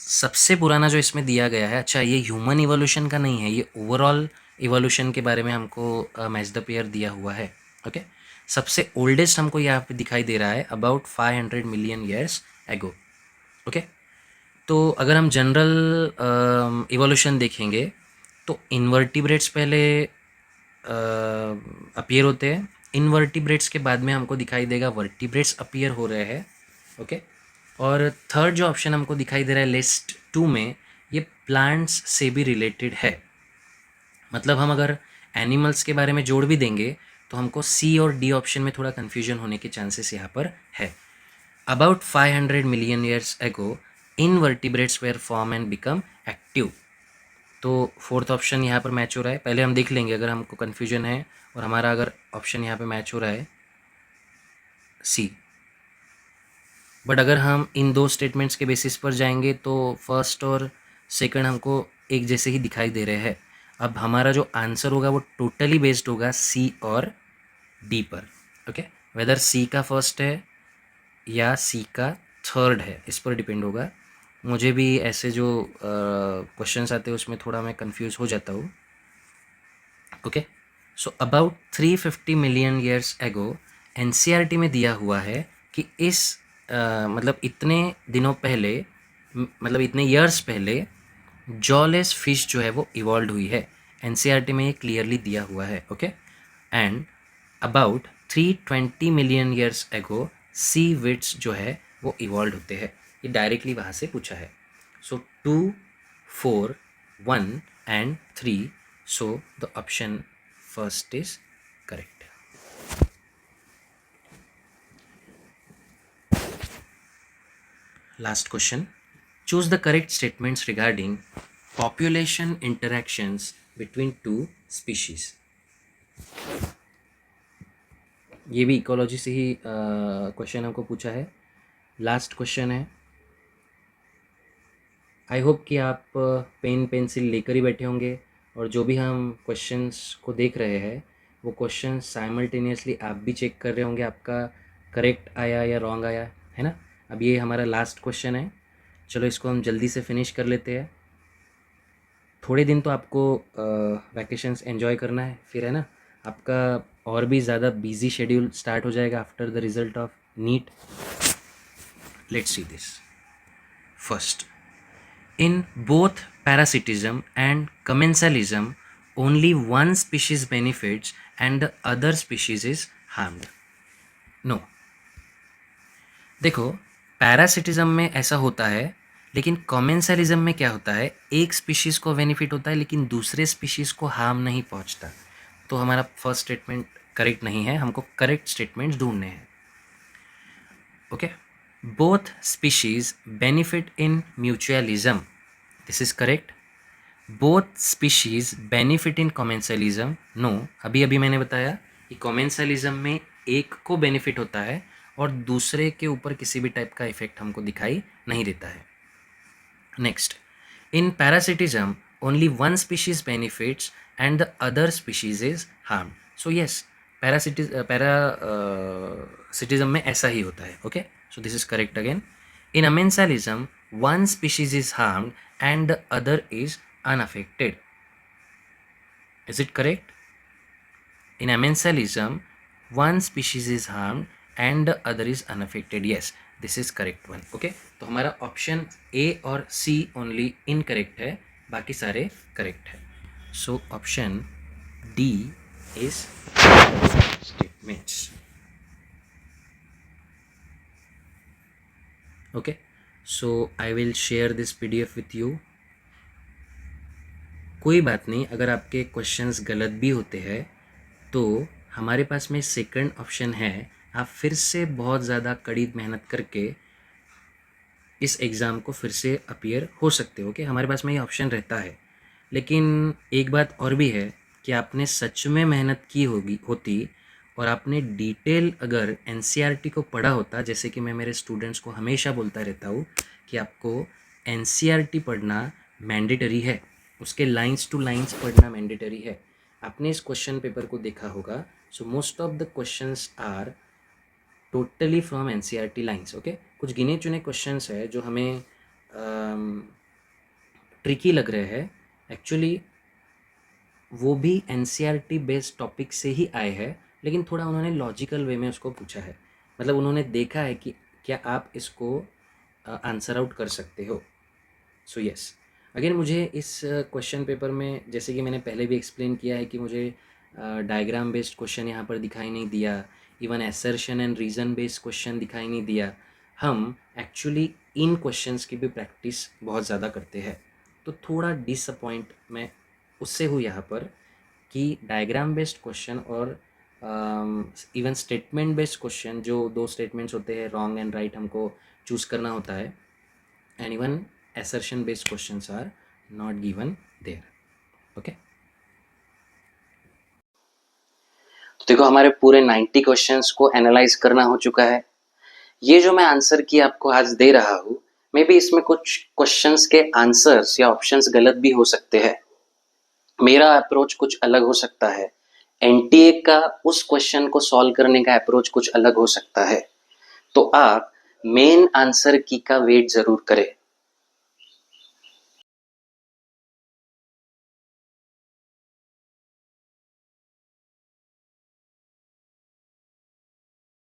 सबसे पुराना जो इसमें दिया गया है, अच्छा ये ह्यूमन इवोल्यूशन का नहीं है, ये ओवरऑल इवोल्यूशन के बारे में हमको मैच द पेयर दिया हुआ है। ओके, सबसे ओल्डेस्ट हमको यहाँ पे दिखाई दे रहा है अबाउट 500 मिलियन ईयर्स एगो। ओके, तो अगर हम जनरल इवोल्यूशन देखेंगे तो इन्वर्टिब्रेट्स पहले अपीयर होते हैं, इनवर्टिब्रेट्स के बाद में हमको दिखाई देगा वर्टिब्रेट्स अपीयर हो रहे हैं। ओके, और थर्ड जो ऑप्शन हमको दिखाई दे रहा है लिस्ट 2 में, ये प्लांट्स से भी रिलेटेड है। मतलब हम अगर एनिमल्स के बारे में जोड़ भी देंगे तो हमको सी और डी ऑप्शन में थोड़ा कन्फ्यूजन होने के चांसेस यहाँ पर है। About 500 million years ago invertebrates were form and become active, तो फोर्थ ऑप्शन यहाँ पर मैच हो रहा है। पहले हम देख लेंगे अगर हमको कन्फ्यूजन है और हमारा अगर ऑप्शन यहाँ पे मैच हो रहा है सी, बट अगर हम इन 2 स्टेटमेंट्स के बेसिस पर जाएंगे तो फर्स्ट और सेकंड हमको एक जैसे ही दिखाई दे रहे हैं। अब हमारा जो आंसर होगा वो टोटली बेस्ड होगा सी और डी पर। ओके, वेदर सी का फर्स्ट है या सी का थर्ड है, इस पर डिपेंड होगा। मुझे भी ऐसे जो क्वेश्चंस आते हैं उसमें थोड़ा मैं कंफ्यूज हो जाता हूँ। Okay, so about 350 million years एगो एनसीईआरटी में दिया हुआ है कि इस मतलब इतने दिनों पहले, मतलब इतने ईयर्स पहले जॉलेस फिश जो है वो इवॉल्व हुई है। एनसीईआरटी में ये क्लियरली दिया हुआ है। Okay, and about 320 million years ago C wits जो है वो इवॉल्व होते हैं। ये डायरेक्टली वहाँ से पूछा है। सो 2, 4, 1 and 3, so the option first is correct. Last question. Choose the correct statements regarding population interactions between two species. ये भी इकोलॉजी से ही क्वेश्चन हमको पूछा है। लास्ट क्वेश्चन है। आई होप कि आप पेन पेंसिल लेकर ही बैठे होंगे और जो भी हम क्वेश्चंस को देख रहे हैं वो क्वेश्चन साइमल्टेनियसली आप भी चेक कर रहे होंगे आपका करेक्ट आया या रॉन्ग आया है ना। अब ये हमारा लास्ट क्वेश्चन है, चलो इसको हम जल्दी से फिनिश कर लेते हैं। थोड़े दिन तो आपको वैकेशंस एंजॉय करना है, फिर है ना आपका और भी ज़्यादा बिजी शेड्यूल स्टार्ट हो जाएगा after the result of NEET. Let's see this first. In both parasitism and commensalism, only one species benefits and the other species is harmed. No. देखो, पैरासिटिज्म में ऐसा होता है, लेकिन कॉमेंसलिज्म में क्या होता है, एक स्पीशीज़ को बेनिफिट होता है लेकिन दूसरे स्पीशीज़ को हार्म नहीं पहुंचता। तो हमारा फर्स्ट स्टेटमेंट करेक्ट नहीं है, हमको करेक्ट स्टेटमेंट्स ढूंढने हैं। Okay, both species benefit in mutualism, this is correct. Both species benefit in commensalism, no. अभी अभी मैंने बताया कि कॉमेंसलिज्म में एक को बेनिफिट होता है और दूसरे के ऊपर किसी भी टाइप का इफेक्ट हमको दिखाई नहीं देता है। Next, in parasitism only one species benefits and the other species is harm. So yes, parasitism में ऐसा ही होता है। Okay, so this is correct again. In amensalism one species is harmed and the other is unaffected. Is it correct? In amensalism, one species is harmed and the other is unaffected. Yes, this is correct one. Okay, तो हमारा option A और सी only incorrect है, बाकी सारे correct है। So option D is statements. Okay, so I will share this PDF with you. कोई बात नहीं, अगर आपके क्वेश्चंस गलत भी होते हैं तो हमारे पास में सेकंड ऑप्शन है, आप फिर से बहुत ज़्यादा कड़ी मेहनत करके इस एग्ज़ाम को फिर से अपीयर हो सकते हो। कि हमारे पास में ये ऑप्शन रहता है। लेकिन एक बात और भी है कि आपने सच में मेहनत की होती और आपने डिटेल अगर एनसीईआरटी को पढ़ा होता, जैसे कि मैं मेरे स्टूडेंट्स को हमेशा बोलता रहता हूँ कि आपको एनसीईआरटी पढ़ना मैंडेटरी है, उसके लाइंस टू लाइंस पढ़ना मैंडेटरी है। आपने इस क्वेश्चन पेपर को देखा होगा। So most of the questions are totally from NCERT lines. Okay, कुछ गिने चुने क्वेश्चंस है जो हमें ट्रिकी लग रहे हैं, एक्चुअली वो भी एनसीईआरटी बेस्ड टॉपिक से ही आए हैं, लेकिन थोड़ा उन्होंने लॉजिकल वे में उसको पूछा है। मतलब उन्होंने देखा है कि क्या आप इसको आंसर आउट कर सकते हो। सो यस, अगेन मुझे इस क्वेश्चन पेपर में, जैसे कि मैंने पहले भी एक्सप्लेन किया है कि मुझे डायग्राम बेस्ड क्वेश्चन यहाँ पर दिखाई नहीं दिया, even assertion and reason based question दिखाई नहीं दिया। हम एक्चुअली इन क्वेश्चंस की भी प्रैक्टिस बहुत ज़्यादा करते हैं, तो थोड़ा डिसअपॉइंट मैं उससे हूँ यहाँ पर कि डायग्राम बेस्ड क्वेश्चन और इवन स्टेटमेंट बेस्ड क्वेश्चन, जो दो स्टेटमेंट्स होते हैं रॉन्ग एंड राइट हमको चूज़ करना होता है, and even assertion based questions are not given there. Okay, तो देखो हमारे पूरे 90 क्वेश्चंस को एनालाइज करना हो चुका है। ये जो मैं आंसर की आपको आज दे रहा हूँ, मे बी इसमें कुछ क्वेश्चंस के आंसर्स या ऑप्शंस गलत भी हो सकते हैं। मेरा अप्रोच कुछ अलग हो सकता है, एनटीए का उस क्वेश्चन को सॉल्व करने का अप्रोच कुछ अलग हो सकता है। तो आप मेन आंसर की का वेट ज़रूर करें।